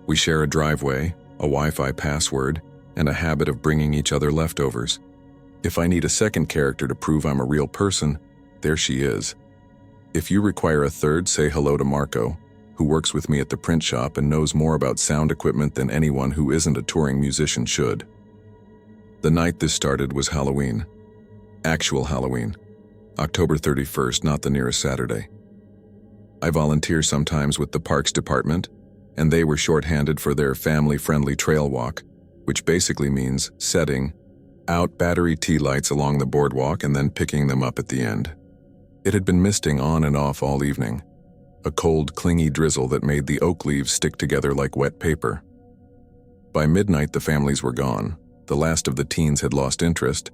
A: We share a driveway, a Wi-Fi password, and a habit of bringing each other leftovers. If I need a second character to prove I'm a real person, there she is. If you require a third, say hello to Marco, who works with me at the print shop and knows more about sound equipment than anyone who isn't a touring musician should. The night this started was Halloween. Actual Halloween. October 31st, not the nearest Saturday. I volunteer sometimes with the Parks Department, and they were shorthanded for their family-friendly trail walk, which basically means setting out battery tea lights along the boardwalk and then picking them up at the end. It had been misting on and off all evening, a cold, clingy drizzle that made the oak leaves stick together like wet paper. By midnight, the families were gone. The last of the teens had lost interest,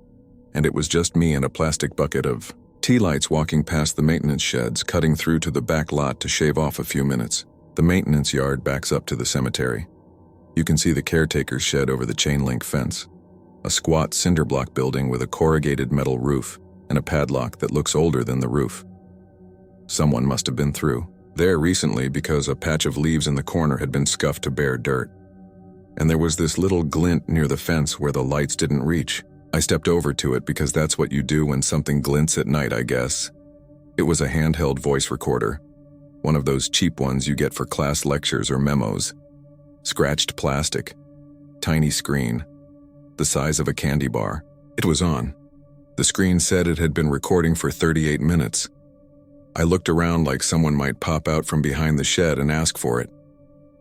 A: and it was just me and a plastic bucket of tea lights walking past the maintenance sheds, cutting through to the back lot to shave off a few minutes. The maintenance yard backs up to the cemetery. You can see the caretaker's shed over the chain-link fence, a squat cinder block building with a corrugated metal roof and a padlock that looks older than the roof. Someone must have been through there recently because a patch of leaves in the corner had been scuffed to bare dirt. And there was this little glint near the fence where the lights didn't reach. I stepped over to it because that's what you do when something glints at night, I guess. It was a handheld voice recorder, one of those cheap ones you get for class lectures or memos. Scratched plastic, tiny screen, the size of a candy bar. It was on. The screen said it had been recording for 38 minutes. I looked around like someone might pop out from behind the shed and ask for it.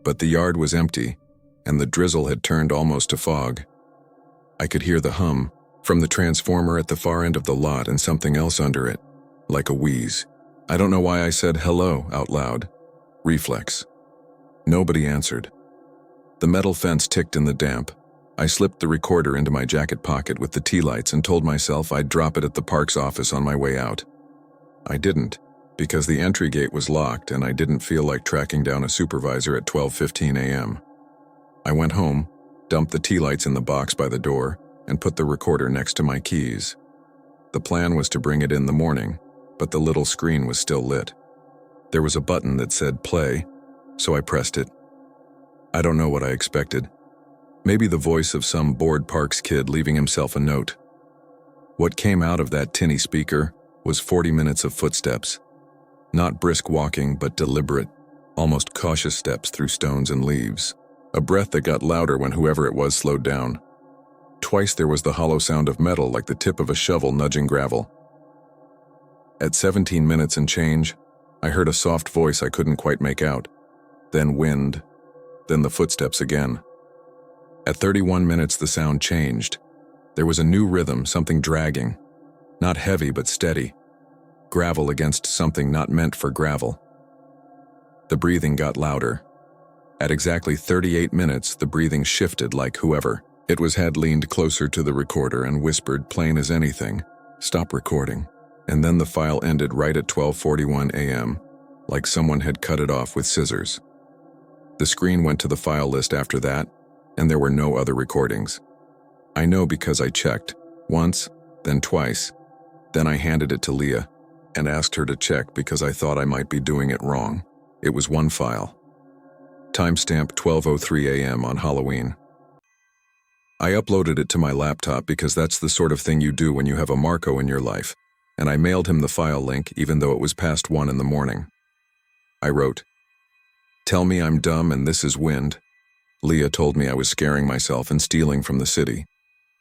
A: But the yard was empty, and the drizzle had turned almost to fog. I could hear the hum from the transformer at the far end of the lot and something else under it, like a wheeze. I don't know why I said hello out loud. Reflex. Nobody answered. The metal fence ticked in the damp. I slipped the recorder into my jacket pocket with the tea lights and told myself I'd drop it at the park's office on my way out. I didn't, because the entry gate was locked and I didn't feel like tracking down a supervisor at 12:15 a.m. I went home, dumped the tea lights in the box by the door, and put the recorder next to my keys. The plan was to bring it in the morning, but the little screen was still lit. There was a button that said play, so I pressed it. I don't know what I expected. Maybe the voice of some bored parks kid leaving himself a note. What came out of that tinny speaker was 40 minutes of footsteps. Not brisk walking, but deliberate, almost cautious steps through stones and leaves. A breath that got louder when whoever it was slowed down. Twice there was the hollow sound of metal like the tip of a shovel nudging gravel. At 17 minutes and change, I heard a soft voice I couldn't quite make out. Then wind. Then the footsteps again. At 31 minutes the sound changed. There was a new rhythm, something dragging. Not heavy but steady. Gravel against something not meant for gravel. The breathing got louder. At exactly 38 minutes, the breathing shifted like whoever it was had leaned closer to the recorder and whispered, plain as anything, "Stop recording." And then the file ended right at 12:41 a.m., like someone had cut it off with scissors. The screen went to the file list after that, and there were no other recordings. I know because I checked, once, then twice. Then I handed it to Leah and asked her to check because I thought I might be doing it wrong. It was one file. Timestamp 12:03 a.m. on Halloween. I uploaded it to my laptop because that's the sort of thing you do when you have a Marco in your life, and I mailed him the file link even though it was past 1 in the morning. I wrote, "Tell me I'm dumb and this is wind." Leah told me I was scaring myself and stealing from the city.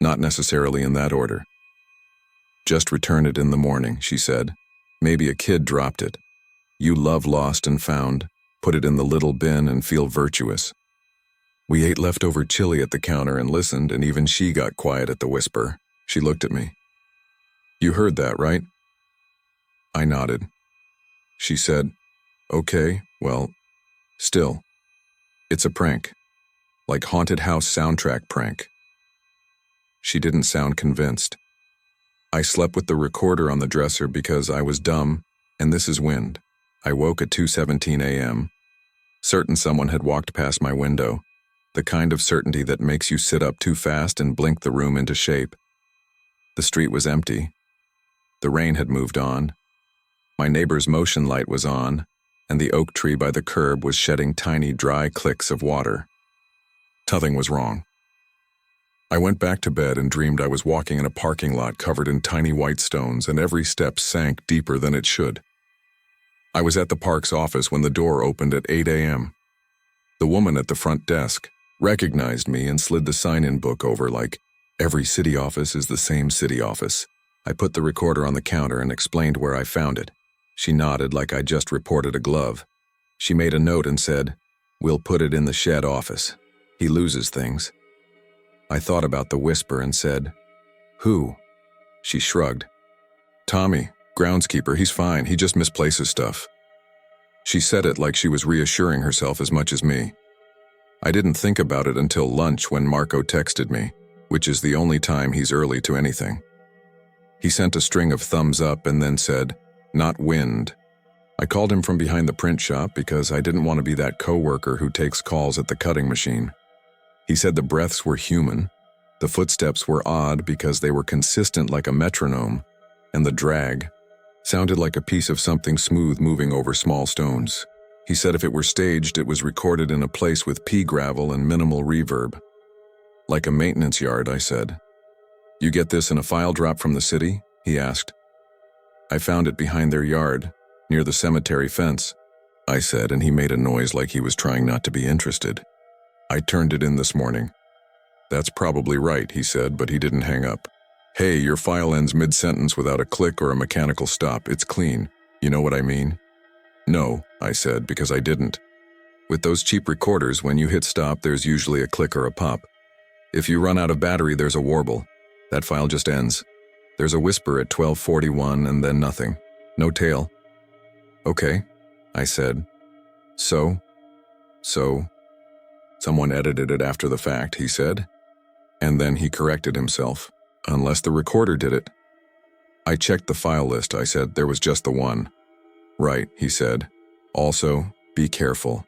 A: Not necessarily in that order. "Just return it in the morning," she said. "Maybe a kid dropped it. You love lost and found. Put it in the little bin and feel virtuous." We ate leftover chili at the counter and listened, and even she got quiet at the whisper. She looked at me. "You heard that, right?" I nodded. She said, "Okay, well, still. It's a prank. Like haunted house soundtrack prank." She didn't sound convinced. I slept with the recorder on the dresser because I was dumb, and this is wind. I woke at 2:17 a.m. Certain someone had walked past my window. The kind of certainty that makes you sit up too fast and blink the room into shape. The street was empty. The rain had moved on. My neighbor's motion light was on, and the oak tree by the curb was shedding tiny dry clicks of water. Nothing was wrong. I went back to bed and dreamed I was walking in a parking lot covered in tiny white stones, and every step sank deeper than it should. I was at the park's office when the door opened at 8 a.m. The woman at the front desk recognized me and slid the sign-in book over like, "Every city office is the same city office." I put the recorder on the counter and explained where I found it. She nodded like I just reported a glove. She made a note and said, "We'll put it in the shed office. He loses things." I thought about the whisper and said, "Who?" She shrugged. "Tommy, groundskeeper, he's fine, he just misplaces stuff." She said it like she was reassuring herself as much as me. I didn't think about it until lunch when Marco texted me, which is the only time he's early to anything. He sent a string of thumbs up and then said, "Not wind." I called him from behind the print shop because I didn't want to be that coworker who takes calls at the cutting machine. He said the breaths were human, the footsteps were odd because they were consistent like a metronome, and the drag sounded like a piece of something smooth moving over small stones. He said if it were staged, it was recorded in a place with pea gravel and minimal reverb. "Like a maintenance yard," I said. "You get this in a file drop from the city?" he asked. "I found it behind their yard, near the cemetery fence," I said, and he made a noise like he was trying not to be interested. "I turned it in this morning." "That's probably right," he said, but he didn't hang up. "Hey, your file ends mid-sentence without a click or a mechanical stop. It's clean. You know what I mean?" "No," I said, because I didn't. With those cheap recorders, when you hit stop, there's usually a click or a pop. If you run out of battery, there's a warble. That file just ends. There's a whisper at 12:41 and then nothing. No tail. "Okay," I said. So, Someone edited it after the fact, he said. And then he corrected himself. Unless the recorder did it. I checked the file list, I said. There was just the one. Right, he said. Also, be careful.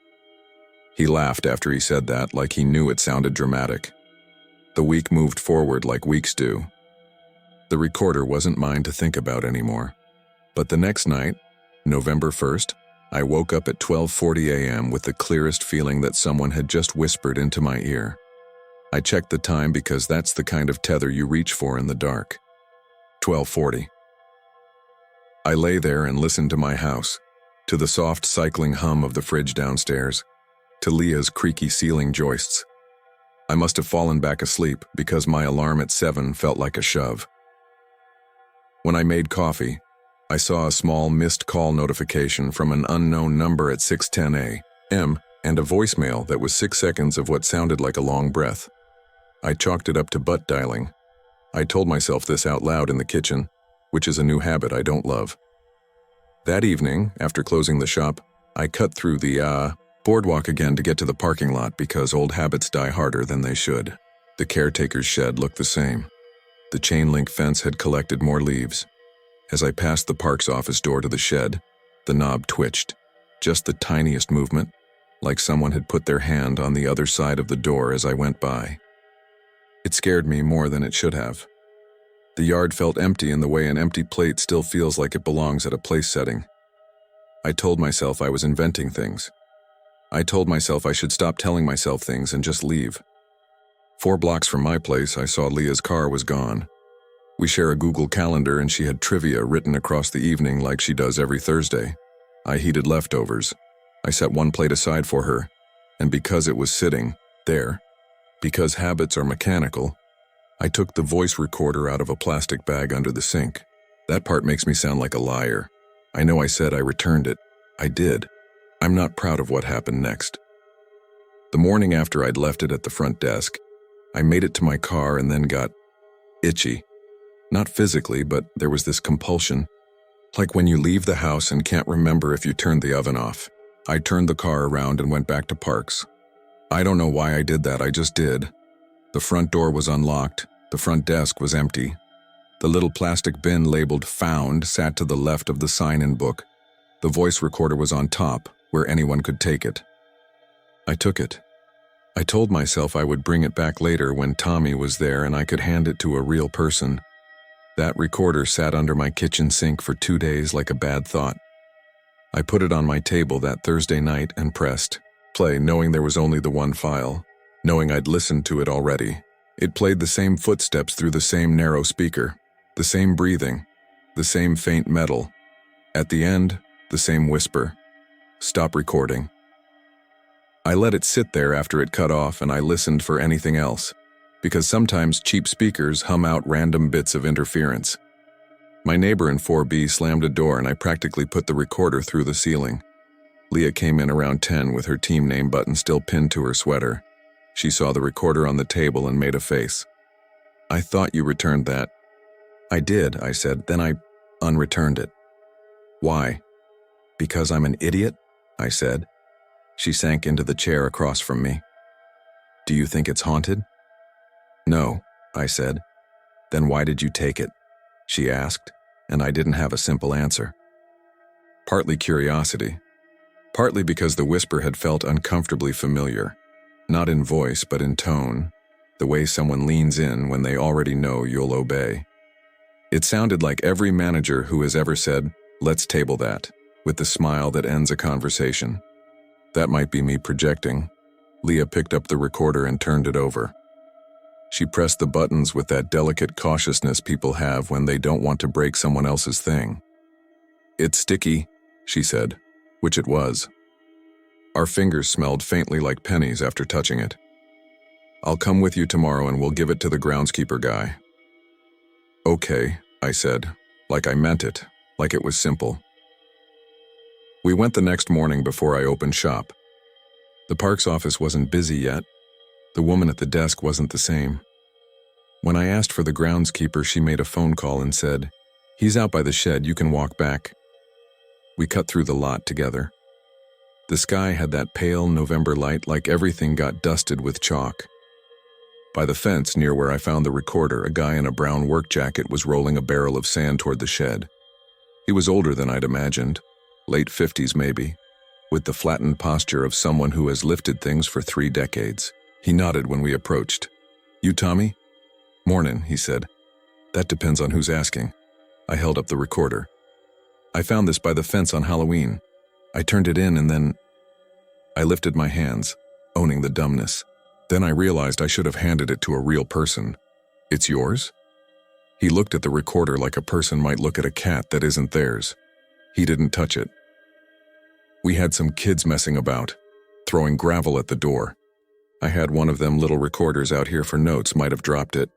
A: He laughed after he said that, like he knew it sounded dramatic. The week moved forward like weeks do. The recorder wasn't mine to think about anymore. But the next night, November 1st, I woke up at 12:40 a.m. with the clearest feeling that someone had just whispered into my ear. I checked the time because that's the kind of tether you reach for in the dark. 12:40. I lay there and listened to my house, to the soft cycling hum of the fridge downstairs, to Leah's creaky ceiling joists. I must have fallen back asleep because my alarm at 7 felt like a shove. When I made coffee, I saw a small missed call notification from an unknown number at 6:10 a.m. and a voicemail that was 6 seconds of what sounded like a long breath. I chalked it up to butt dialing. I told myself this out loud in the kitchen, which is a new habit I don't love. That evening, after closing the shop, I cut through the boardwalk again to get to the parking lot because old habits die harder than they should. The caretaker's shed looked the same. The chain link fence had collected more leaves. As I passed the park's office door to the shed, the knob twitched, just the tiniest movement, like someone had put their hand on the other side of the door as I went by. It scared me more than it should have. The yard felt empty in the way an empty plate still feels like it belongs at a place setting. I told myself I was inventing things. I told myself I should stop telling myself things and just leave. 4 blocks from my place, I saw Leah's car was gone. We share a Google Calendar and she had trivia written across the evening like she does every Thursday. I heated leftovers. I set 1 plate aside for her, and because it was sitting there, because habits are mechanical, I took the voice recorder out of a plastic bag under the sink. That part makes me sound like a liar. I know I said I returned it. I did. I'm not proud of what happened next. The morning after I'd left it at the front desk, I made it to my car and then got itchy. Not physically, but there was this compulsion. Like when you leave the house and can't remember if you turned the oven off. I turned the car around and went back to Parks. I don't know why I did that, I just did. The front door was unlocked. The front desk was empty. The little plastic bin labeled "Found" sat to the left of the sign-in book. The voice recorder was on top, where anyone could take it. I took it. I told myself I would bring it back later when Tommy was there and I could hand it to a real person. That recorder sat under my kitchen sink for 2 days like a bad thought. I put it on my table that Thursday night and pressed play, knowing there was only the one file, knowing I'd listened to it already. It played the same footsteps through the same narrow speaker, the same breathing, the same faint metal. At the end, the same whisper. Stop recording. I let it sit there after it cut off and I listened for anything else, because sometimes cheap speakers hum out random bits of interference. My neighbor in 4B slammed a door and I practically put the recorder through the ceiling. Leah came in around 10 with her team name button still pinned to her sweater. She saw the recorder on the table and made a face. I thought you returned that. I did, I said, then I unreturned it. Why? Because I'm an idiot? I said. She sank into the chair across from me. Do you think it's haunted? No, I said. Then why did you take it? She asked, and I didn't have a simple answer. Partly curiosity. Partly because the whisper had felt uncomfortably familiar. Not in voice, but in tone. The way someone leans in when they already know you'll obey. It sounded like every manager who has ever said, "Let's table that," with the smile that ends a conversation. That might be me projecting. Leah picked up the recorder and turned it over. She pressed the buttons with that delicate cautiousness people have when they don't want to break someone else's thing. "It's sticky," she said, which it was. Our fingers smelled faintly like pennies after touching it. "I'll come with you tomorrow and we'll give it to the groundskeeper guy." "Okay," I said, like I meant it, like it was simple. We went the next morning before I opened shop. The park's office wasn't busy yet. The woman at the desk wasn't the same. When I asked for the groundskeeper, she made a phone call and said, "He's out by the shed, you can walk back." We cut through the lot together. The sky had that pale November light, like everything got dusted with chalk. By the fence near where I found the recorder, a guy in a brown work jacket was rolling a barrel of sand toward the shed. He was older than I'd imagined, late 50s maybe, with the flattened posture of someone who has lifted things for 3 decades. He nodded when we approached. "You Tommy?" "Mornin'," he said. "That depends on who's asking." I held up the recorder. "I found this by the fence on Halloween. I turned it in and then..." I lifted my hands, owning the dumbness. Then I realized I should have handed it to a real person. "It's yours?" He looked at the recorder like a person might look at a cat that isn't theirs. He didn't touch it. We had some kids messing about, throwing gravel at the door. I had one of them little recorders out here for notes, might have dropped it.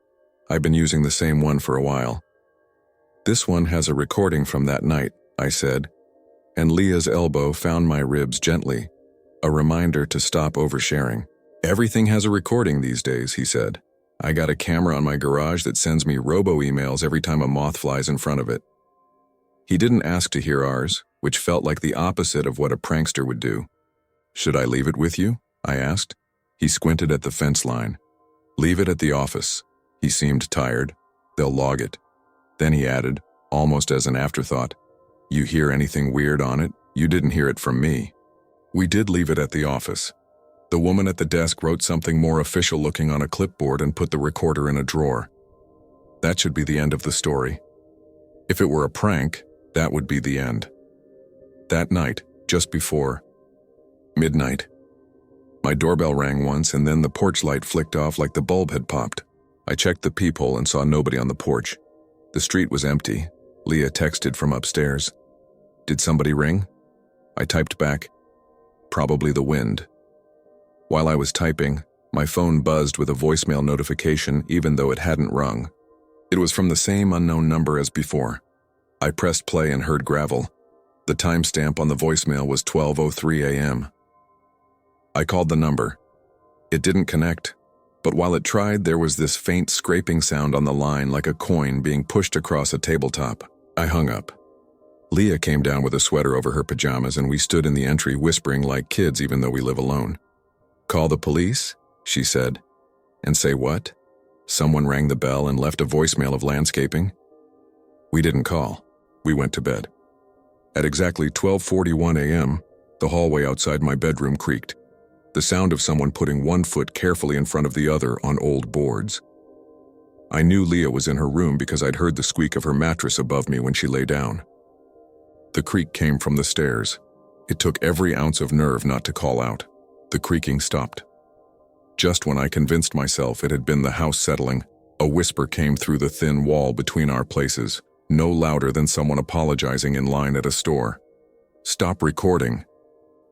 A: I've been using the same one for a while. "This one has a recording from that night," I said, and Leah's elbow found my ribs gently, a reminder to stop oversharing. "Everything has a recording these days," he said. "I got a camera on my garage that sends me robo-emails every time a moth flies in front of it." He didn't ask to hear ours, which felt like the opposite of what a prankster would do. "Should I leave it with you?" I asked. He squinted at the fence line. "Leave it at the office." He seemed tired. "They'll log it." Then he added, almost as an afterthought, "You hear anything weird on it? You didn't hear it from me." We did leave it at the office. The woman at the desk wrote something more official looking on a clipboard and put the recorder in a drawer. That should be the end of the story. If it were a prank, that would be the end. That night, just before midnight, my doorbell rang once and then the porch light flicked off like the bulb had popped. I checked the peephole and saw nobody on the porch. The street was empty. Leah texted from upstairs. "Did somebody ring?" I typed back, "Probably the wind." While I was typing, my phone buzzed with a voicemail notification even though it hadn't rung. It was from the same unknown number as before. I pressed play and heard gravel. The timestamp on the voicemail was 12:03 a.m. I called the number. It didn't connect, but while it tried, there was this faint scraping sound on the line like a coin being pushed across a tabletop. I hung up. Leah came down with a sweater over her pajamas and we stood in the entry whispering like kids even though we live alone. "Call the police?" she said. "And say what?" Someone rang the bell and left a voicemail of landscaping. We didn't call. We went to bed. At exactly 12:41 a.m., the hallway outside my bedroom creaked. The sound of someone putting one foot carefully in front of the other on old boards. I knew Leah was in her room because I'd heard the squeak of her mattress above me when she lay down. The creak came from the stairs. It took every ounce of nerve not to call out. The creaking stopped. Just when I convinced myself it had been the house settling, a whisper came through the thin wall between our places, no louder than someone apologizing in line at a store. "Stop recording."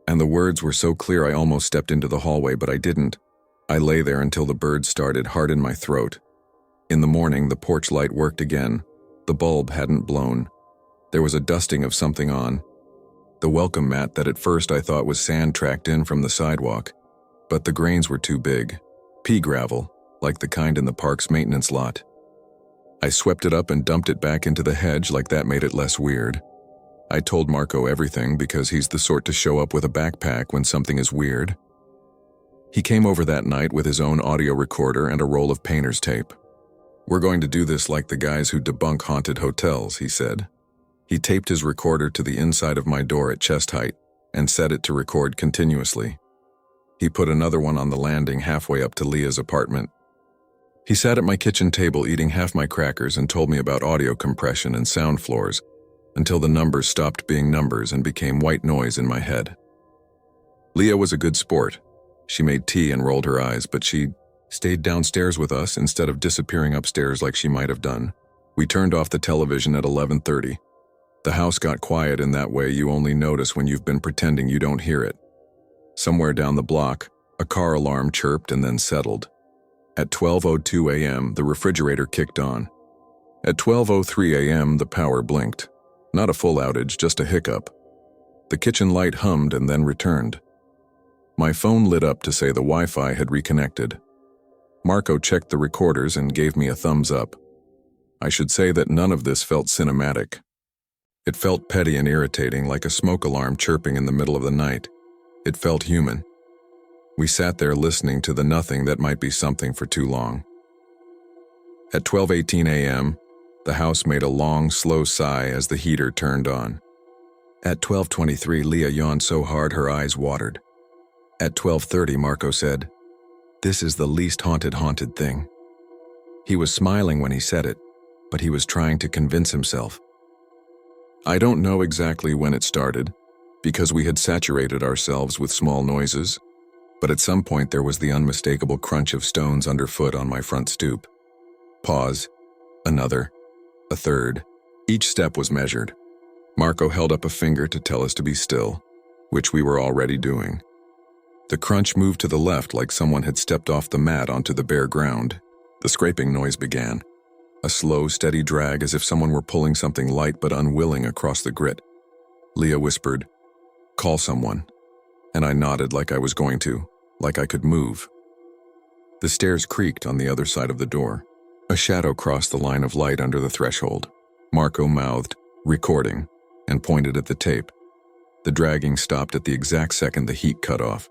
A: And the words were so clear I almost stepped into the hallway, but I didn't. I lay there until the birds started hard in my throat. In the morning, the porch light worked again. The bulb hadn't blown. There was a dusting of something on. The welcome mat that at first I thought was sand tracked in from the sidewalk. But the grains were too big. Pea gravel, like the kind in the park's maintenance lot. I swept it up and dumped it back into the hedge like that made it less weird. I told Marco everything because he's the sort to show up with a backpack when something is weird. He came over that night with his own audio recorder and a roll of painter's tape. "We're going to do this like the guys who debunk haunted hotels," he said. He taped his recorder to the inside of my door at chest height and set it to record continuously. He put another one on the landing halfway up to Leah's apartment. He sat at my kitchen table eating half my crackers and told me about audio compression and sound floors until the numbers stopped being numbers and became white noise in my head. Leah was a good sport. She made tea and rolled her eyes, but she stayed downstairs with us instead of disappearing upstairs like she might have done. We turned off the television at 11:30. The house got quiet in that way you only notice when you've been pretending you don't hear it. Somewhere down the block, a car alarm chirped and then settled. At 12:02 a.m., the refrigerator kicked on. At 12:03 a.m., the power blinked. Not a full outage, just a hiccup. The kitchen light hummed and then returned. My phone lit up to say the Wi-Fi had reconnected. Marco checked the recorders and gave me a thumbs up. I should say that none of this felt cinematic. It felt petty and irritating, like a smoke alarm chirping in the middle of the night. It felt human. We sat there listening to the nothing that might be something for too long. At 12:18 a.m., the house made a long, slow sigh as the heater turned on. At 12:23, Leah yawned so hard her eyes watered. At 12:30, Marco said, "This is the least haunted thing." He was smiling when he said it, but he was trying to convince himself. I don't know exactly when it started, because we had saturated ourselves with small noises, but at some point there was the unmistakable crunch of stones underfoot on my front stoop. Pause. Another. A third. Each step was measured. Marco held up a finger to tell us to be still, which we were already doing. The crunch moved to the left like someone had stepped off the mat onto the bare ground. The scraping noise began. A slow, steady drag as if someone were pulling something light but unwilling across the grit. Leah whispered, "Call someone." And I nodded like I was going to, like I could move. The stairs creaked on the other side of the door. A shadow crossed the line of light under the threshold. Marco mouthed, "Recording," and pointed at the tape. The dragging stopped at the exact second the heat cut off.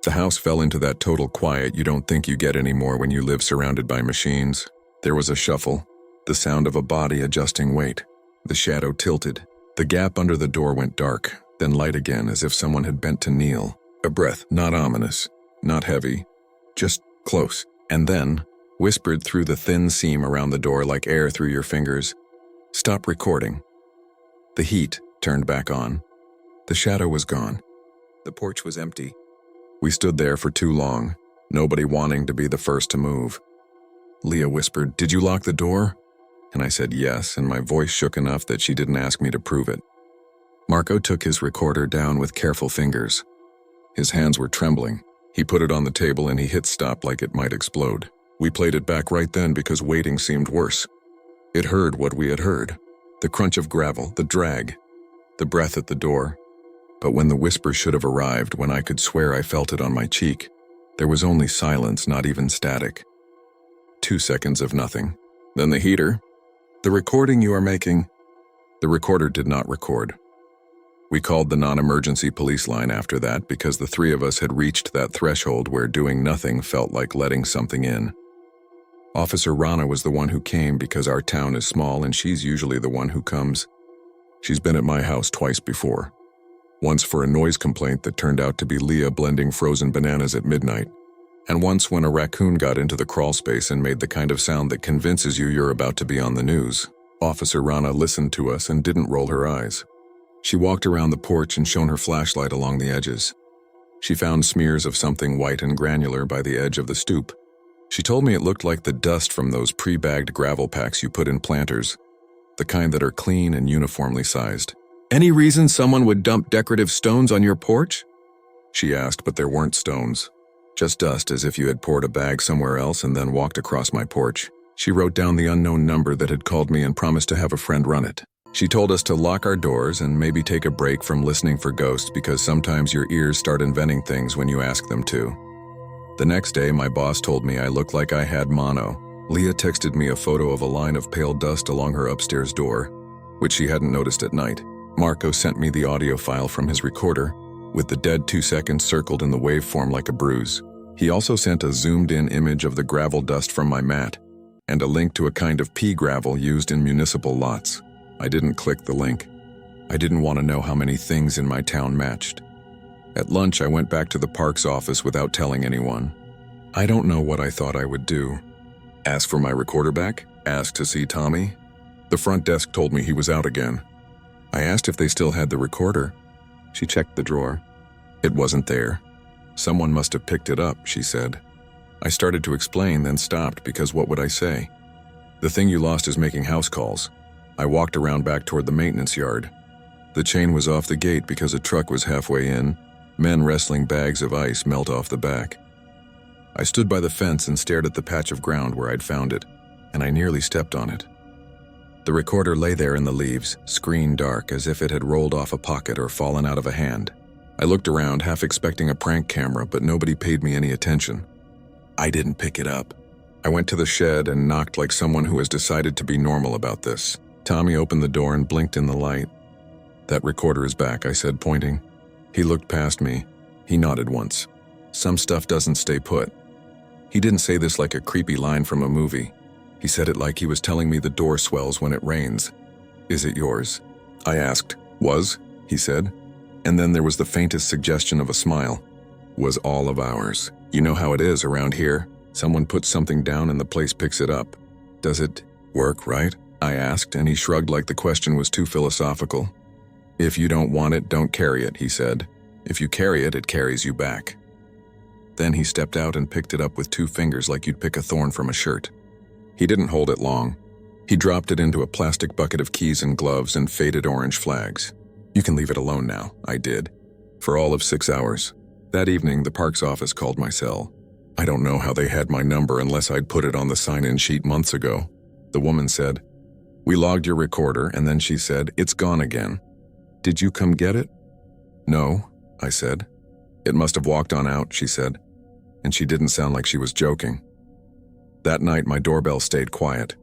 A: The house fell into that total quiet you don't think you get anymore when you live surrounded by machines. There was a shuffle, the sound of a body adjusting weight. The shadow tilted. The gap under the door went dark, then light again as if someone had bent to kneel. A breath, not ominous, not heavy, just close. And then, whispered through the thin seam around the door like air through your fingers, "Stop recording." The heat turned back on. The shadow was gone. The porch was empty. We stood there for too long, nobody wanting to be the first to move. Leah whispered, "Did you lock the door?" And I said yes, and my voice shook enough that she didn't ask me to prove it. Marco took his recorder down with careful fingers. His hands were trembling. He put it on the table and he hit stop like it might explode. We played it back right then because waiting seemed worse. It heard what we had heard. The crunch of gravel, the drag, the breath at the door. But when the whisper should have arrived, when I could swear I felt it on my cheek, there was only silence, not even static. 2 seconds of nothing. Then the heater. "The recording you are making." The recorder did not record. We called the non-emergency police line after that because the three of us had reached that threshold where doing nothing felt like letting something in. Officer Rana was the one who came because our town is small and she's usually the one who comes. She's been at my house twice before. Once for a noise complaint that turned out to be Leah blending frozen bananas at midnight, and once when a raccoon got into the crawl space and made the kind of sound that convinces you you're about to be on the news. Officer Rana listened to us and didn't roll her eyes. She walked around the porch and shone her flashlight along the edges. She found smears of something white and granular by the edge of the stoop. She told me it looked like the dust from those pre-bagged gravel packs you put in planters, the kind that are clean and uniformly sized. "Any reason someone would dump decorative stones on your porch?" she asked, but there weren't stones. Just dust, as if you had poured a bag somewhere else and then walked across my porch. She wrote down the unknown number that had called me and promised to have a friend run it. She told us to lock our doors and maybe take a break from listening for ghosts because sometimes your ears start inventing things when you ask them to. The next day, my boss told me I looked like I had mono. Leah texted me a photo of a line of pale dust along her upstairs door, which she hadn't noticed at night. Marco sent me the audio file from his recorder, with the dead 2 seconds circled in the waveform like a bruise. He also sent a zoomed-in image of the gravel dust from my mat, and a link to a kind of pea gravel used in municipal lots. I didn't click the link. I didn't want to know how many things in my town matched. At lunch, I went back to the park's office without telling anyone. I don't know what I thought I would do. Ask for my recorder back? Ask to see Tommy? The front desk told me he was out again. I asked if they still had the recorder. She checked the drawer. It wasn't there. Someone must have picked it up, she said. I started to explain, then stopped because what would I say? The thing you lost is making house calls. I walked around back toward the maintenance yard. The chain was off the gate because a truck was halfway in, men wrestling bags of ice melt off the back. I stood by the fence and stared at the patch of ground where I'd found it, and I nearly stepped on it. The recorder lay there in the leaves, screen dark as if it had rolled off a pocket or fallen out of a hand. I looked around, half expecting a prank camera, but nobody paid me any attention. I didn't pick it up. I went to the shed and knocked like someone who has decided to be normal about this. Tommy opened the door and blinked in the light. "That recorder is back," I said, pointing. He looked past me. He nodded once. Some stuff doesn't stay put. He didn't say this like a creepy line from a movie. He said it like he was telling me the door swells when it rains. Is it yours? I asked. Was, he said. And then there was the faintest suggestion of a smile. Was all of ours. You know how it is around here. Someone puts something down and the place picks it up. Does it work, right? I asked, and he shrugged like the question was too philosophical. If you don't want it, don't carry it, he said. If you carry it, it carries you back. Then he stepped out and picked it up with 2 fingers like you'd pick a thorn from a shirt. He didn't hold it long. He dropped it into a plastic bucket of keys and gloves and faded orange flags. You can leave it alone now, I did. For all of 6 hours. That evening, the park's office called my cell. I don't know how they had my number unless I'd put it on the sign-in sheet months ago. The woman said, "We logged your recorder," and then she said, "It's gone again." "Did you come get it?" "No," I said. "It must have walked on out," she said. And she didn't sound like she was joking. That night, my doorbell stayed quiet.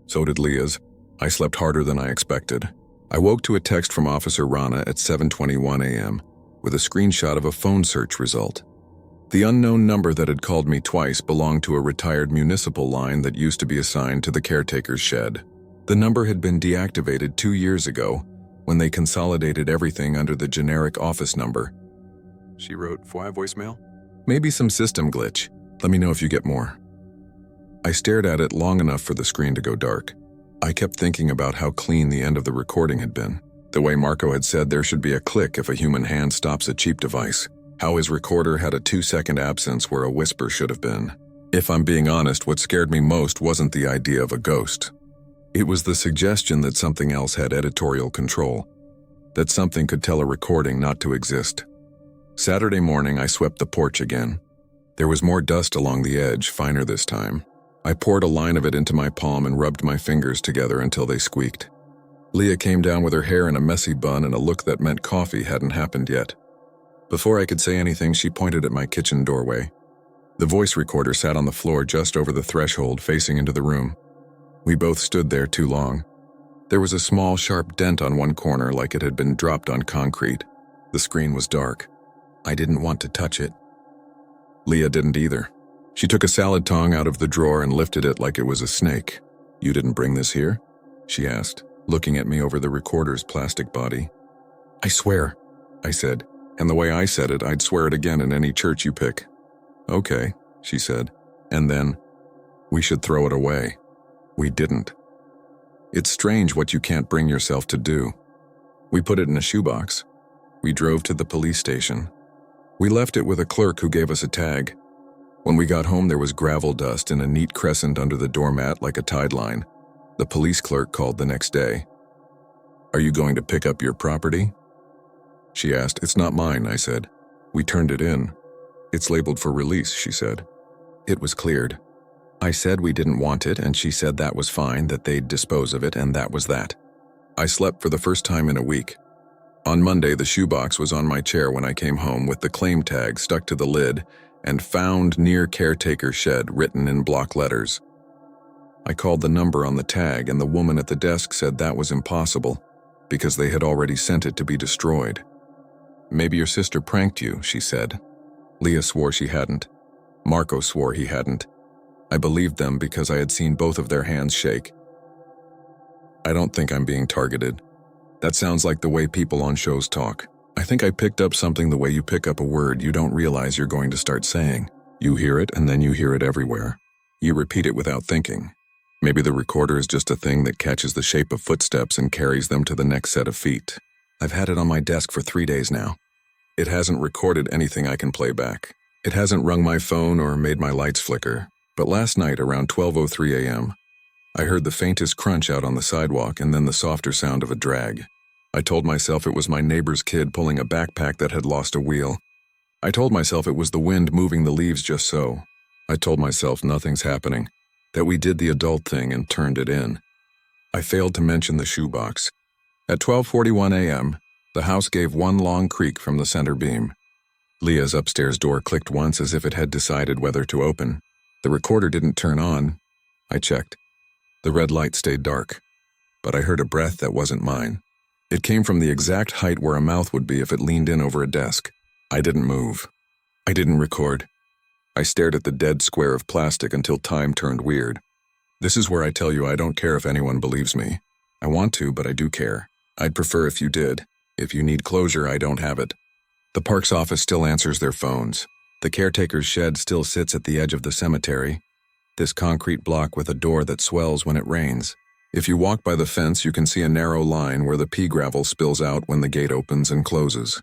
A: So did Leah's. I slept harder than I expected. I woke to a text from Officer Rana at 7:21 a.m. with a screenshot of a phone search result. The unknown number that had called me twice belonged to a retired municipal line that used to be assigned to the caretaker's shed. The number had been deactivated 2 years ago when they consolidated everything under the generic office number. She wrote, voicemail? Maybe some system glitch. Let me know if you get more. I stared at it long enough for the screen to go dark. I kept thinking about how clean the end of the recording had been. The way Marco had said there should be a click if a human hand stops a cheap device. How his recorder had a 2-second absence where a whisper should have been. If I'm being honest, what scared me most wasn't the idea of a ghost. It was the suggestion that something else had editorial control. That something could tell a recording not to exist. Saturday morning, I swept the porch again. There was more dust along the edge, finer this time. I poured a line of it into my palm and rubbed my fingers together until they squeaked. Leah came down with her hair in a messy bun and a look that meant coffee hadn't happened yet. Before I could say anything, she pointed at my kitchen doorway. The voice recorder sat on the floor just over the threshold, facing into the room. We both stood there too long. There was a small, sharp dent on one corner like it had been dropped on concrete. The screen was dark. I didn't want to touch it. Leah didn't either. She took a salad tong out of the drawer and lifted it like it was a snake. "You didn't bring this here?" she asked, looking at me over the recorder's plastic body. "I swear," I said, and the way I said it, I'd swear it again in any church you pick. "Okay," she said, and then, "We should throw it away." We didn't. It's strange what you can't bring yourself to do. We put it in a shoebox. We drove to the police station. We left it with a clerk who gave us a tag. When we got home, there was gravel dust in a neat crescent under the doormat like a tide line. The police clerk called the next day. "Are you going to pick up your property?" She asked. "It's not mine," I said. "We turned it in." "It's labeled for release," she said. It was cleared. I said we didn't want it, and she said that was fine, that they'd dispose of it, and that was that. I slept for the first time in a week. On Monday, the shoebox was on my chair when I came home with the claim tag stuck to the lid and "Found near caretaker shed" written in block letters. I called the number on the tag, and the woman at the desk said that was impossible because they had already sent it to be destroyed. "Maybe your sister pranked you," she said. Leah swore she hadn't. Marco swore he hadn't. I believed them because I had seen both of their hands shake. I don't think I'm being targeted. That sounds like the way people on shows talk. I think I picked up something the way you pick up a word you don't realize you're going to start saying. You hear it, and then you hear it everywhere. You repeat it without thinking. Maybe the recorder is just a thing that catches the shape of footsteps and carries them to the next set of feet. I've had it on my desk for 3 days now. It hasn't recorded anything I can play back. It hasn't rung my phone or made my lights flicker. But last night, around 12:03 a.m., I heard the faintest crunch out on the sidewalk and then the softer sound of a drag. I told myself it was my neighbor's kid pulling a backpack that had lost a wheel. I told myself it was the wind moving the leaves just so. I told myself nothing's happening, that we did the adult thing and turned it in. I failed to mention the shoebox. At 12:41 a.m., the house gave one long creak from the center beam. Leah's upstairs door clicked once as if it had decided whether to open. The recorder didn't turn on. I checked. The red light stayed dark, but I heard a breath that wasn't mine. It came from the exact height where a mouth would be if it leaned in over a desk. I didn't move. I didn't record. I stared at the dead square of plastic until time turned weird. This is where I tell you I don't care if anyone believes me. I want to, but I do care. I'd prefer if you did. If you need closure, I don't have it. The park's office still answers their phones. The caretaker's shed still sits at the edge of the cemetery. This concrete block with a door that swells when it rains. If you walk by the fence, you can see a narrow line where the pea gravel spills out when the gate opens and closes.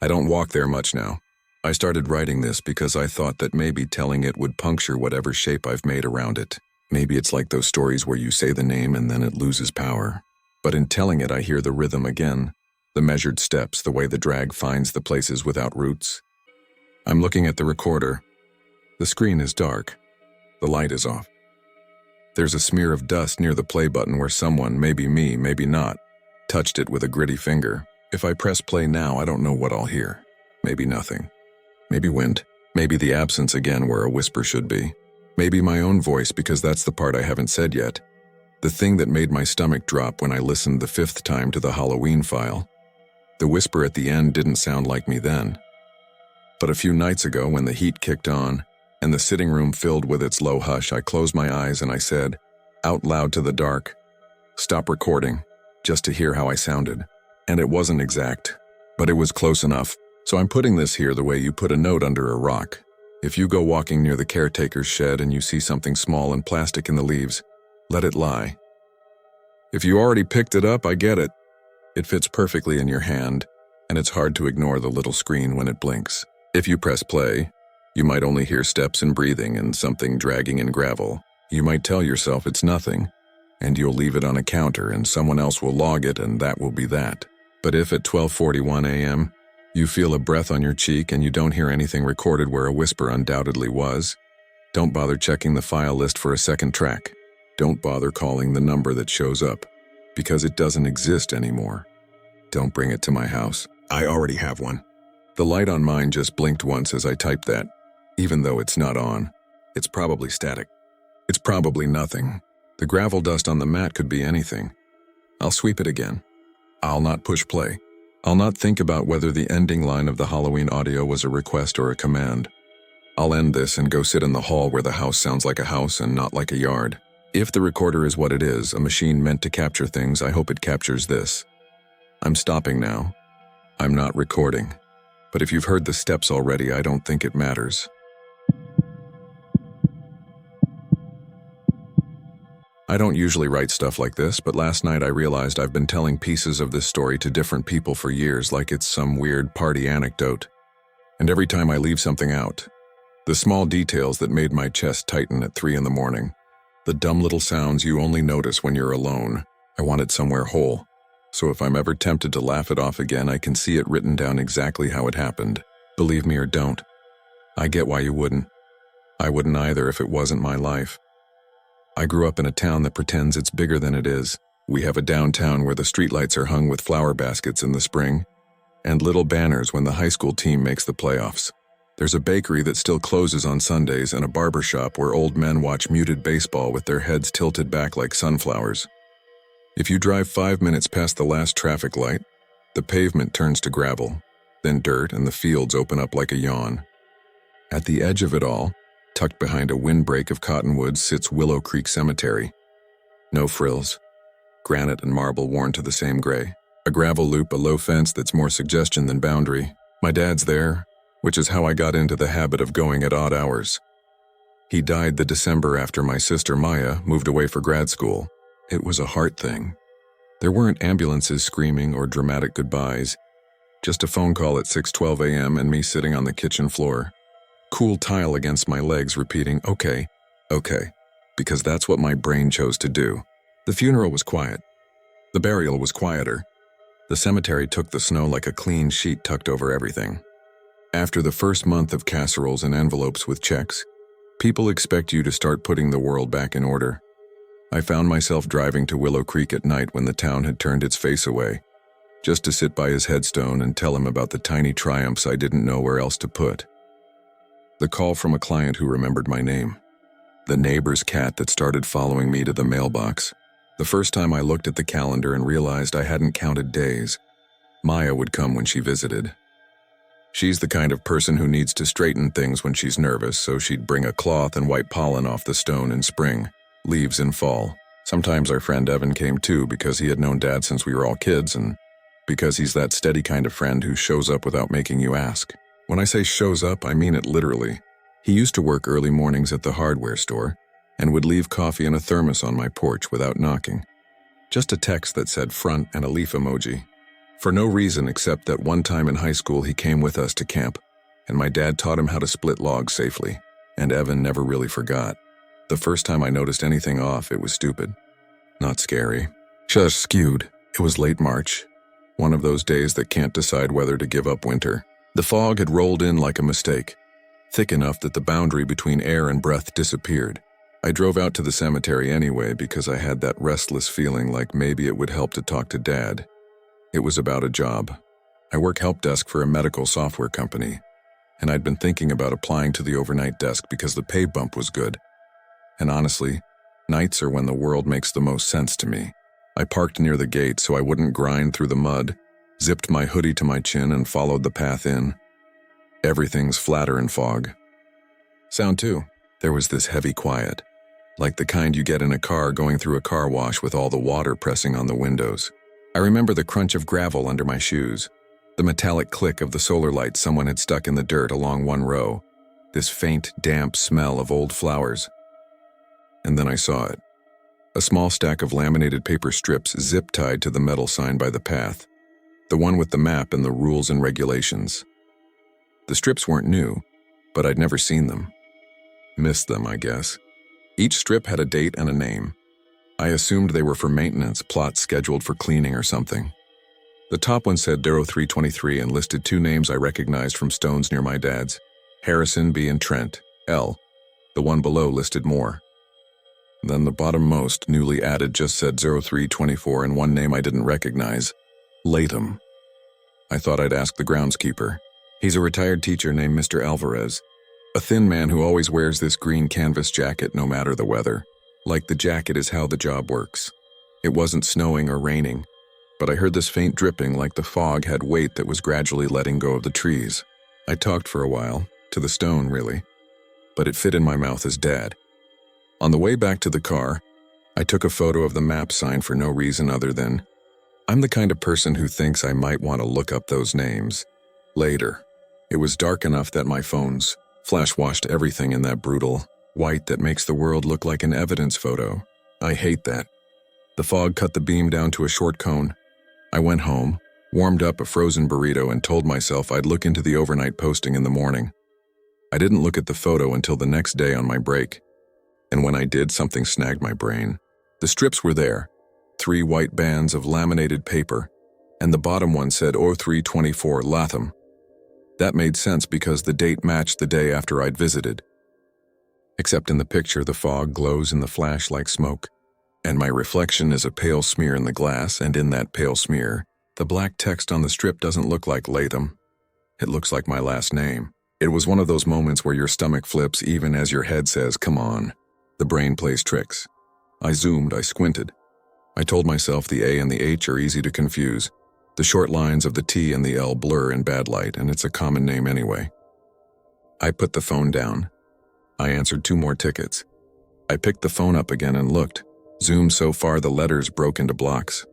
A: I don't walk there much now. I started writing this because I thought that maybe telling it would puncture whatever shape I've made around it. Maybe it's like those stories where you say the name and then it loses power. But in telling it, I hear the rhythm again. The measured steps, the way the drag finds the places without roots. I'm looking at the recorder. The screen is dark. The light is off. There's a smear of dust near the play button where someone, maybe me, maybe not, touched it with a gritty finger. If I press play now, I don't know what I'll hear. Maybe nothing. Maybe wind. Maybe the absence again where a whisper should be. Maybe my own voice, because that's the part I haven't said yet. The thing that made my stomach drop when I listened the 5th time to the Halloween file. The whisper at the end didn't sound like me then. But a few nights ago, when the heat kicked on, and the sitting room filled with its low hush, I closed my eyes and I said, out loud to the dark, "Stop recording," just to hear how I sounded. And it wasn't exact, but it was close enough. So I'm putting this here the way you put a note under a rock. If you go walking near the caretaker's shed and you see something small and plastic in the leaves, let it lie. If you already picked it up, I get it. It fits perfectly in your hand, and it's hard to ignore the little screen when it blinks. If you press play, you might only hear steps and breathing and something dragging in gravel. You might tell yourself it's nothing, and you'll leave it on a counter and someone else will log it and that will be that. But if at 12:41 a.m., you feel a breath on your cheek and you don't hear anything recorded where a whisper undoubtedly was, don't bother checking the file list for a second track. Don't bother calling the number that shows up, because it doesn't exist anymore. Don't bring it to my house. I already have one. The light on mine just blinked once as I typed that. Even though it's not on, it's probably static. It's probably nothing. The gravel dust on the mat could be anything. I'll sweep it again. I'll not push play. I'll not think about whether the ending line of the Halloween audio was a request or a command. I'll end this and go sit in the hall where the house sounds like a house and not like a yard. If the recorder is what it is, a machine meant to capture things, I hope it captures this. I'm stopping now. I'm not recording. But if you've heard the steps already, I don't think it matters. I don't usually write stuff like this, but last night I realized I've been telling pieces of this story to different people for years like it's some weird party anecdote. And every time I leave something out, the small details that made my chest tighten at 3 a.m, the dumb little sounds you only notice when you're alone, I want it somewhere whole. So if I'm ever tempted to laugh it off again, I can see it written down exactly how it happened. Believe me or don't. I get why you wouldn't. I wouldn't either if it wasn't my life. I grew up in a town that pretends it's bigger than it is. We have a downtown where the streetlights are hung with flower baskets in the spring, and little banners when the high school team makes the playoffs. There's a bakery that still closes on Sundays and a barber shop where old men watch muted baseball with their heads tilted back like sunflowers. If you drive 5 minutes past the last traffic light, the pavement turns to gravel, then dirt, and the fields open up like a yawn. At the edge of it all, tucked behind a windbreak of cottonwoods, sits Willow Creek Cemetery. No frills. Granite and marble worn to the same gray. A gravel loop, a low fence that's more suggestion than boundary. My dad's there, which is how I got into the habit of going at odd hours. He died the December after my sister Maya moved away for grad school. It was a heart thing. There weren't ambulances screaming or dramatic goodbyes. Just a phone call at 6:12 a.m. and me sitting on the kitchen floor. Cool tile against my legs repeating, okay, because that's what my brain chose to do. The funeral was quiet. The burial was quieter. The cemetery took the snow like a clean sheet tucked over everything. After the first month of casseroles and envelopes with checks, people expect you to start putting the world back in order. I found myself driving to Willow Creek at night when the town had turned its face away, just to sit by his headstone and tell him about the tiny triumphs I didn't know where else to put. The call from a client who remembered my name. The neighbor's cat that started following me to the mailbox. The first time I looked at the calendar and realized I hadn't counted days. Maya would come when she visited. She's the kind of person who needs to straighten things when she's nervous, so she'd bring a cloth and wipe pollen off the stone in spring, leaves in fall. Sometimes our friend Evan came too because he had known Dad since we were all kids, and because he's that steady kind of friend who shows up without making you ask. When I say shows up, I mean it literally. He used to work early mornings at the hardware store and would leave coffee in a thermos on my porch without knocking. Just a text that said front and a leaf emoji. For no reason except that one time in high school he came with us to camp, and my dad taught him how to split logs safely, and Evan never really forgot. The first time I noticed anything off, it was stupid. Not scary. Just skewed. It was late March. One of those days that can't decide whether to give up winter. The fog had rolled in like a mistake, thick enough that the boundary between air and breath disappeared. I drove out to the cemetery anyway because I had that restless feeling like maybe it would help to talk to Dad. It was about a job. I work help desk for a medical software company, and I'd been thinking about applying to the overnight desk because the pay bump was good. And honestly, nights are when the world makes the most sense to me. I parked near the gate so I wouldn't grind through the mud, zipped my hoodie to my chin and followed the path in. Everything's flatter in fog. Sound too. There was this heavy quiet, like the kind you get in a car going through a car wash with all the water pressing on the windows. I remember the crunch of gravel under my shoes, the metallic click of the solar light someone had stuck in the dirt along one row, this faint, damp smell of old flowers. And then I saw it. A small stack of laminated paper strips zip-tied to the metal sign by the path, the one with the map and the rules and regulations. The strips weren't new, but I'd never seen them. Missed them, I guess. Each strip had a date and a name. I assumed they were for maintenance, plots scheduled for cleaning or something. The top one said 0323 and listed two names I recognized from stones near my dad's, Harrison B. and Trent, L. The one below listed more. Then the bottommost, newly added, just said 0324 and one name I didn't recognize, Latham. I thought I'd ask the groundskeeper. He's a retired teacher named Mr. Alvarez, a thin man who always wears this green canvas jacket no matter the weather. Like the jacket is how the job works. It wasn't snowing or raining, but I heard this faint dripping like the fog had weight that was gradually letting go of the trees. I talked for a while, to the stone really, but it fit in my mouth as Dad. On the way back to the car, I took a photo of the map sign for no reason other than, I'm the kind of person who thinks I might want to look up those names later. It was dark enough that my phone's flash-washed everything in that brutal white that makes the world look like an evidence photo. I hate that. The fog cut the beam down to a short cone. I went home, warmed up a frozen burrito and told myself I'd look into the overnight posting in the morning. I didn't look at the photo until the next day on my break. And when I did, something snagged my brain. The strips were there, 3 white bands of laminated paper, and the bottom one said 0324 Latham. That made sense because the date matched the day after I'd visited. Except in the picture, the fog glows in the flash like smoke, and my reflection is a pale smear in the glass, and in that pale smear, the black text on the strip doesn't look like Latham. It looks like my last name. It was one of those moments where your stomach flips even as your head says, come on. The brain plays tricks. I zoomed, I squinted. I told myself the A and the H are easy to confuse. The short lines of the T and the L blur in bad light, and it's a common name anyway. I put the phone down. I answered 2 more tickets. I picked the phone up again and looked. Zoomed so far the letters broke into blocks.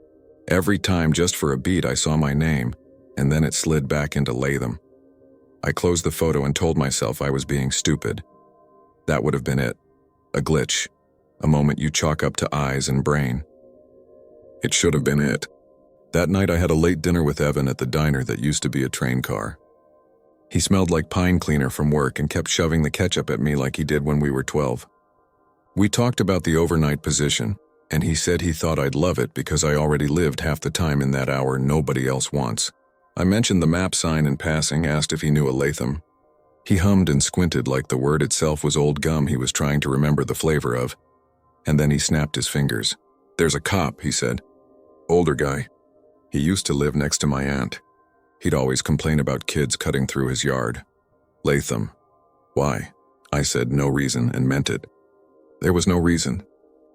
A: Every time, just for a beat, I saw my name, and then it slid back into Latham. I closed the photo and told myself I was being stupid. That would have been it. A glitch. A moment you chalk up to eyes and brain. It should have been it. That night I had a late dinner with Evan at the diner that used to be a train car. He smelled like pine cleaner from work and kept shoving the ketchup at me like he did when we were 12. We talked about the overnight position, and he said he thought I'd love it because I already lived half the time in that hour nobody else wants. I mentioned the map sign in passing, asked if he knew a Latham. He hummed and squinted like the word itself was old gum he was trying to remember the flavor of. And then he snapped his fingers. There's a cop, he said. Older guy. He used to live next to my aunt. He'd always complain about kids cutting through his yard. Latham. Why? I said no reason and meant it. There was no reason.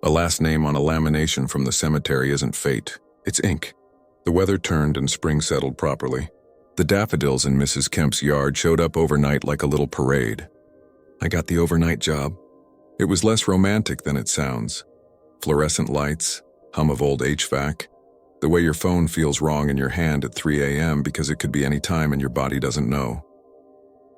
A: A last name on a lamination from the cemetery isn't fate. It's ink. The weather turned and spring settled properly. The daffodils in Mrs. Kemp's yard showed up overnight like a little parade. I got the overnight job. It was less romantic than it sounds. Fluorescent lights, hum of old HVAC, the way your phone feels wrong in your hand at 3 a.m. because it could be any time and your body doesn't know.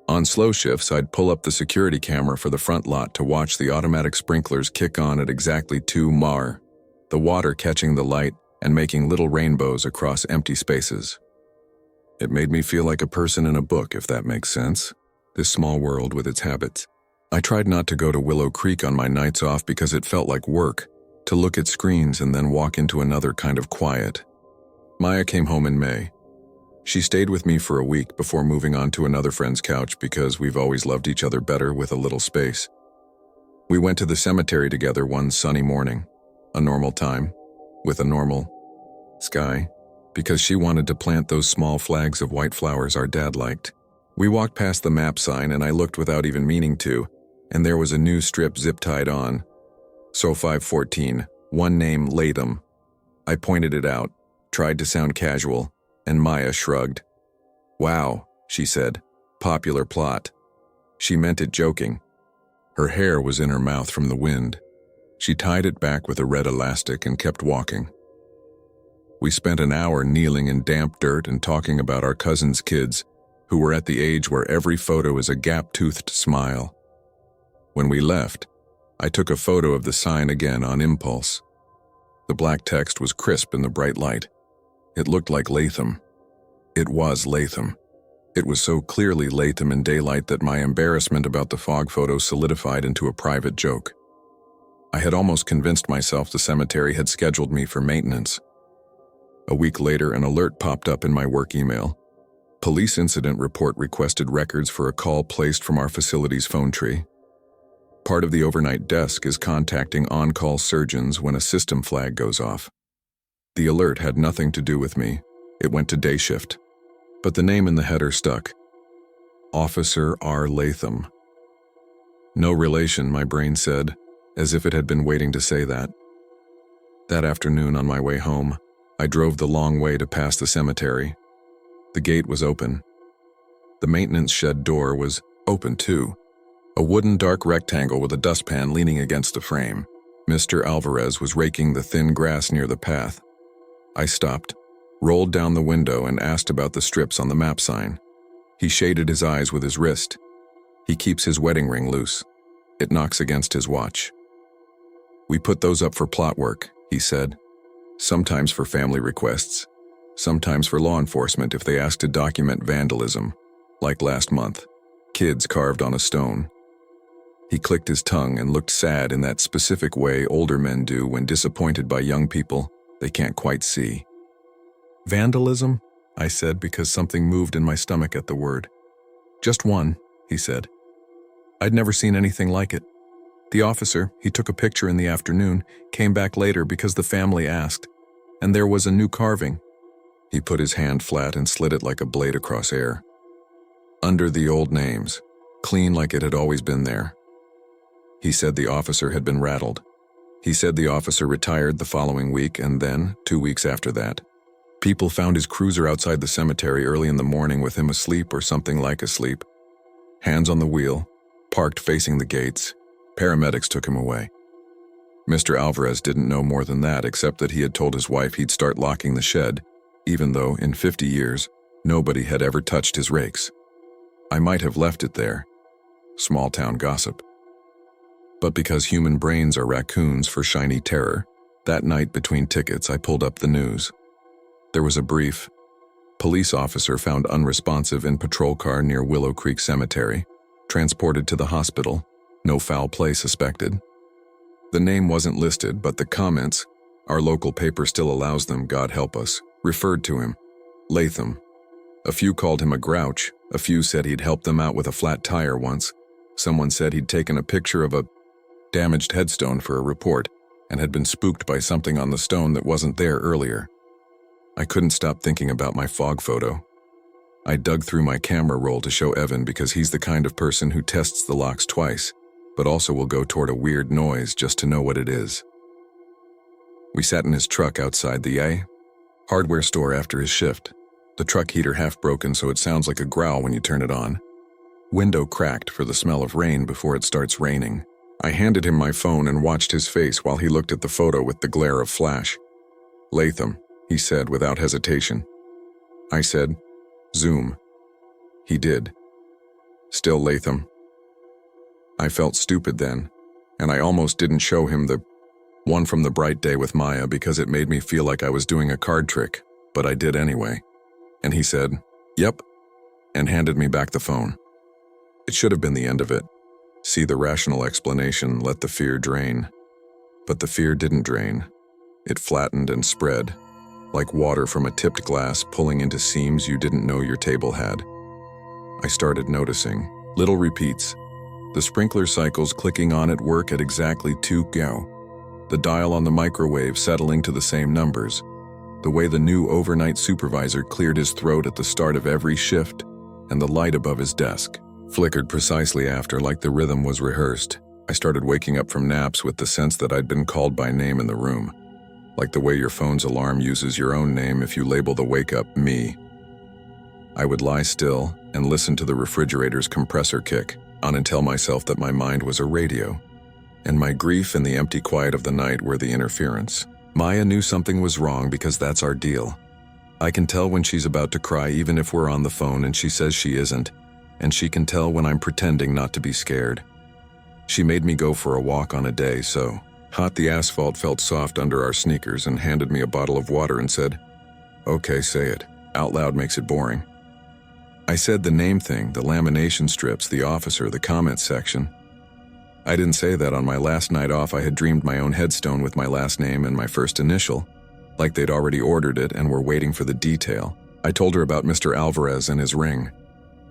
A: On slow shifts, I'd pull up the security camera for the front lot to watch the automatic sprinklers kick on at exactly 2 mar, the water catching the light and making little rainbows across empty spaces. It made me feel like a person in a book, if that makes sense, this small world with its habits. I tried not to go to Willow Creek on my nights off because it felt like work, to look at screens and then walk into another kind of quiet. Maya came home in May. She stayed with me for a week before moving on to another friend's couch because we've always loved each other better with a little space. We went to the cemetery together one sunny morning, a normal time, with a normal sky, because she wanted to plant those small flags of white flowers our dad liked. We walked past the map sign and I looked without even meaning to, and there was a new strip zip-tied on. So 514, one name Latham. I pointed it out, tried to sound casual, and Maya shrugged. "Wow," she said, "popular plot." She meant it joking. Her hair was in her mouth from the wind. She tied it back with a red elastic and kept walking. We spent an hour kneeling in damp dirt and talking about our cousin's kids, who were at the age where every photo is a gap-toothed smile. When we left, I took a photo of the sign again on impulse. The black text was crisp in the bright light. It looked like Latham. It was Latham. It was so clearly Latham in daylight that my embarrassment about the fog photo solidified into a private joke. I had almost convinced myself the cemetery had scheduled me for maintenance. A week later, an alert popped up in my work email. Police incident report requested records for a call placed from our facility's phone tree. Part of the overnight desk is contacting on-call surgeons when a system flag goes off. The alert had nothing to do with me. It went to day shift. But the name in the header stuck. Officer R. Latham. No relation, my brain said, as if it had been waiting to say that. That afternoon on my way home, I drove the long way to pass the cemetery. The gate was open. The maintenance shed door was open too. A wooden dark rectangle with a dustpan leaning against the frame. Mr. Alvarez was raking the thin grass near the path. I stopped, rolled down the window and asked about the strips on the map sign. He shaded his eyes with his wrist. He keeps his wedding ring loose. It knocks against his watch. "We put those up for plot work," he said. "Sometimes for family requests. Sometimes for law enforcement if they ask to document vandalism, like last month, kids carved on a stone." He clicked his tongue and looked sad in that specific way older men do when disappointed by young people they can't quite see. "Vandalism?" I said because something moved in my stomach at the word. "Just one," he said. I'd never seen anything like it. The officer, he took a picture in the afternoon, came back later because the family asked, and there was a new carving. He put his hand flat and slid it like a blade across air. Under the old names, clean like it had always been there. He said the officer had been rattled. He said the officer retired the following week and then, 2 weeks after that. People found his cruiser outside the cemetery early in the morning with him asleep or something like asleep. Hands on the wheel, parked facing the gates. Paramedics took him away. Mr. Alvarez didn't know more than that except that he had told his wife he'd start locking the shed, even though, in 50 years, nobody had ever touched his rakes. I might have left it there. Small-town gossip. But because human brains are raccoons for shiny terror, that night between tickets I pulled up the news. There was a brief. Police officer found unresponsive in patrol car near Willow Creek Cemetery. Transported to the hospital. No foul play suspected. The name wasn't listed, but the comments, our local paper still allows them, God help us, referred to him. Latham. A few called him a grouch. A few said he'd helped them out with a flat tire once. Someone said he'd taken a picture of a damaged headstone for a report and had been spooked by something on the stone that wasn't there earlier. I couldn't stop thinking about my fog photo. I dug through my camera roll to show Evan because he's the kind of person who tests the locks twice, but also will go toward a weird noise just to know what it is. We sat in his truck outside the hardware store after his shift. The truck heater half broken so it sounds like a growl when you turn it on. Window cracked for the smell of rain before it starts raining. I handed him my phone and watched his face while he looked at the photo with the glare of flash. "Latham," he said without hesitation. I said, "Zoom." He did. Still Latham. I felt stupid then, and I almost didn't show him the one from the bright day with Maya because it made me feel like I was doing a card trick, but I did anyway. And he said, "Yep," and handed me back the phone. It should have been the end of it. See the rational explanation, let the fear drain. But the fear didn't drain. It flattened and spread, like water from a tipped glass pulling into seams you didn't know your table had. I started noticing little repeats, the sprinkler cycles clicking on at work at exactly 2 go, the dial on the microwave settling to the same numbers, the way the new overnight supervisor cleared his throat at the start of every shift, and the light above his desk flickered precisely after, like the rhythm was rehearsed. I started waking up from naps with the sense that I'd been called by name in the room, like the way your phone's alarm uses your own name if you label the wake-up "me." I would lie still and listen to the refrigerator's compressor kick on and tell myself that my mind was a radio, and my grief and the empty quiet of the night were the interference. Maya knew something was wrong because that's our deal. I can tell when she's about to cry even if we're on the phone and she says she isn't, and she can tell when I'm pretending not to be scared. She made me go for a walk on a day so hot the asphalt felt soft under our sneakers and handed me a bottle of water and said, "Okay, say it. Out loud makes it boring." I said the name thing, the lamination strips, the officer, the comments section. I didn't say that on my last night off. I had dreamed my own headstone with my last name and my first initial, like they'd already ordered it and were waiting for the detail. I told her about Mr. Alvarez and his ring.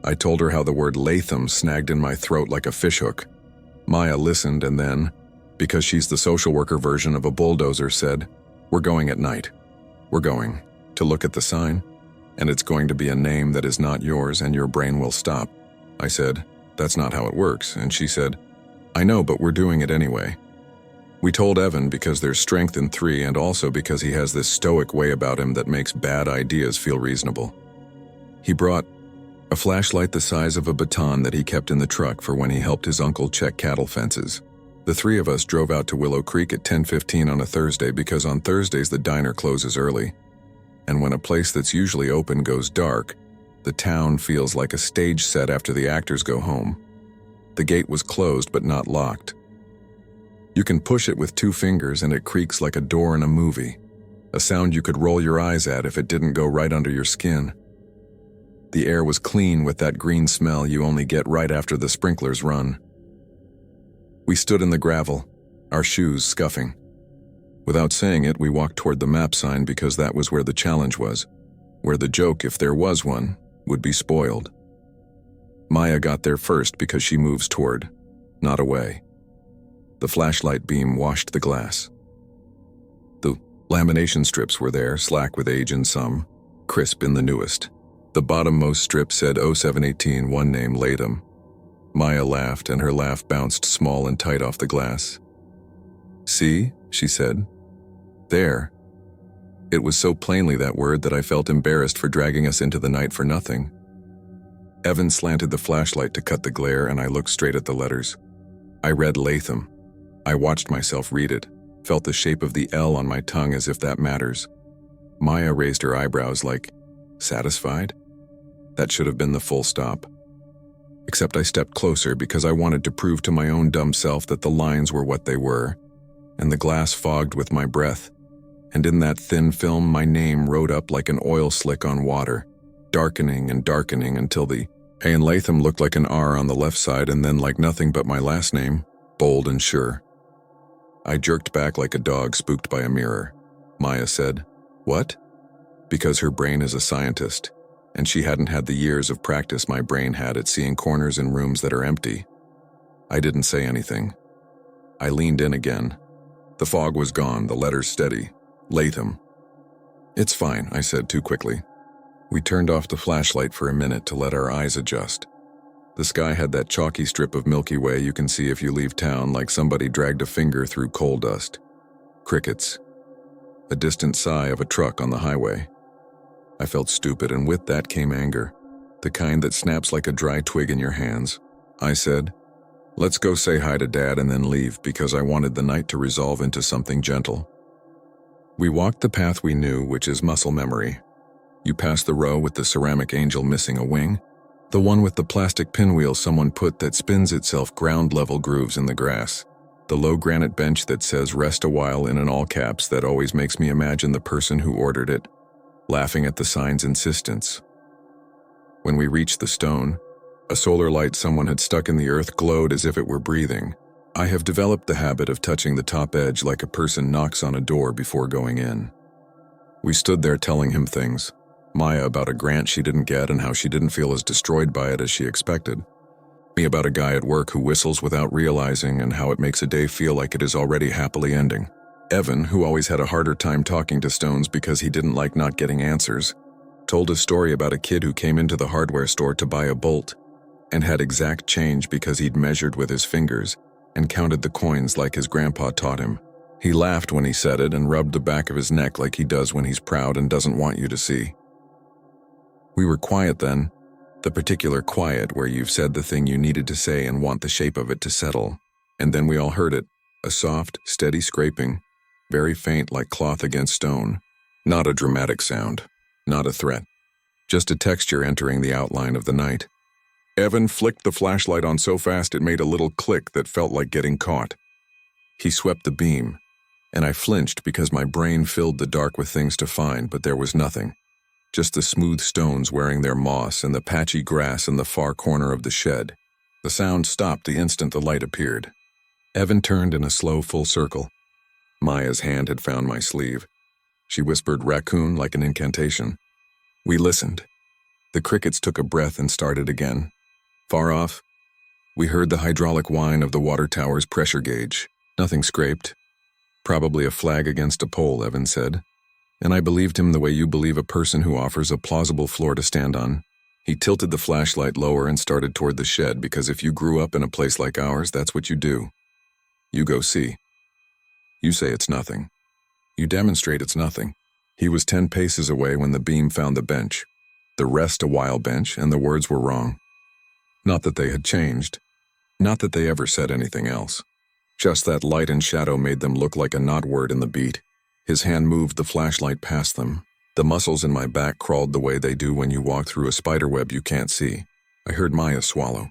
A: I told her how the word Latham snagged in my throat like a fishhook. Maya listened and then, because she's the social worker version of a bulldozer, said, "We're going at night. We're going to look at the sign, and it's going to be a name that is not yours and your brain will stop." I said, "That's not how it works," and she said, "I know, but we're doing it anyway." We told Evan because there's strength in 3 and also because he has this stoic way about him that makes bad ideas feel reasonable. He brought a flashlight the size of a baton that he kept in the truck for when he helped his uncle check cattle fences. The 3 of us drove out to Willow Creek at 10:15 on a Thursday because on Thursdays the diner closes early. And when a place that's usually open goes dark, the town feels like a stage set after the actors go home. The gate was closed but not locked. You can push it with 2 fingers and it creaks like a door in a movie, a sound you could roll your eyes at if it didn't go right under your skin. The air was clean with that green smell you only get right after the sprinklers run. We stood in the gravel, our shoes scuffing. Without saying it, we walked toward the map sign because that was where the challenge was, where the joke, if there was one, would be spoiled. Maya got there first because she moves toward, not away. The flashlight beam washed the glass. The lamination strips were there, slack with age in some, crisp in the newest. The bottommost strip said 0718, one name Latham. Maya laughed, and her laugh bounced small and tight off the glass. "See?" she said. "There." It was so plainly that word that I felt embarrassed for dragging us into the night for nothing. Evan slanted the flashlight to cut the glare, and I looked straight at the letters. I read Latham. I watched myself read it, felt the shape of the L on my tongue as if that matters. Maya raised her eyebrows like, satisfied? That should have been the full stop. Except I stepped closer because I wanted to prove to my own dumb self that the lines were what they were, and the glass fogged with my breath, and in that thin film my name rode up like an oil slick on water, darkening and darkening until the A in Latham looked like an R on the left side and then like nothing but my last name, bold and sure. I jerked back like a dog spooked by a mirror. Maya said, "What?" Because her brain is a scientist, and she hadn't had the years of practice my brain had at seeing corners in rooms that are empty. I didn't say anything. I leaned in again. The fog was gone, the letters steady. Latham. "It's fine," I said too quickly. We turned off the flashlight for a minute to let our eyes adjust. The sky had that chalky strip of Milky Way you can see if you leave town, like somebody dragged a finger through coal dust. Crickets. A distant sigh of a truck on the highway. I felt stupid, and with that came anger, the kind that snaps like a dry twig in your hands. I said, "Let's go say hi to Dad and then leave," because I wanted the night to resolve into something gentle. We walked the path we knew, which is muscle memory. You pass the row with the ceramic angel missing a wing, the one with the plastic pinwheel someone put that spins itself ground-level grooves in the grass, the low granite bench that says "rest a while" in all caps that always makes me imagine the person who ordered it, laughing at the sign's insistence. When we reached the stone, a solar light someone had stuck in the earth glowed as if it were breathing. I have developed the habit of touching the top edge like a person knocks on a door before going in. We stood there telling him things. Maya about a grant she didn't get and how she didn't feel as destroyed by it as she expected. Me about a guy at work who whistles without realizing and how it makes a day feel like it is already happily ending. Evan, who always had a harder time talking to stones because he didn't like not getting answers, told a story about a kid who came into the hardware store to buy a bolt and had exact change because he'd measured with his fingers and counted the coins like his grandpa taught him. He laughed when he said it and rubbed the back of his neck like he does when he's proud and doesn't want you to see. We were quiet then, the particular quiet where you've said the thing you needed to say and want the shape of it to settle. And then we all heard it, a soft, steady scraping, very faint like cloth against stone. Not a dramatic sound, not a threat, just a texture entering the outline of the night. Evan flicked the flashlight on so fast it made a little click that felt like getting caught. He swept the beam, and I flinched because my brain filled the dark with things to find, but there was nothing. Just the smooth stones wearing their moss and the patchy grass in the far corner of the shed. The sound stopped the instant the light appeared. Evan turned in a slow full circle. Maya's hand had found my sleeve. She whispered "raccoon" like an incantation. We listened. The crickets took a breath and started again. Far off, we heard the hydraulic whine of the water tower's pressure gauge. Nothing scraped. Probably a flag against a pole, Evan said. And I believed him the way you believe a person who offers a plausible floor to stand on. He tilted the flashlight lower and started toward the shed because if you grew up in a place like ours, that's what you do. You go see. You say it's nothing. You demonstrate it's nothing. He was 10 paces away when the beam found the bench. The "rest a while" bench, and the words were wrong. Not that they had changed. Not that they ever said anything else. Just that light and shadow made them look like a not word in the beat. His hand moved the flashlight past them. The muscles in my back crawled the way they do when you walk through a spiderweb you can't see. I heard Maya swallow.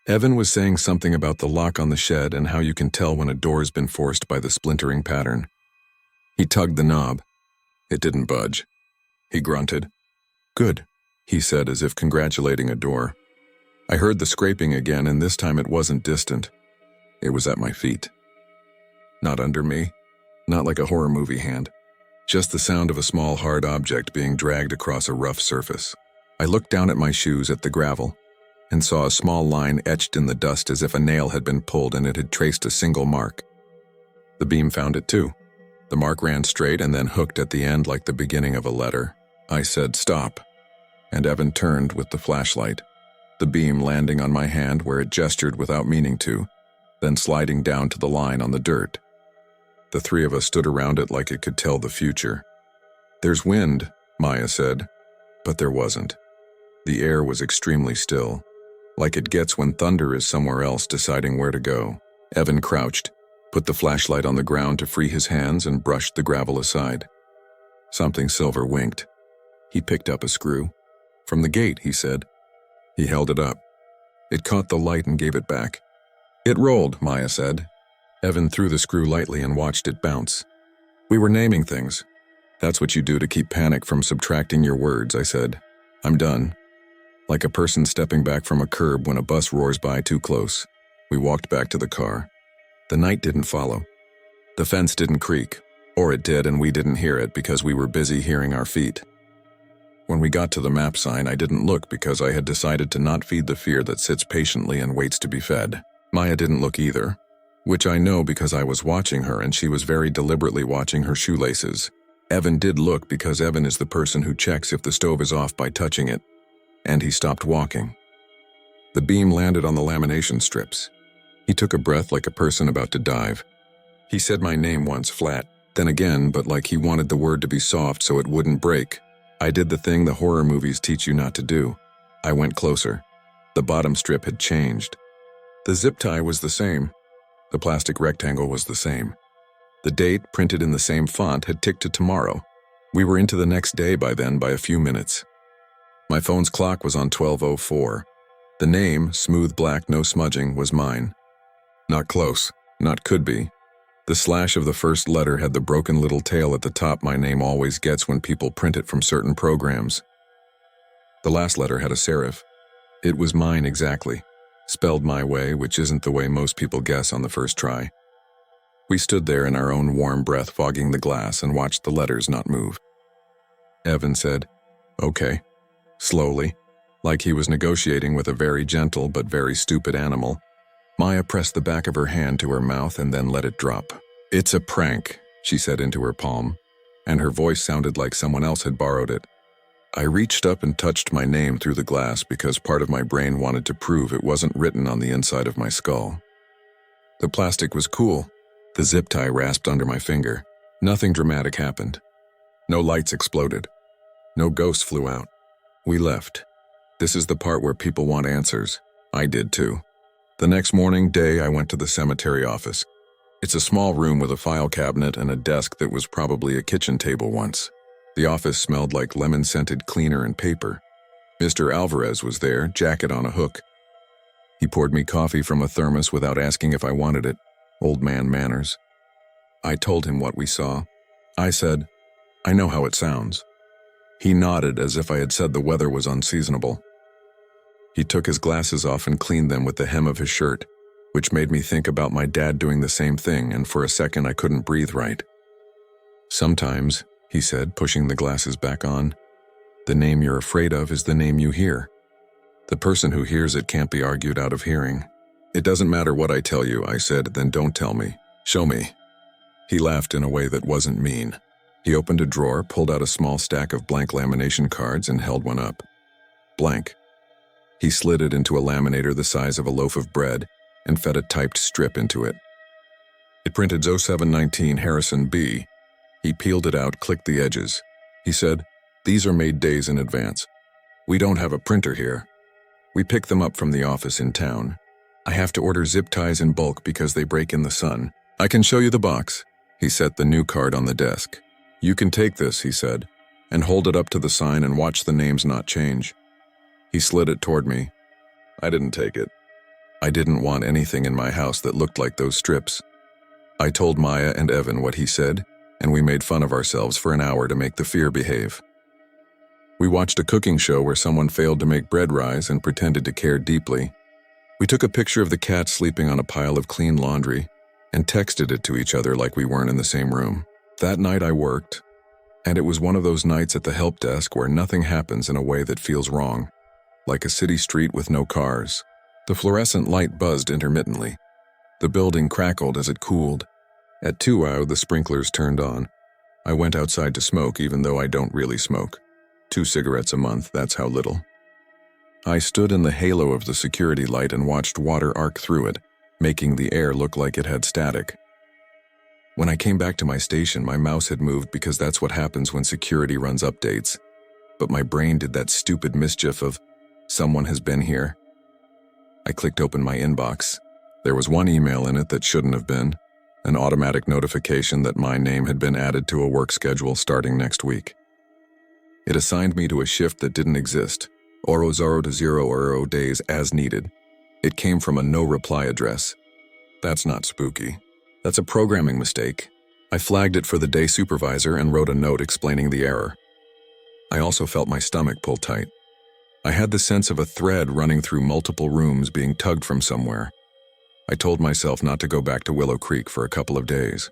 A: Evan was saying something about the lock on the shed and how you can tell when a door's been forced by the splintering pattern. He tugged the knob. It didn't budge. He grunted. "Good," he said as if congratulating a door. I heard the scraping again, and this time it wasn't distant. It was at my feet. Not under me. Not like a horror movie hand. Just the sound of a small hard object being dragged across a rough surface. I looked down at my shoes at the gravel and saw a small line etched in the dust as if a nail had been pulled and it had traced a single mark. The beam found it too. The mark ran straight and then hooked at the end like the beginning of a letter. I said, "Stop," and Evan turned with the flashlight, the beam landing on my hand where it gestured without meaning to, then sliding down to the line on the dirt. The three of us stood around it like it could tell the future. "There's wind," Maya said, but there wasn't. The air was extremely still, like it gets when thunder is somewhere else deciding where to go. Evan crouched, put the flashlight on the ground to free his hands and brushed the gravel aside. Something silver winked. He picked up a screw. "From the gate," he said. He held it up. It caught the light and gave it back. "It rolled," Maya said. Evan threw the screw lightly and watched it bounce. "We were naming things. That's what you do to keep panic from subtracting your words," I said. "I'm done." Like a person stepping back from a curb when a bus roars by too close. We walked back to the car. The night didn't follow. The fence didn't creak, or it did and we didn't hear it because we were busy hearing our feet. When we got to the map sign, I didn't look because I had decided to not feed the fear that sits patiently and waits to be fed. Maya didn't look either, which I know because I was watching her and she was very deliberately watching her shoelaces. Evan did look because Evan is the person who checks if the stove is off by touching it, and he stopped walking. The beam landed on the lamination strips. He took a breath like a person about to dive. He said my name once flat, then again, but like he wanted the word to be soft so it wouldn't break. I did the thing the horror movies teach you not to do. I went closer. The bottom strip had changed. The zip tie was the same. The plastic rectangle was the same. The date, printed in the same font, had ticked to tomorrow. We were into the next day by then by a few minutes. My phone's clock was on 12:04. The name, smooth black, no smudging, was mine. Not close, not could be. The slash of the first letter had the broken little tail at the top my name always gets when people print it from certain programs. The last letter had a serif. It was mine exactly, spelled my way, which isn't the way most people guess on the first try. We stood there in our own warm breath fogging the glass and watched the letters not move. Evan said, "Okay," slowly, like he was negotiating with a very gentle but very stupid animal. Maya pressed the back of her hand to her mouth and then let it drop. "It's a prank," she said into her palm, and her voice sounded like someone else had borrowed it. I reached up and touched my name through the glass because part of my brain wanted to prove it wasn't written on the inside of my skull. The plastic was cool. The zip tie rasped under my finger. Nothing dramatic happened. No lights exploded. No ghosts flew out. We left. This is the part where people want answers. I did too. The next day, I went to the cemetery office. It's a small room with a file cabinet and a desk that was probably a kitchen table once. The office smelled like lemon-scented cleaner and paper. Mr. Alvarez was there, jacket on a hook. He poured me coffee from a thermos without asking if I wanted it. Old man manners. I told him what we saw. I said, "I know how it sounds." He nodded as if I had said the weather was unseasonable. He took his glasses off and cleaned them with the hem of his shirt, which made me think about my dad doing the same thing, and for a second I couldn't breathe right. "Sometimes," he said, pushing the glasses back on, "the name you're afraid of is the name you hear. The person who hears it can't be argued out of hearing." "It doesn't matter what I tell you," I said, "then don't tell me. Show me." He laughed in a way that wasn't mean. He opened a drawer, pulled out a small stack of blank lamination cards, and held one up. Blank. He slid it into a laminator the size of a loaf of bread and fed a typed strip into it. It printed 0719 Harrison B. He peeled it out, clicked the edges. He said, "These are made days in advance. We don't have a printer here. We pick them up from the office in town. I have to order zip ties in bulk because they break in the sun. I can show you the box." He set the new card on the desk. "You can take this," he said, "and hold it up to the sign and watch the names not change." He slid it toward me. I didn't take it. I didn't want anything in my house that looked like those strips. I told Maya and Evan what he said, and we made fun of ourselves for an hour to make the fear behave. We watched a cooking show where someone failed to make bread rise and pretended to care deeply. We took a picture of the cat sleeping on a pile of clean laundry and texted it to each other like we weren't in the same room. That night I worked, and it was one of those nights at the help desk where nothing happens in a way that feels wrong. Like a city street with no cars. The fluorescent light buzzed intermittently. The building crackled as it cooled. At 2 the sprinklers turned on. I went outside to smoke even though I don't really smoke. 2 cigarettes a month, that's how little. I stood in the halo of the security light and watched water arc through it, making the air look like it had static. When I came back to my station, my mouse had moved because that's what happens when security runs updates. But my brain did that stupid mischief of, "Someone has been here." I clicked open my inbox. There was one email in it that shouldn't have been, an automatic notification that my name had been added to a work schedule starting next week. It assigned me to a shift that didn't exist, Oro 0 to 0 days as needed. It came from a no-reply address. That's not spooky. That's a programming mistake. I flagged it for the day supervisor and wrote a note explaining the error. I also felt my stomach pull tight. I had the sense of a thread running through multiple rooms being tugged from somewhere. I told myself not to go back to Willow Creek for a couple of days.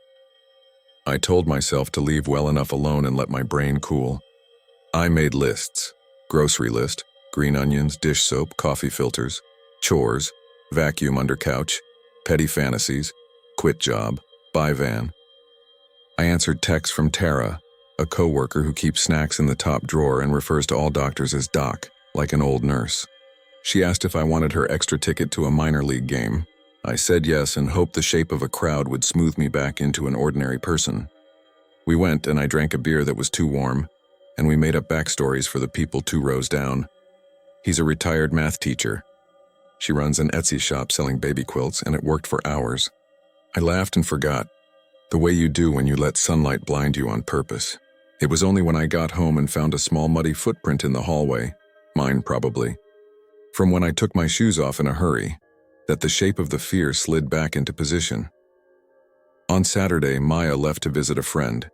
A: I told myself to leave well enough alone and let my brain cool. I made lists. Grocery list, green onions, dish soap, coffee filters, chores, vacuum under couch, petty fantasies, quit job, buy van. I answered texts from Tara, a coworker who keeps snacks in the top drawer and refers to all doctors as Doc, like an old nurse. She asked if I wanted her extra ticket to a minor league game. I said yes and hoped the shape of a crowd would smooth me back into an ordinary person. We went and I drank a beer that was too warm, and we made up backstories for the people 2 rows down. He's a retired math teacher. She runs an Etsy shop selling baby quilts, and it worked for hours. I laughed and forgot, the way you do when you let sunlight blind you on purpose. It was only when I got home and found a small muddy footprint in the hallway, mine probably, from when I took my shoes off in a hurry, that the shape of the fear slid back into position. On Saturday, Maya left to visit a friend.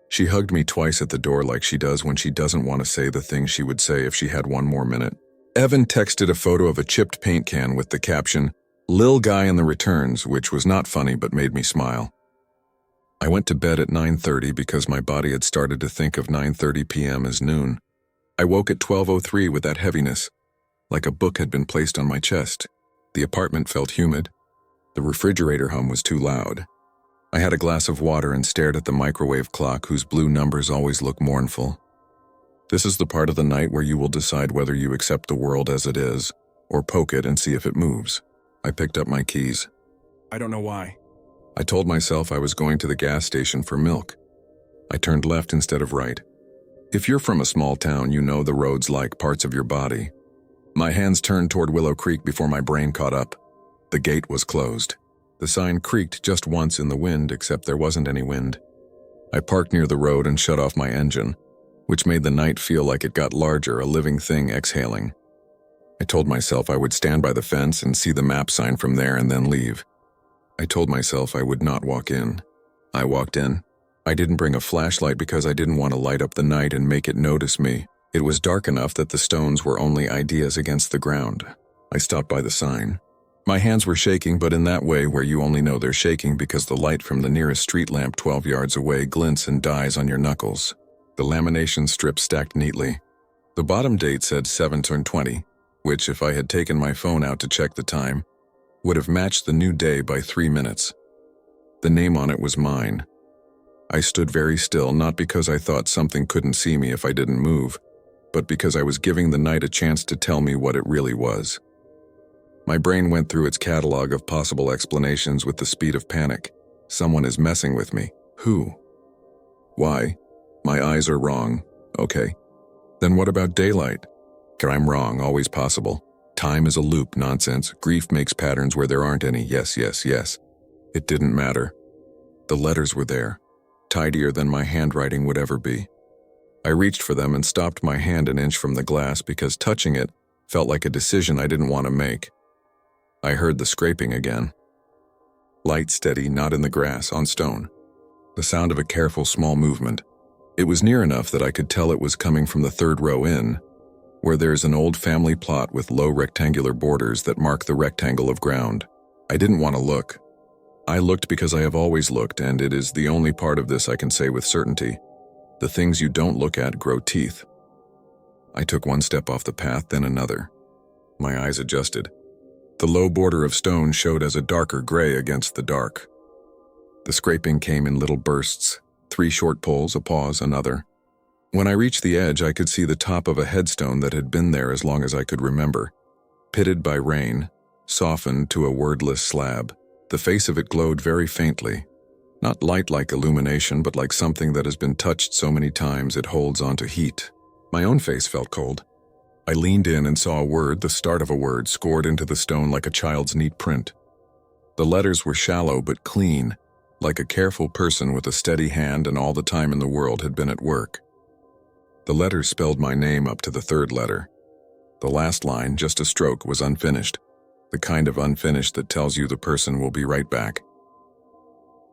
A: She hugged me twice at the door like she does when she doesn't want to say the things she would say if she had one more minute. Evan texted a photo of a chipped paint can with the caption, "Lil Guy in the returns," which was not funny but made me smile. I went to bed at 9:30 because my body had started to think of 9:30 p.m. as noon. I woke at 12:03 with that heaviness, like a book had been placed on my chest. The apartment felt humid. The refrigerator hum was too loud. I had a glass of water and stared at the microwave clock whose blue numbers always look mournful. This is the part of the night where you will decide whether you accept the world as it is, or poke it and see if it moves. I picked up my keys.
B: I don't know why.
A: I told myself I was going to the gas station for milk. I turned left instead of right. If you're from a small town, you know the roads like parts of your body. My hands turned toward Willow Creek before my brain caught up. The gate was closed. The sign creaked just once in the wind, except there wasn't any wind. I parked near the road and shut off my engine, which made the night feel like it got larger, a living thing exhaling. I told myself I would stand by the fence and see the map sign from there and then leave. I told myself I would not walk in. I walked in. I didn't bring a flashlight because I didn't want to light up the night and make it notice me. It was dark enough that the stones were only ideas against the ground. I stopped by the sign. My hands were shaking, but in that way where you only know they're shaking because the light from the nearest street lamp 12 yards away glints and dies on your knuckles. The lamination strip stacked neatly. The bottom date said 7/20, which, if I had taken my phone out to check the time, would have matched the new day by 3 minutes. The name on it was mine. I stood very still, not because I thought something couldn't see me if I didn't move, but because I was giving the night a chance to tell me what it really was. My brain went through its catalog of possible explanations with the speed of panic. Someone is messing with me. Who? Why? My eyes are wrong. Okay. Then what about daylight? I'm wrong, always possible. Time is a loop, nonsense. Grief makes patterns where there aren't any. Yes, yes, yes. It didn't matter. The letters were there, tidier than my handwriting would ever be. I reached for them and stopped my hand an inch from the glass because touching it felt like a decision I didn't want to make. I heard the scraping again. Light steady, not in the grass, on stone. The sound of a careful small movement. It was near enough that I could tell it was coming from the 3rd row in, where there's an old family plot with low rectangular borders that mark the rectangle of ground. I didn't want to look. I looked because I have always looked, and it is the only part of this I can say with certainty. The things you don't look at grow teeth. I took one step off the path, then another. My eyes adjusted. The low border of stone showed as a darker gray against the dark. The scraping came in little bursts, 3 short pulls, a pause, another. When I reached the edge, I could see the top of a headstone that had been there as long as I could remember. Pitted by rain, softened to a wordless slab. The face of it glowed very faintly. Not light-like illumination, but like something that has been touched so many times it holds onto heat. My own face felt cold. I leaned in and saw a word, the start of a word, scored into the stone like a child's neat print. The letters were shallow but clean, like a careful person with a steady hand and all the time in the world had been at work. The letters spelled my name up to the 3rd letter. The last line, just a stroke, was unfinished, the kind of unfinished that tells you the person will be right back.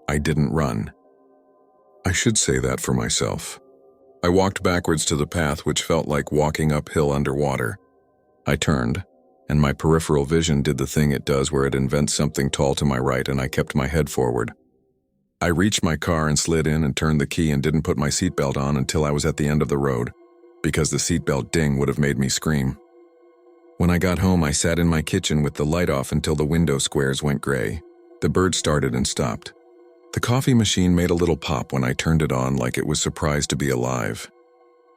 A: I didn't run. I should say that for myself. I walked backwards to the path, which felt like walking uphill underwater. I turned, and my peripheral vision did the thing it does where it invents something tall to my right, and I kept my head forward. I reached my car and slid in and turned the key and didn't put my seatbelt on until I was at the end of the road, because the seatbelt ding would have made me scream. When I got home, I sat in my kitchen with the light off until the window squares went gray. The bird started and stopped. The coffee machine made a little pop when I turned it on, like it was surprised to be alive.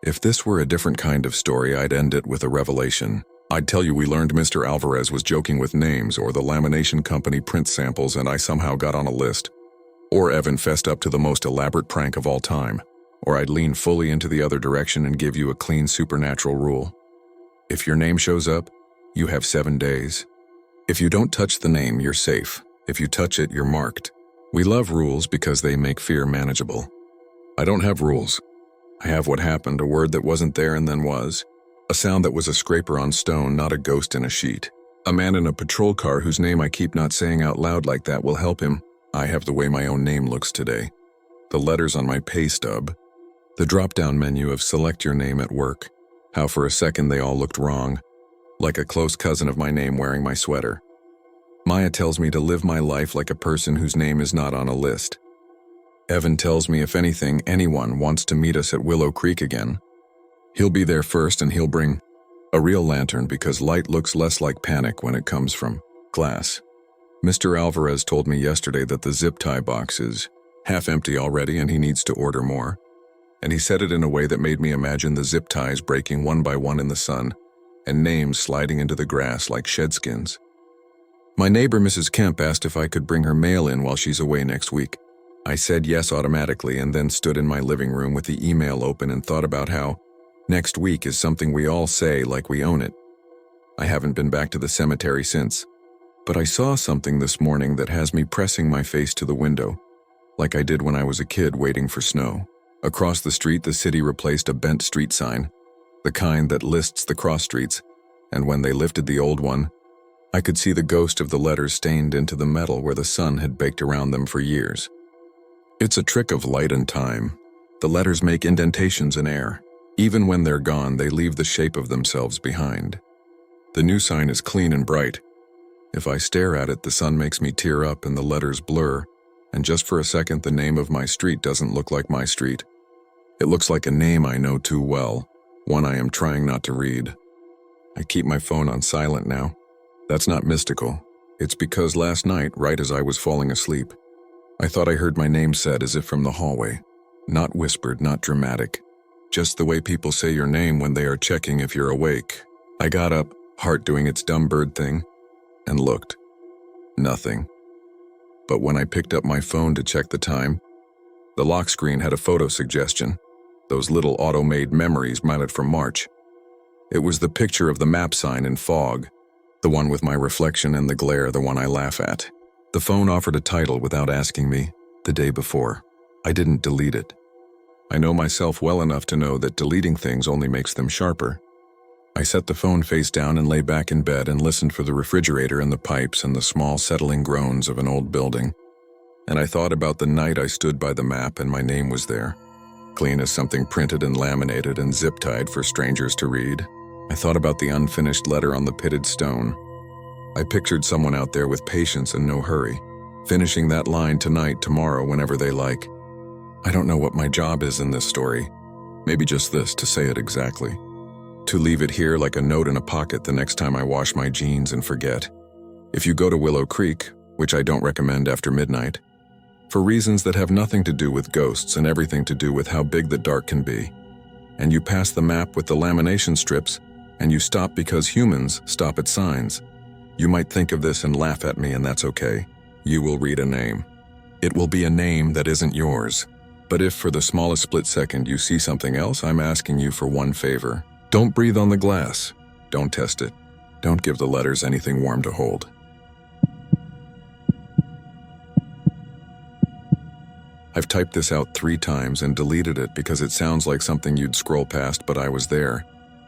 A: If this were a different kind of story, I'd end it with a revelation. I'd tell you we learned Mr. Alvarez was joking with names, or the lamination company print samples and I somehow got on a list. Or Evan fessed up to the most elaborate prank of all time. or I'd lean fully into the other direction and give you a clean supernatural rule. If your name shows up, you have 7 days. If you don't touch the name, you're safe. If you touch it, you're marked. We love rules because they make fear manageable. I don't have rules. I have what happened, a word that wasn't there and then was. A sound that was a scraper on stone, not a ghost in a sheet. A man in a patrol car whose name I keep not saying out loud like that will help him. I have the way my own name looks today. The letters on my pay stub. The drop-down menu of select your name at work. How for a second they all looked wrong. Like a close cousin of my name wearing my sweater. Maya tells me to live my life like a person whose name is not on a list. Evan tells me if anything, anyone wants to meet us at Willow Creek again. He'll be there first and he'll bring a real lantern because light looks less like panic when it comes from glass. Mr. Alvarez told me yesterday that the zip tie box is half empty already and he needs to order more. And he said it in a way that made me imagine the zip ties breaking one by one in the sun and names sliding into the grass like shedskins. My neighbor Mrs. Kemp asked if I could bring her mail in while she's away next week. I said yes automatically and then stood in my living room with the email open and thought about how next week is something we all say like we own it. I haven't been back to the cemetery since, but I saw something this morning that has me pressing my face to the window, like I did when I was a kid waiting for snow. Across the street, the city replaced a bent street sign, the kind that lists the cross streets, and when they lifted the old one, I could see the ghost of the letters stained into the metal where the sun had baked around them for years. It's a trick of light and time. The letters make indentations in air. Even when they're gone, they leave the shape of themselves behind. The new sign is clean and bright. If I stare at it, the sun makes me tear up and the letters blur, and just for a second the name of my street doesn't look like my street. It looks like a name I know too well, one I am trying not to read. I keep my phone on silent now. That's not mystical. It's because last night, right as I was falling asleep, I thought I heard my name said as if from the hallway. Not whispered, not dramatic. Just the way people say your name when they are checking if you're awake. I got up, heart doing its dumb bird thing, and looked. Nothing. But when I picked up my phone to check the time, the lock screen had a photo suggestion. Those little auto-made memories mounted from March. It was the picture of the map sign in fog, the one with my reflection and the glare, the one I laugh at. The phone offered a title without asking me, the day before. I didn't delete it. I know myself well enough to know that deleting things only makes them sharper. I set the phone face down and lay back in bed and listened for the refrigerator and the pipes and the small settling groans of an old building. And I thought about the night I stood by the map and my name was there, clean as something printed and laminated and zip-tied for strangers to read. I thought about the unfinished letter on the pitted stone. I pictured someone out there with patience and no hurry, finishing that line tonight, tomorrow, whenever they like. I don't know what my job is in this story. Maybe just this, to say it exactly. To leave it here like a note in a pocket the next time I wash my jeans and forget. If you go to Willow Creek, which I don't recommend after midnight, for reasons that have nothing to do with ghosts and everything to do with how big the dark can be, and you pass the map with the lamination strips, and you stop because humans stop at signs, you might think of this and laugh at me, and that's okay. You will read a name. It will be a name that isn't yours. But if for the smallest split second you see something else, I'm asking you for one favor. Don't breathe on the glass. Don't test it. Don't give the letters anything warm to hold. I've typed this out 3 times and deleted it because it sounds like something you'd scroll past, but I was there,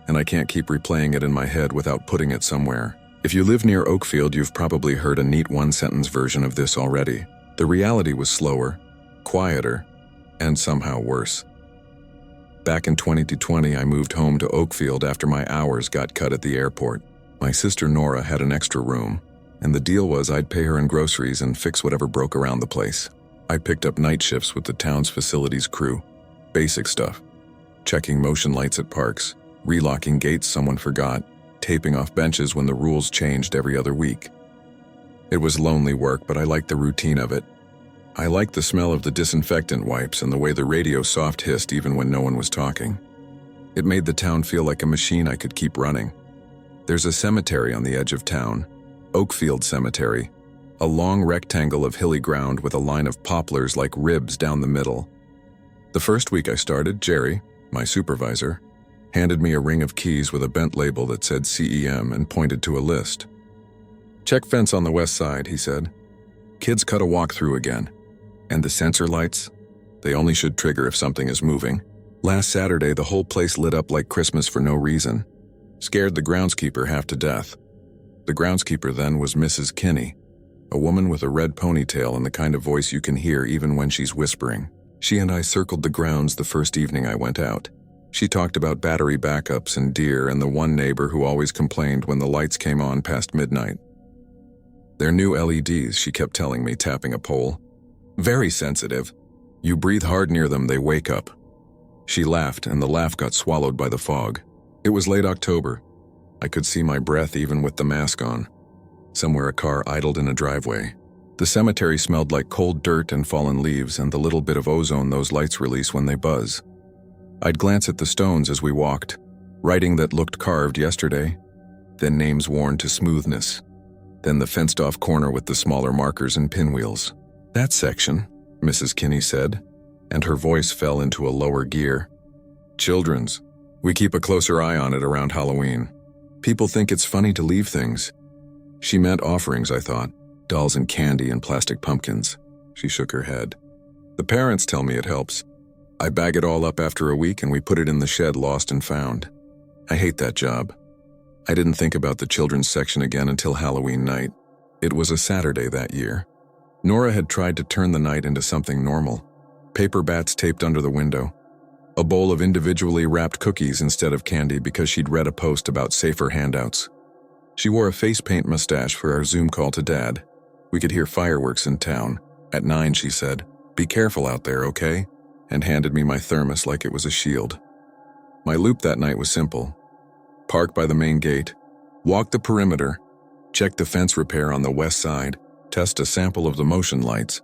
A: and I can't keep replaying it in my head without putting it somewhere. If you live near Oakfield, you've probably heard a neat one-sentence version of this already. The reality was slower, quieter, and somehow worse. Back in 2020, I moved home to Oakfield after my hours got cut at the airport. My sister Nora had an extra room, and the deal was I'd pay her in groceries and fix whatever broke around the place. I picked up night shifts with the town's facilities crew. Basic stuff. Checking motion lights at parks, relocking gates someone forgot, taping off benches when the rules changed every other week. It was lonely work, but I liked the routine of it. I liked the smell of the disinfectant wipes and the way the radio soft hissed even when no one was talking. It made the town feel like a machine I could keep running. There's a cemetery on the edge of town, Oakfield Cemetery, a long rectangle of hilly ground with a line of poplars like ribs down the middle. The first week I started, Jerry, my supervisor, handed me a ring of keys with a bent label that said CEM and pointed to a list. "Check fence on the west side," he said. "Kids cut a walk-through again. And the sensor lights? They only should trigger if something is moving. Last Saturday, the whole place lit up like Christmas for no reason. Scared the groundskeeper half to death." The groundskeeper then was Mrs. Kinney, a woman with a red ponytail and the kind of voice you can hear even when she's whispering. She and I circled the grounds the first evening I went out. She talked about battery backups and deer and the one neighbor who always complained when the lights came on past midnight. "They're new LEDs," she kept telling me, tapping a pole. "Very sensitive. You breathe hard near them, they wake up." She laughed, and the laugh got swallowed by the fog. It was late October. I could see my breath even with the mask on. Somewhere a car idled in a driveway. The cemetery smelled like cold dirt and fallen leaves and the little bit of ozone those lights release when they buzz. I'd glance at the stones as we walked, writing that looked carved yesterday, then names worn to smoothness, then the fenced-off corner with the smaller markers and pinwheels. "That section," Mrs. Kinney said, and her voice fell into a lower gear. "Children's. We keep a closer eye on it around Halloween. People think it's funny to leave things." She meant offerings, I thought. Dolls and candy and plastic pumpkins. She shook her head. "The parents tell me it helps. I bag it all up after a week and we put it in the shed lost and found. I hate that job." I didn't think about the children's section again until Halloween night. It was a Saturday that year. Nora had tried to turn the night into something normal. Paper bats taped under the window. A bowl of individually wrapped cookies instead of candy because she'd read a post about safer handouts. She wore a face paint mustache for our Zoom call to Dad. We could hear fireworks in town. At 9, she said, "Be careful out there, okay?" and handed me my thermos like it was a shield. My loop that night was simple. Park by the main gate, walk the perimeter, check the fence repair on the west side, test a sample of the motion lights,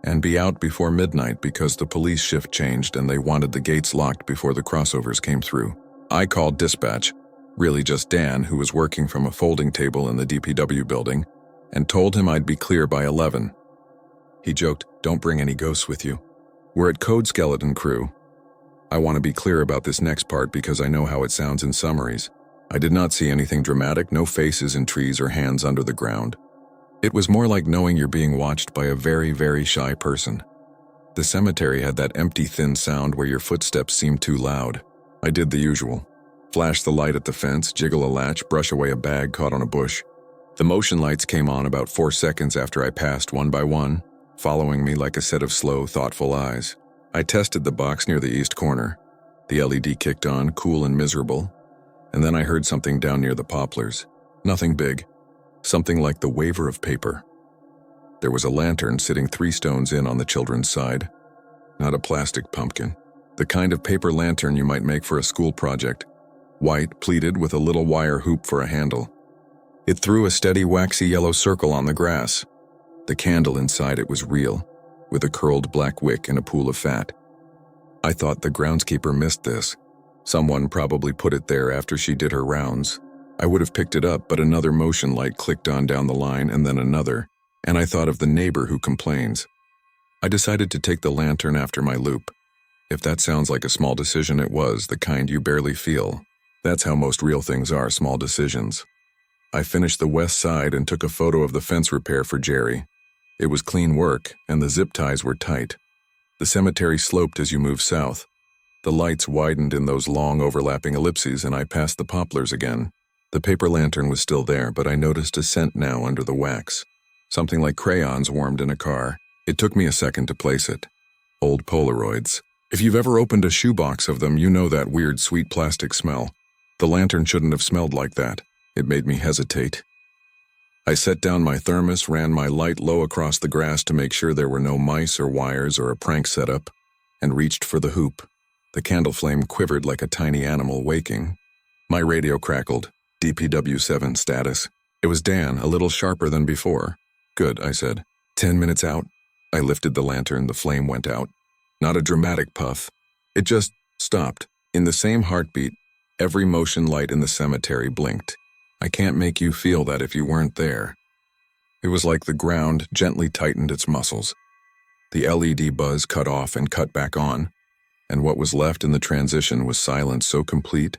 A: and be out before midnight because the police shift changed and they wanted the gates locked before the crossovers came through. I called dispatch, really just Dan, who was working from a folding table in the DPW building, and told him I'd be clear by 11. He joked, "Don't bring any ghosts with you. We're at Code Skeleton Crew. I want to be clear about this next part because I know how it sounds in summaries. I did not see anything dramatic, no faces in trees or hands under the ground. It was more like knowing you're being watched by a very, very shy person. The cemetery had that empty, thin sound where your footsteps seemed too loud. I did the usual. Flash the light at the fence, jiggle a latch, brush away a bag caught on a bush. The motion lights came on about 4 seconds after I passed one by one, following me like a set of slow, thoughtful eyes. I tested the box near the east corner. The LED kicked on, cool and miserable, and then I heard something down near the poplars. Nothing big. Something like the waver of paper. There was a lantern sitting 3 stones in on the children's side. Not a plastic pumpkin. The kind of paper lantern you might make for a school project. White, pleated, with a little wire hoop for a handle. It threw a steady waxy yellow circle on the grass. The candle inside it was real, with a curled black wick and a pool of fat. I thought the groundskeeper missed this. Someone probably put it there after she did her rounds. I would have picked it up, but another motion light clicked on down the line and then another, and I thought of the neighbor who complains. I decided to take the lantern after my loop. If that sounds like a small decision, it was, the kind you barely feel. That's how most real things are, small decisions. I finished the west side and took a photo of the fence repair for Jerry. It was clean work, and the zip ties were tight. The cemetery sloped as you moved south. The lights widened in those long overlapping ellipses, and I passed the poplars again. The paper lantern was still there, but I noticed a scent now under the wax. Something like crayons warmed in a car. It took me a second to place it. Old Polaroids. If you've ever opened a shoebox of them, you know that weird, sweet plastic smell. The lantern shouldn't have smelled like that. It made me hesitate. I set down my thermos, ran my light low across the grass to make sure there were no mice or wires or a prank setup, and reached for the hoop. The candle flame quivered like a tiny animal waking. My radio crackled. DPW-7 status. It was Dan, a little sharper than before. "Good," I said. 10 minutes out. I lifted the lantern, the flame went out. Not a dramatic puff. It just stopped. In the same heartbeat, every motion light in the cemetery blinked. I can't make you feel that if you weren't there. It was like the ground gently tightened its muscles. The LED buzz cut off and cut back on. and what was left in the transition was silence so complete,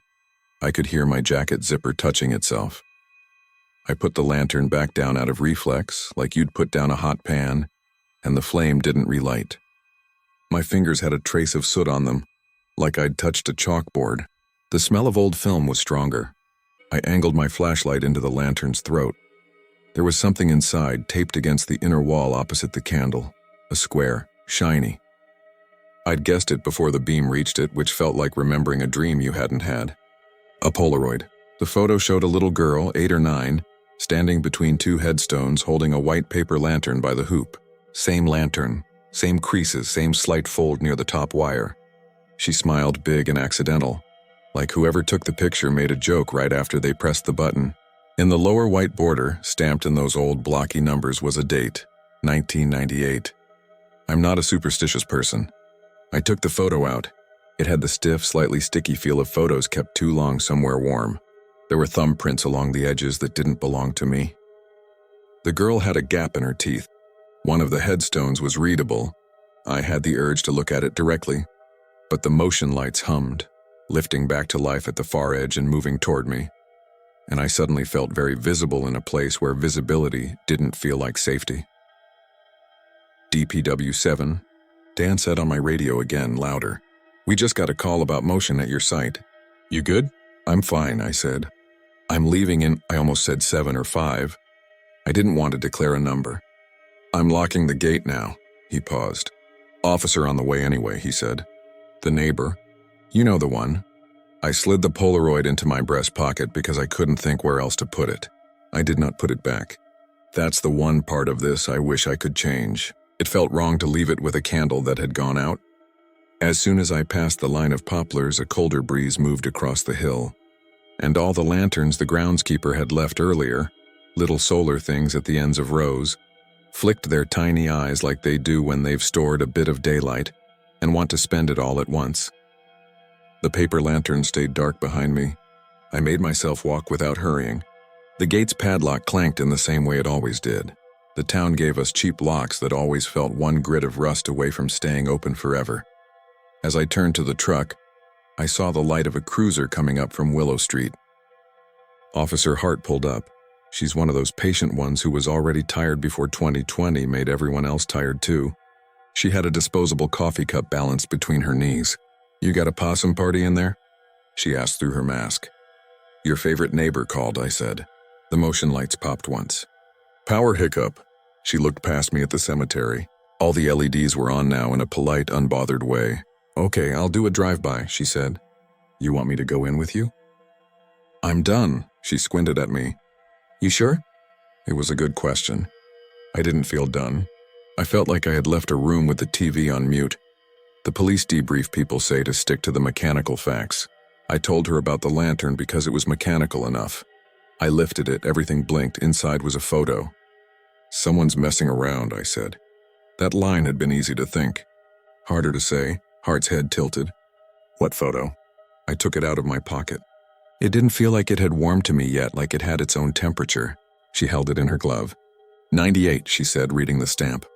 A: I could hear my jacket zipper touching itself. I put the lantern back down out of reflex, like you'd put down a hot pan, and the flame didn't relight. My fingers had a trace of soot on them, like I'd touched a chalkboard. The smell of old film was stronger. I angled my flashlight into the lantern's throat. There was something inside, taped against the inner wall opposite the candle. A square, shiny. I'd guessed it before the beam reached it, which felt like remembering a dream you hadn't had. A Polaroid. The photo showed a little girl, 8 or 9, standing between 2 headstones holding a white paper lantern by the hoop. Same lantern, same creases, same slight fold near the top wire. She smiled big and accidental, like whoever took the picture made a joke right after they pressed the button. In the lower white border, stamped in those old blocky numbers, was a date, 1998. I'm not a superstitious person. I took the photo out. It had the stiff, slightly sticky feel of photos kept too long somewhere warm. There were thumbprints along the edges that didn't belong to me. The girl had a gap in her teeth. One of the headstones was readable. I had the urge to look at it directly, but the motion lights hummed, lifting back to life at the far edge and moving toward me. And I suddenly felt very visible in a place where visibility didn't feel like safety. DPW 7, Dan said on my radio again, louder. We just got a call about motion at your site. You good? I'm fine, I said. I'm leaving in, I almost said 7 or 5. I didn't want to declare a number. I'm locking the gate now, he paused. Officer on the way anyway, he said. The neighbor. You know the one. I slid the Polaroid into my breast pocket because I couldn't think where else to put it. I did not put it back. That's the one part of this I wish I could change. It felt wrong to leave it with a candle that had gone out. As soon as I passed the line of poplars, a colder breeze moved across the hill. And all the lanterns the groundskeeper had left earlier, little solar things at the ends of rows, flicked their tiny eyes like they do when they've stored a bit of daylight and want to spend it all at once. The paper lantern stayed dark behind me. I made myself walk without hurrying. The gate's padlock clanked in the same way it always did. The town gave us cheap locks that always felt one grit of rust away from staying open forever. As I turned to the truck, I saw the light of a cruiser coming up from Willow Street. Officer Hart pulled up. She's one of those patient ones who was already tired before 2020 made everyone else tired too. She had a disposable coffee cup balanced between her knees. You got a possum party in there? She asked through her mask. Your favorite neighbor called, I said. The motion lights popped once. Power hiccup. She looked past me at the cemetery. All the LEDs were on now in a polite, unbothered way. Okay, I'll do a drive-by, she said. You want me to go in with you? I'm done, she squinted at me. You sure? It was a good question. I didn't feel done. I felt like I had left a room with the TV on mute. The police debrief people say to stick to the mechanical facts. I told her about the lantern because it was mechanical enough. I lifted it, everything blinked, inside was a photo. Someone's messing around, I said. That line had been easy to think. Harder to say. Hart's head tilted. What photo? I took it out of my pocket. It didn't feel like it had warmed to me yet, like it had its own temperature. She held it in her glove. 98, she said, reading the stamp.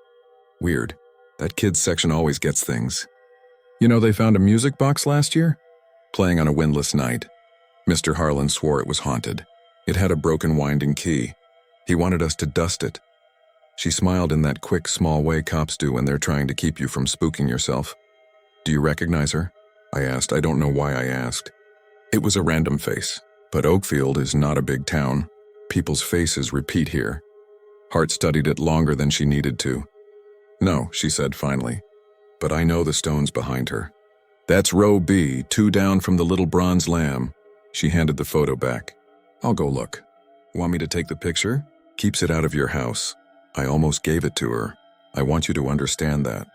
A: Weird. That kids section always gets things. You know they found a music box last year? Playing on a windless night. Mr. Harlan swore it was haunted. It had a broken winding key. He wanted us to dust it. She smiled in that quick, small way cops do when they're trying to keep you from spooking yourself. Do you recognize her? I asked. I don't know why I asked. It was a random face, but Oakfield is not a big town. People's faces repeat here. Hart studied it longer than she needed to. No, she said finally, but I know the stones behind her. That's row B, 2 down from the little bronze lamb. She handed the photo back. I'll go look. Want me to take the picture? Keeps it out of your house. I almost gave it to her. I want you to understand that.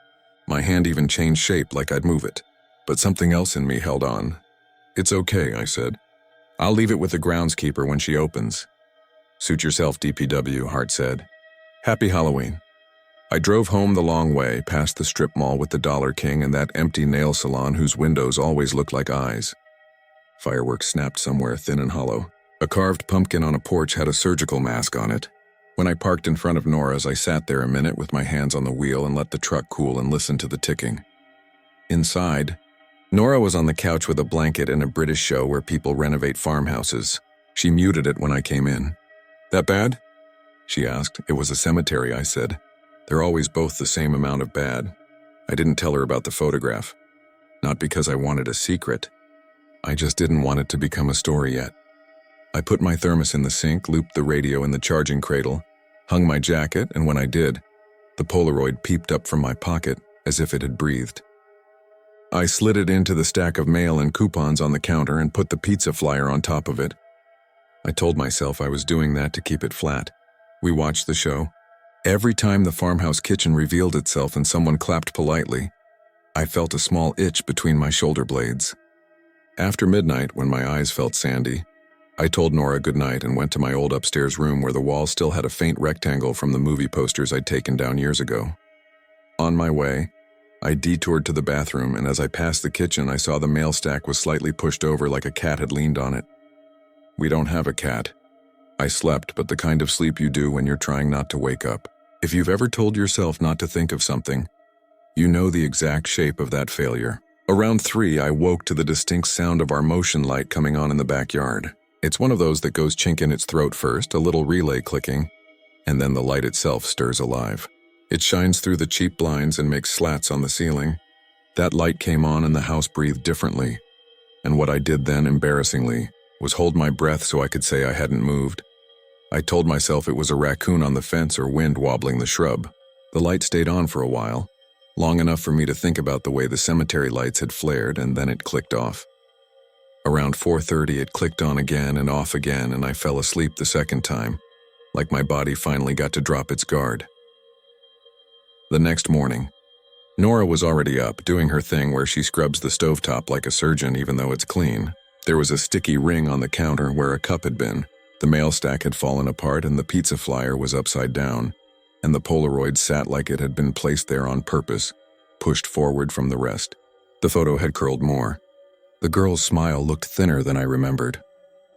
A: My hand even changed shape like I'd move it, but something else in me held on. It's okay, I said. I'll leave it with the groundskeeper when she opens. Suit yourself, DPW, Hart said. Happy Halloween. I drove home the long way, past the strip mall with the Dollar King and that empty nail salon whose windows always looked like eyes. Fireworks snapped somewhere thin and hollow. A carved pumpkin on a porch had a surgical mask on it. When I parked in front of Nora's, I sat there a minute with my hands on the wheel and let the truck cool and listen to the ticking. Inside, Nora was on the couch with a blanket in a British show where people renovate farmhouses. She muted it when I came in. "That bad?" she asked. "It was a cemetery," I said. "They're always both the same amount of bad." I didn't tell her about the photograph. Not because I wanted a secret. I just didn't want it to become a story yet. I put my thermos in the sink, looped the radio in the charging cradle, hung my jacket, and when I did, the Polaroid peeped up from my pocket as if it had breathed. I slid it into the stack of mail and coupons on the counter and put the pizza flyer on top of it. I told myself I was doing that to keep it flat. We watched the show. Every time the farmhouse kitchen revealed itself and someone clapped politely, I felt a small itch between my shoulder blades. After midnight, when my eyes felt sandy, I told Nora goodnight and went to my old upstairs room where the wall still had a faint rectangle from the movie posters I'd taken down years ago. On my way, I detoured to the bathroom, and as I passed the kitchen, I saw the mail stack was slightly pushed over like a cat had leaned on it. We don't have a cat. I slept, but the kind of sleep you do when you're trying not to wake up. If you've ever told yourself not to think of something, you know the exact shape of that failure. Around 3, I woke to the distinct sound of our motion light coming on in the backyard. It's one of those that goes chink in its throat first, a little relay clicking, and then the light itself stirs alive. It shines through the cheap blinds and makes slats on the ceiling. That light came on and the house breathed differently. And what I did then, embarrassingly, was hold my breath so I could say I hadn't moved. I told myself it was a raccoon on the fence or wind wobbling the shrub. The light stayed on for a while, long enough for me to think about the way the cemetery lights had flared, and then it clicked off. Around 4:30 it clicked on again and off again, and I fell asleep the second time, like my body finally got to drop its guard. The next morning, Nora was already up, doing her thing where she scrubs the stovetop like a surgeon even though it's clean. There was a sticky ring on the counter where a cup had been. The mail stack had fallen apart and the pizza flyer was upside down, and the Polaroid sat like it had been placed there on purpose, pushed forward from the rest. The photo had curled more. The girl's smile looked thinner than I remembered.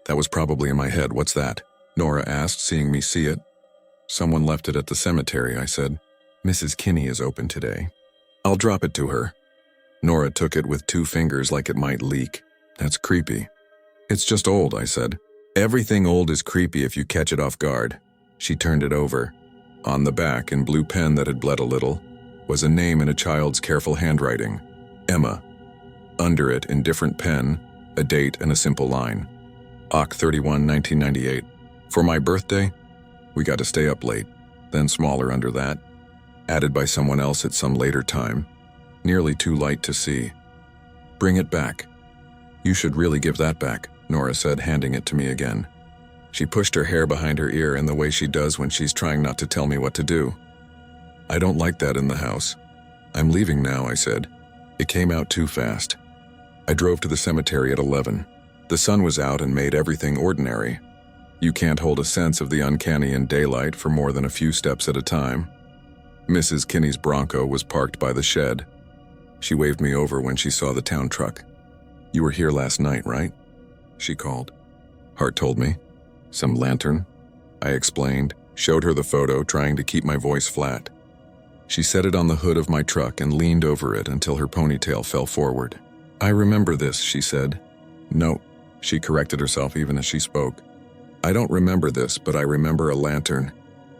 A: That was probably in my head. "What's that?" Nora asked, seeing me see it. "Someone left it at the cemetery," I said. "Mrs. Kinney is open today. I'll drop it to her." Nora took it with 2 fingers like it might leak. "That's creepy." "It's just old," I said. "Everything old is creepy if you catch it off guard." She turned it over. On the back, in blue pen that had bled a little, was a name in a child's careful handwriting. Emma. Under it, in different pen, a date and a simple line. Oct 31, 1998. "For my birthday, we got to stay up late." Then smaller under that, added by someone else at some later time, nearly too light to see. "Bring it back." "You should really give that back," Nora said, handing it to me again. She pushed her hair behind her ear in the way she does when she's trying not to tell me what to do. "I don't like that in the house." "I'm leaving now," I said. It came out too fast. I drove to the cemetery at 11. The sun was out and made everything ordinary. You can't hold a sense of the uncanny in daylight for more than a few steps at a time. Mrs. Kinney's Bronco was parked by the shed. She waved me over when she saw the town truck. "You were here last night, right?" she called. Hart told me. "Some lantern?" I explained, showed her the photo, trying to keep my voice flat. She set it on the hood of my truck and leaned over it until her ponytail fell forward. "I remember this," she said. "No," she corrected herself even as she spoke. "I don't remember this, but I remember a lantern.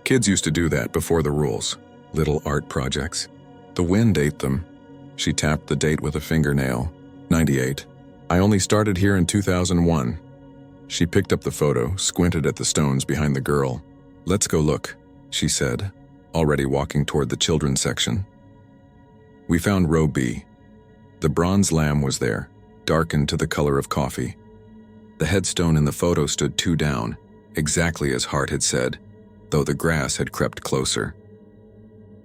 A: Kids used to do that before the rules. Little art projects. The wind ate them." She tapped the date with a fingernail. 98. "I only started here in 2001. She picked up the photo, squinted at the stones behind the girl. "Let's go look," she said, already walking toward the children's section. We found row B. The bronze lamb was there, darkened to the color of coffee. The headstone in the photo stood 2 down, exactly as Hart had said, though the grass had crept closer.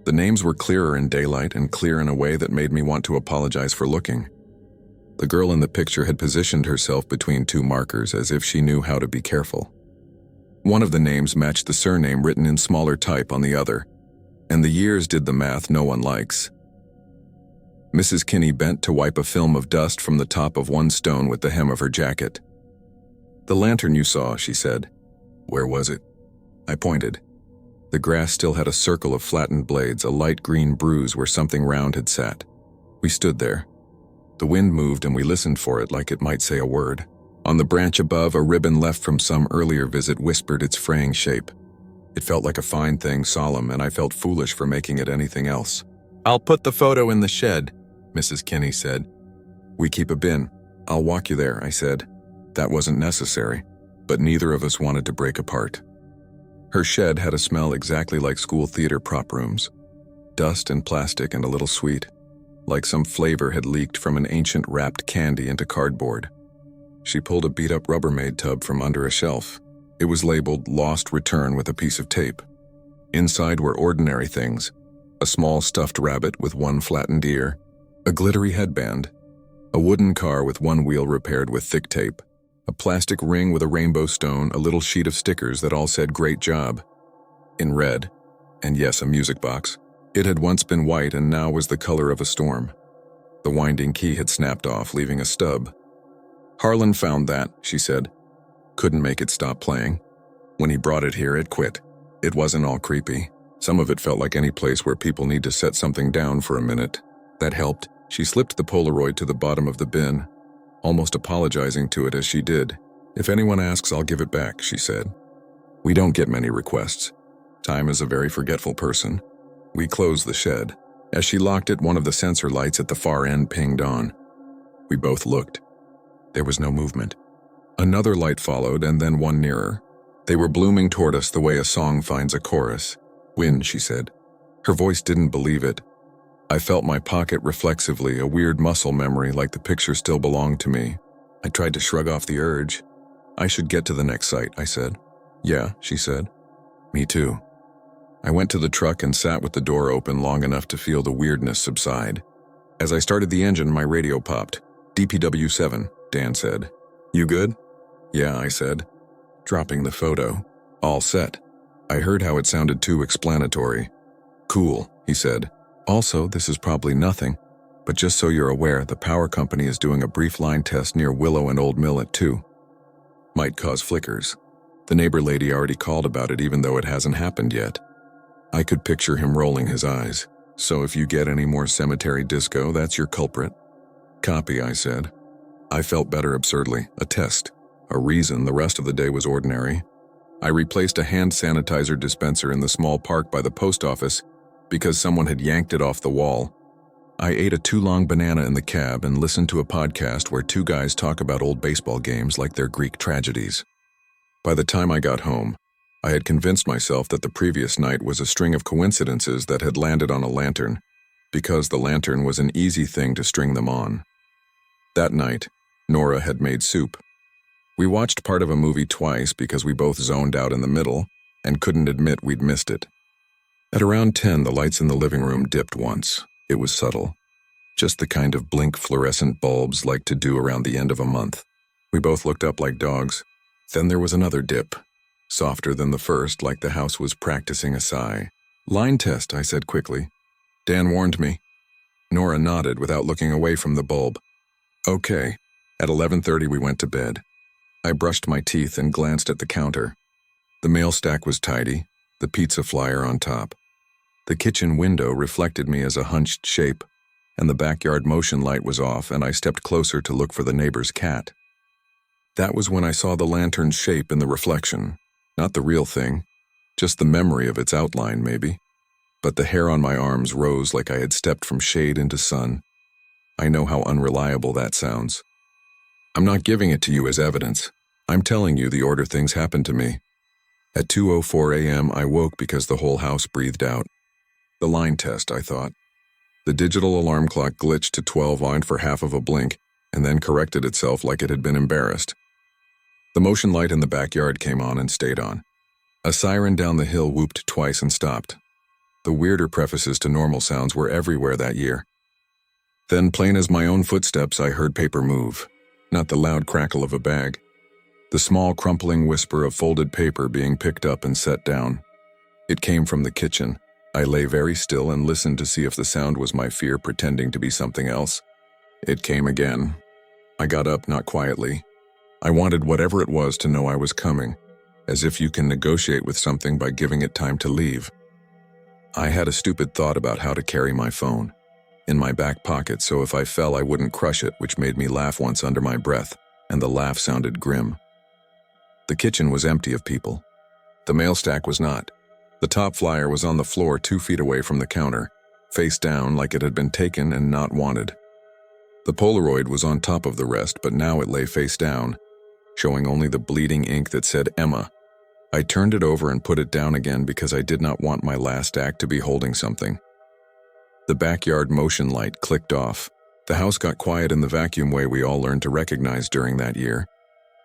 A: The names were clearer in daylight and clear in a way that made me want to apologize for looking. The girl in the picture had positioned herself between 2 markers as if she knew how to be careful. One of the names matched the surname written in smaller type on the other, and the years did the math no one likes. Mrs. Kinney bent to wipe a film of dust from the top of one stone with the hem of her jacket. "The lantern you saw," she said. "Where was it?" I pointed. The grass still had a circle of flattened blades, a light green bruise where something round had sat. We stood there. The wind moved and we listened for it like it might say a word. On the branch above, a ribbon left from some earlier visit whispered its fraying shape. It felt like a fine thing, solemn, and I felt foolish for making it anything else. "I'll put the photo in the shed," Mrs. Kinney said. "We keep a bin. I'll walk you there," I said. That wasn't necessary, but neither of us wanted to break apart. Her shed had a smell exactly like school theater prop rooms. Dust and plastic and a little sweet, like some flavor had leaked from an ancient wrapped candy into cardboard. She pulled a beat-up Rubbermaid tub from under a shelf. It was labeled "Lost Return" with a piece of tape. Inside were ordinary things: a small stuffed rabbit with one flattened ear, a glittery headband, a wooden car with one wheel repaired with thick tape, a plastic ring with a rainbow stone, a little sheet of stickers that all said "Great job" in red, and yes, a music box. It had once been white and now was the color of a storm. The winding key had snapped off, leaving a stub. "Harlan found that," she said. "Couldn't make it stop playing. When he brought it here, it quit. It wasn't all creepy. Some of it felt like any place where people need to set something down for a minute. That helped." She slipped the Polaroid to the bottom of the bin, almost apologizing to it as she did. "If anyone asks, I'll give it back," she said. "We don't get many requests. Time is a very forgetful person." We closed the shed. As she locked it, one of the sensor lights at the far end pinged on. We both looked. There was no movement. Another light followed, and then one nearer. They were blooming toward us the way a song finds a chorus. "Wind," she said. Her voice didn't believe it. I felt my pocket reflexively, a weird muscle memory like the picture still belonged to me. I tried to shrug off the urge. "I should get to the next site," I said. "Yeah," she said. "Me too." I went to the truck and sat with the door open long enough to feel the weirdness subside. As I started the engine, my radio popped. "DPW-7, Dan said. "You good?" "Yeah," I said, dropping the photo. "All set." I heard how it sounded too explanatory. "Cool," he said. "Also, this is probably nothing, but just so you're aware, the power company is doing a brief line test near Willow and Old Mill at 2. Might cause flickers. The neighbor lady already called about it even though it hasn't happened yet." I could picture him rolling his eyes. "So if you get any more cemetery disco, that's your culprit." "Copy," I said. I felt better absurdly. A test. A reason the rest of the day was ordinary. I replaced a hand sanitizer dispenser in the small park by the post office because someone had yanked it off the wall. I ate a too-long banana in the cab and listened to a podcast where two guys talk about old baseball games like they're Greek tragedies. By the time I got home, I had convinced myself that the previous night was a string of coincidences that had landed on a lantern, because the lantern was an easy thing to string them on. That night, Nora had made soup. We watched part of a movie twice because we both zoned out in the middle and couldn't admit we'd missed it. At around 10, the lights in the living room dipped once. It was subtle. Just the kind of blink fluorescent bulbs like to do around the end of a month. We both looked up like dogs. Then there was another dip. Softer than the first, like the house was practicing a sigh. "Line test," I said quickly. "Dan warned me." Nora nodded without looking away from the bulb. "Okay." At 11:30 we went to bed. I brushed my teeth and glanced at the counter. The mail stack was tidy, the pizza flyer on top. The kitchen window reflected me as a hunched shape, and the backyard motion light was off, and I stepped closer to look for the neighbor's cat. That was when I saw the lantern's shape in the reflection. Not the real thing, just the memory of its outline, maybe. But the hair on my arms rose like I had stepped from shade into sun. I know how unreliable that sounds. I'm not giving it to you as evidence. I'm telling you the order things happened to me. At 2:04 a.m., I woke because the whole house breathed out. The line test, I thought. The digital alarm clock glitched to 12 on for half of a blink, and then corrected itself like it had been embarrassed. The motion light in the backyard came on and stayed on. A siren down the hill whooped twice and stopped. The weirder prefaces to normal sounds were everywhere that year. Then, plain as my own footsteps, I heard paper move. Not the loud crackle of a bag. The small crumpling whisper of folded paper being picked up and set down. It came from the kitchen. I lay very still and listened to see if the sound was my fear pretending to be something else. It came again. I got up, not quietly. I wanted whatever it was to know I was coming, as if you can negotiate with something by giving it time to leave. I had a stupid thought about how to carry my phone. in my back pocket so if I fell I wouldn't crush it, which made me laugh once under my breath, and the laugh sounded grim. The kitchen was empty of people. The mail stack was not. The top flyer was on the floor 2 feet away from the counter, face down like it had been taken and not wanted. The Polaroid was on top of the rest, but now it lay face down, showing only the bleeding ink that said Emma. I turned it over and put it down again because I did not want my last act to be holding something. The backyard motion light clicked off. The house got quiet in the vacuum way we all learned to recognize during that year.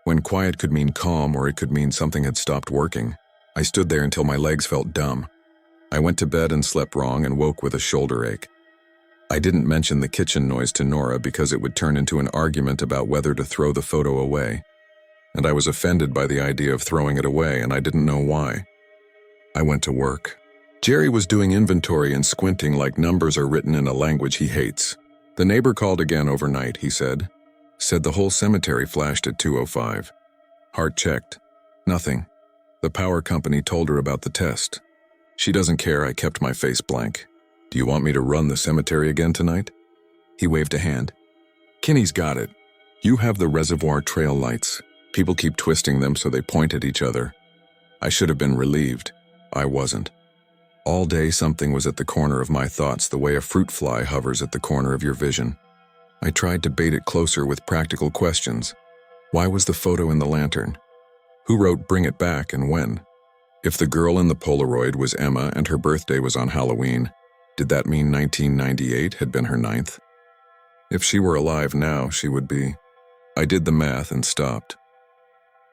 A: When quiet could mean calm or it could mean something had stopped working. I stood there until my legs felt dumb. I went to bed and slept wrong and woke with a shoulder ache. I didn't mention the kitchen noise to Nora because it would turn into an argument about whether to throw the photo away. And I was offended by the idea of throwing it away, and I didn't know why. I went to work. Jerry was doing inventory and squinting like numbers are written in a language he hates. The neighbor called again overnight, he said. Said the whole cemetery flashed at 2:05. Hart checked. Nothing. The power company told her about the test. She doesn't care. I kept my face blank. Do you want me to run the cemetery again tonight? He waved a hand. Kinney's got it. You have the reservoir trail lights. People keep twisting them so they point at each other. I should have been relieved. I wasn't. All day something was at the corner of my thoughts the way a fruit fly hovers at the corner of your vision. I tried to bait it closer with practical questions. Why was the photo in the lantern? Who wrote Bring It Back and when? If the girl in the Polaroid was Emma and her birthday was on Halloween, did that mean 1998 had been her 9th? If she were alive now, she would be. I did the math and stopped.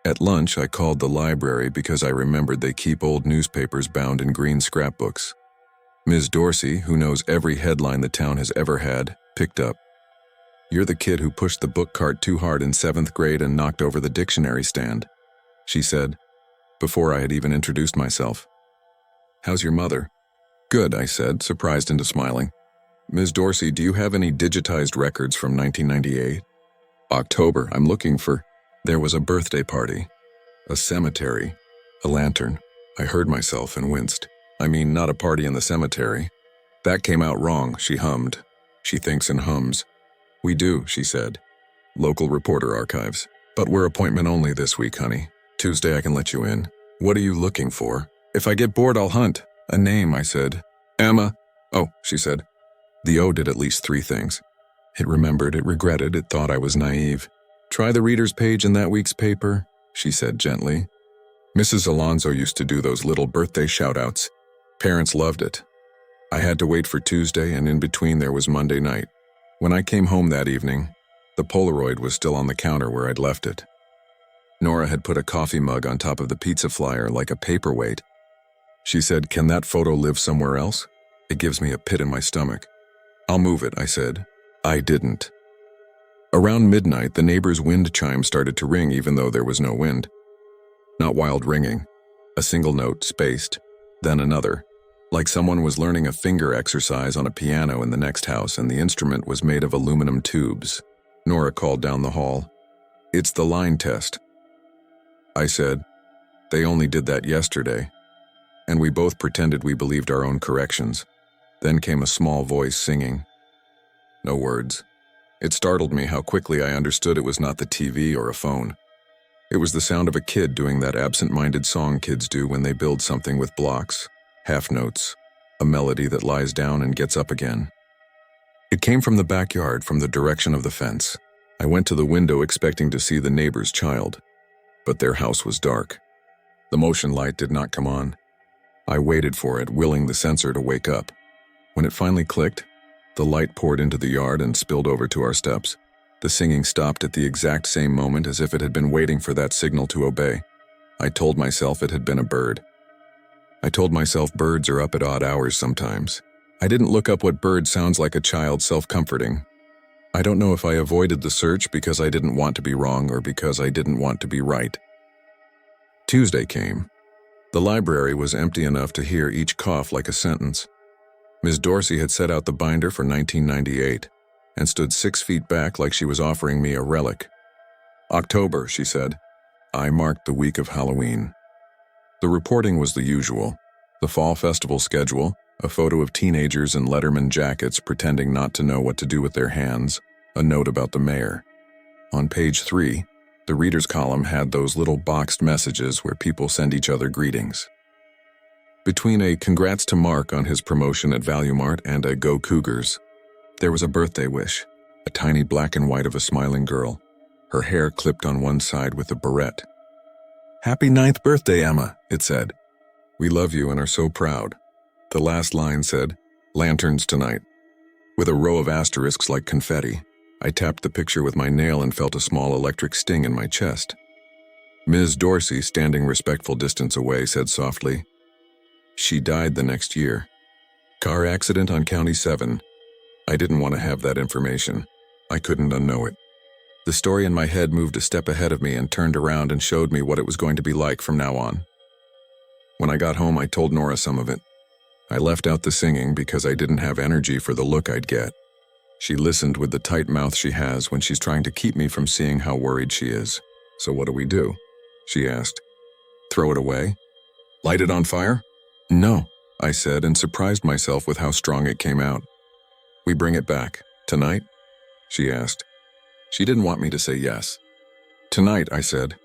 A: At lunch, I called the library because I remembered they keep old newspapers bound in green scrapbooks. Ms. Dorsey, who knows every headline the town has ever had, picked up. You're the kid who pushed the book cart too hard in 7th grade and knocked over the dictionary stand, she said, before I had even introduced myself. How's your mother? Good, I said, surprised into smiling. Ms. Dorsey, do you have any digitized records from 1998? October, I'm looking for. There was a birthday party, a cemetery, a lantern. I heard myself and winced. I mean, not a party in the cemetery. That came out wrong, she hummed. She thinks and hums. We do, she said. Local reporter archives. But we're appointment only this week, honey. Tuesday I can let you in. What are you looking for? If I get bored, I'll hunt. A name, I said. Emma. Oh, she said. The O did at least 3 things. It remembered, it regretted, it thought I was naive. Try the reader's page in that week's paper, she said gently. Mrs. Alonso used to do those little birthday shout-outs. Parents loved it. I had to wait for Tuesday, and in between there was Monday night. When I came home that evening, the Polaroid was still on the counter where I'd left it. Nora had put a coffee mug on top of the pizza flyer like a paperweight. She said, "Can that photo live somewhere else? It gives me a pit in my stomach." "I'll move it," I said. I didn't. Around midnight, the neighbor's wind chime started to ring even though there was no wind. Not wild ringing. A single note, spaced, then another. Like someone was learning a finger exercise on a piano in the next house and the instrument was made of aluminum tubes. Nora called down the hall. "It's the line test." I said, "They only did that yesterday." And we both pretended we believed our own corrections. Then came a small voice singing. No words. It startled me how quickly I understood it was not the TV or a phone. It was the sound of a kid doing that absent-minded song kids do when they build something with blocks, half notes, a melody that lies down and gets up again. It came from the backyard, from the direction of the fence. I went to the window expecting to see the neighbor's child, but their house was dark. The motion light did not come on. I waited for it, willing the sensor to wake up. When it finally clicked, the light poured into the yard and spilled over to our steps. The singing stopped at the exact same moment as if it had been waiting for that signal to obey. I told myself it had been a bird. I told myself birds are up at odd hours sometimes. I didn't look up what bird sounds like a child self-comforting. I don't know if I avoided the search because I didn't want to be wrong or because I didn't want to be right. Tuesday came. The library was empty enough to hear each cough like a sentence. Ms. Dorsey had set out the binder for 1998 and stood 6 feet back like she was offering me a relic. October, she said. I marked the week of Halloween. The reporting was the usual. The fall festival schedule, A photo of teenagers in Letterman jackets pretending not to know what to do with their hands, a note about the mayor. On page 3, the reader's column had those little boxed messages where people send each other greetings. Between a congrats to Mark on his promotion at Value Mart and a go Cougars, there was a birthday wish, a tiny black and white of a smiling girl, her hair clipped on one side with a barrette. "Happy 9th birthday, Emma," it said. "We love you and are so proud." The last line said, "Lanterns tonight." With a row of asterisks like confetti, I tapped the picture with my nail and felt a small electric sting in my chest. Ms. Dorsey, standing respectful distance away, said softly, "She died the next year. Car accident on County 7. I didn't want to have that information. I couldn't unknow it." The story in my head moved a step ahead of me and turned around and showed me what it was going to be like from now on. When I got home, I told Nora some of it. I left out the singing because I didn't have energy for the look I'd get. She listened with the tight mouth she has when she's trying to keep me from seeing how worried she is. "So what do we do?" she asked. "Throw it away? Light it on fire?" "No," I said, and surprised myself with how strong it came out. "We bring it back. Tonight?" she asked. She didn't want me to say yes. "Tonight," I said.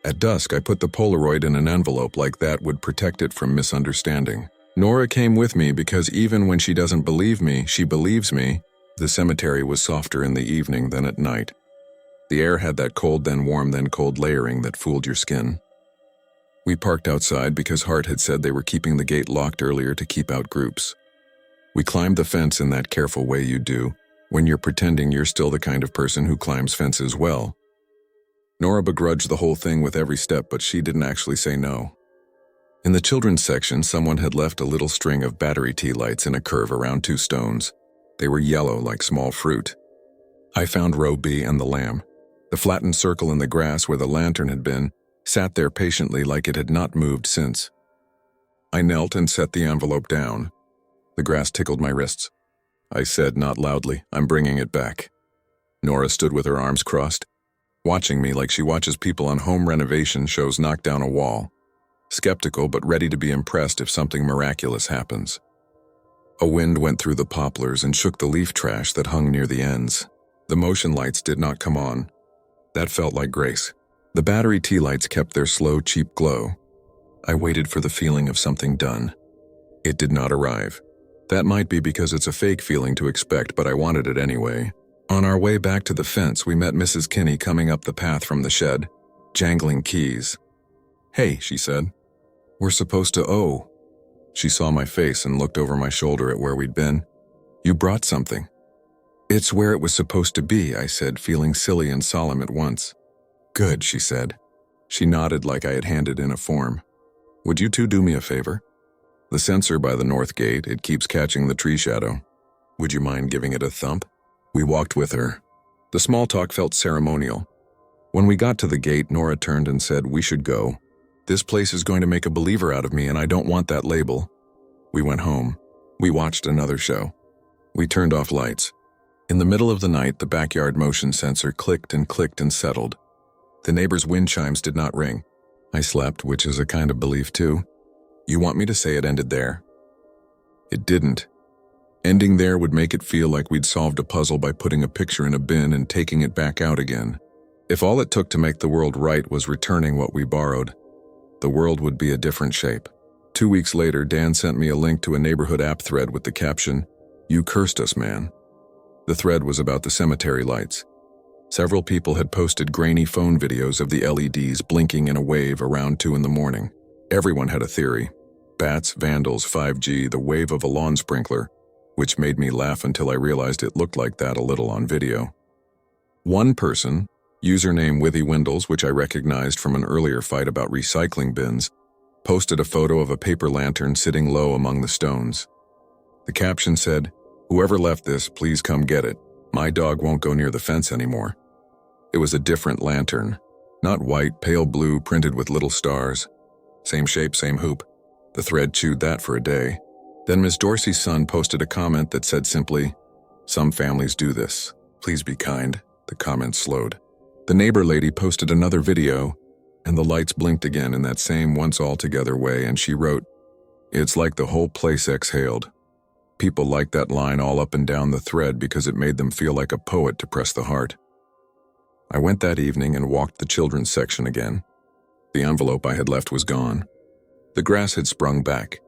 A: At dusk, I put the Polaroid in an envelope like that would protect it from misunderstanding. Nora came with me because even when she doesn't believe me, she believes me. The cemetery was softer in the evening than at night. The air had that cold then warm then cold layering that fooled your skin. We parked outside because Hart had said they were keeping the gate locked earlier to keep out groups. We climbed the fence in that careful way you do when you're pretending you're still the kind of person who climbs fences well. Nora begrudged the whole thing with every step, but she didn't actually say no. In the children's section, someone had left a little string of battery tea lights in a curve around 2 stones. They were yellow like small fruit. I found row B and the lamb. The flattened circle in the grass where the lantern had been sat there patiently like it had not moved since. I knelt and set the envelope down. The grass tickled my wrists. I said, not loudly, "I'm bringing it back." Nora stood with her arms crossed, watching me like she watches people on home renovation shows knock down a wall, skeptical but ready to be impressed if something miraculous happens. A wind went through the poplars and shook the leaf trash that hung near the ends. The motion lights did not come on. That felt like grace. The battery tea lights kept their slow, cheap glow. I waited for the feeling of something done. It did not arrive. That might be because it's a fake feeling to expect, but I wanted it anyway. On our way back to the fence, we met Mrs. Kinney coming up the path from the shed, jangling keys. "Hey," she said. "We're supposed to owe." She saw my face and looked over my shoulder at where we'd been. "You brought something." "It's where it was supposed to be," I said, feeling silly and solemn at once. "Good," she said. She nodded like I had handed in a form. "Would you two do me a favor? The sensor by the north gate, it keeps catching the tree shadow. Would you mind giving it a thump?" We walked with her. The small talk felt ceremonial. When we got to the gate, Nora turned and said, "We should go. This place is going to make a believer out of me, and I don't want that label." We went home. We watched another show. We turned off lights. In the middle of the night, the backyard motion sensor clicked and settled. The neighbor's wind chimes did not ring. I slept, which is a kind of belief too. You want me to say it ended there? It didn't. Ending there would make it feel like we'd solved a puzzle by putting a picture in a bin and taking it back out again. If all it took to make the world right was returning what we borrowed, the world would be a different shape. 2 weeks later, Dan sent me a link to a neighborhood app thread with the caption, "You cursed us, man." The thread was about the cemetery lights. Several people had posted grainy phone videos of the LEDs blinking in a wave around 2 in the morning. Everyone had a theory. Bats, vandals, 5G, the wave of a lawn sprinkler, which made me laugh until I realized it looked like that a little on video. One person, username Withy Windles, which I recognized from an earlier fight about recycling bins, posted a photo of a paper lantern sitting low among the stones. The caption said, "Whoever left this, please come get it. My dog won't go near the fence anymore." It was a different lantern. Not white, pale blue, printed with little stars. Same shape, same hoop. The thread chewed that for a day. Then Ms. Dorsey's son posted a comment that said simply, "Some families do this. Please be kind." The comment slowed. The neighbor lady posted another video, and the lights blinked again in that same once-all-together way, and she wrote, "It's like the whole place exhaled. People liked that line all up and down the thread because it made them feel like a poet to press the heart. I went that evening and walked the children's section again. The envelope I had left was gone. The grass had sprung back.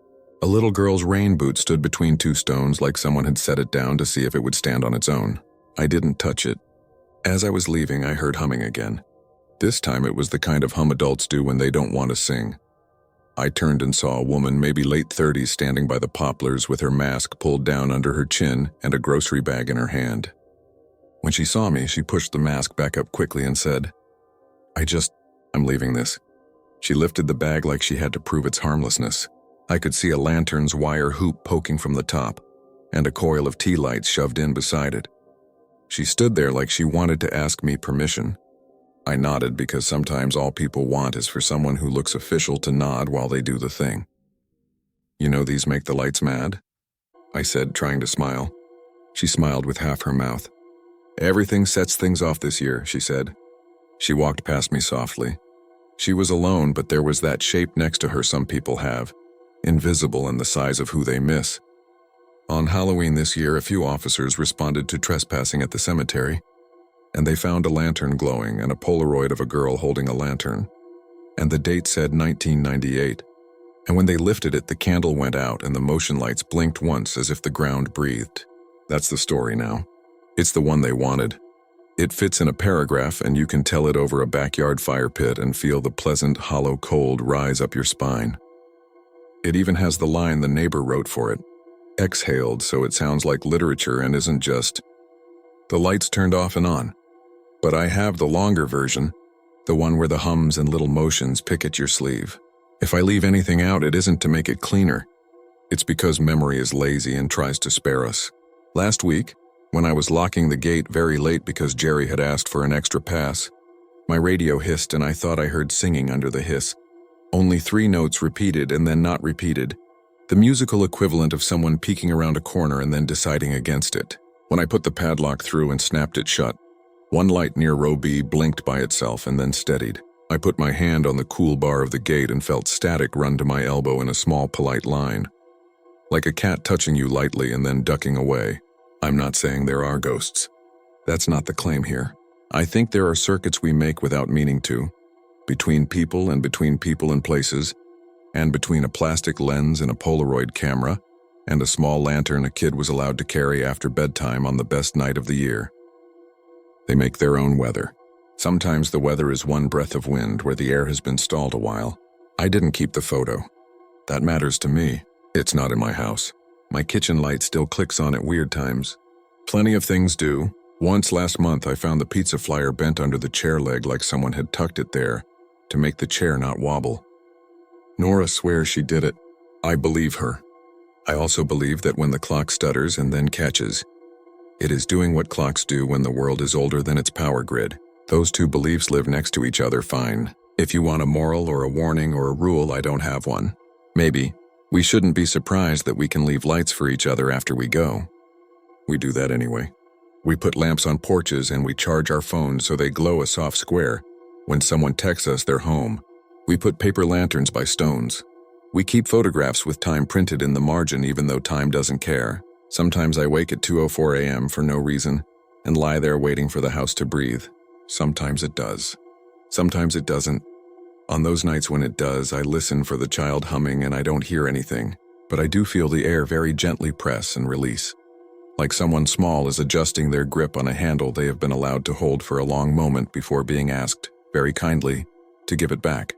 A: A little girl's rain boot stood between two stones like someone had set it down to see if it would stand on its own. I didn't touch it. As I was leaving, I heard humming again. This time it was the kind of hum adults do when they don't want to sing. I turned and saw a woman, maybe late 30s, standing by the poplars with her mask pulled down under her chin and a grocery bag in her hand. When she saw me, she pushed the mask back up quickly and said, I'm leaving this." She lifted the bag like she had to prove its harmlessness. I could see a lantern's wire hoop poking from the top, and a coil of tea lights shoved in beside it. She stood there like she wanted to ask me permission. I nodded because sometimes all people want is for someone who looks official to nod while they do the thing. "You know these make the lights mad?" I said, trying to smile. She smiled with half her mouth. "Everything sets things off this year," she said. She walked past me softly. She was alone, but there was that shape next to her some people have, invisible and the size of who they miss. On Halloween this year, a few officers responded to trespassing at the cemetery, and they found a lantern glowing and a Polaroid of a girl holding a lantern. And the date said 1998. And when they lifted it, the candle went out and the motion lights blinked once as if the ground breathed. That's the story now. It's the one they wanted. It fits in a paragraph, and you can tell it over a backyard fire pit and feel the pleasant, hollow cold rise up your spine. It even has the line the neighbor wrote for it, exhaled so it sounds like literature and isn't just. The lights turned off and on. But I have the longer version, the one where the hums and little motions pick at your sleeve. If I leave anything out, it isn't to make it cleaner. It's because memory is lazy and tries to spare us. Last week, when I was locking the gate very late because Jerry had asked for an extra pass, my radio hissed and I thought I heard singing under the hiss. Only 3 notes repeated and then not repeated. The musical equivalent of someone peeking around a corner and then deciding against it. When I put the padlock through and snapped it shut, one light near row B blinked by itself and then steadied. I put my hand on the cool bar of the gate and felt static run to my elbow in a small, polite line. Like a cat touching you lightly and then ducking away. I'm not saying there are ghosts. That's not the claim here. I think there are circuits we make without meaning to, between people and places, and between a plastic lens and a Polaroid camera, and a small lantern a kid was allowed to carry after bedtime on the best night of the year. They make their own weather. Sometimes the weather is one breath of wind where the air has been stalled a while. I didn't keep the photo. That matters to me. It's not in my house. My kitchen light still clicks on at weird times. Plenty of things do. Once last month I found the pizza flyer bent under the chair leg like someone had tucked it there to make the chair not wobble. Nora swears she did it. I believe her. I also believe that when the clock stutters and then catches, it is doing what clocks do when the world is older than its power grid. Those two beliefs live next to each other fine. If you want a moral or a warning or a rule, I don't have one. Maybe. We shouldn't be surprised that we can leave lights for each other after we go. We do that anyway. We put lamps on porches and we charge our phones so they glow a soft square. When someone texts us they're home, we put paper lanterns by stones. We keep photographs with time printed in the margin even though time doesn't care. Sometimes I wake at 2:04 a.m. for no reason and lie there waiting for the house to breathe. Sometimes it does. Sometimes it doesn't. On those nights when it does, I listen for the child humming and I don't hear anything, but I do feel the air very gently press and release. Like someone small is adjusting their grip on a handle they have been allowed to hold for a long moment before being asked, very kindly, to give it back.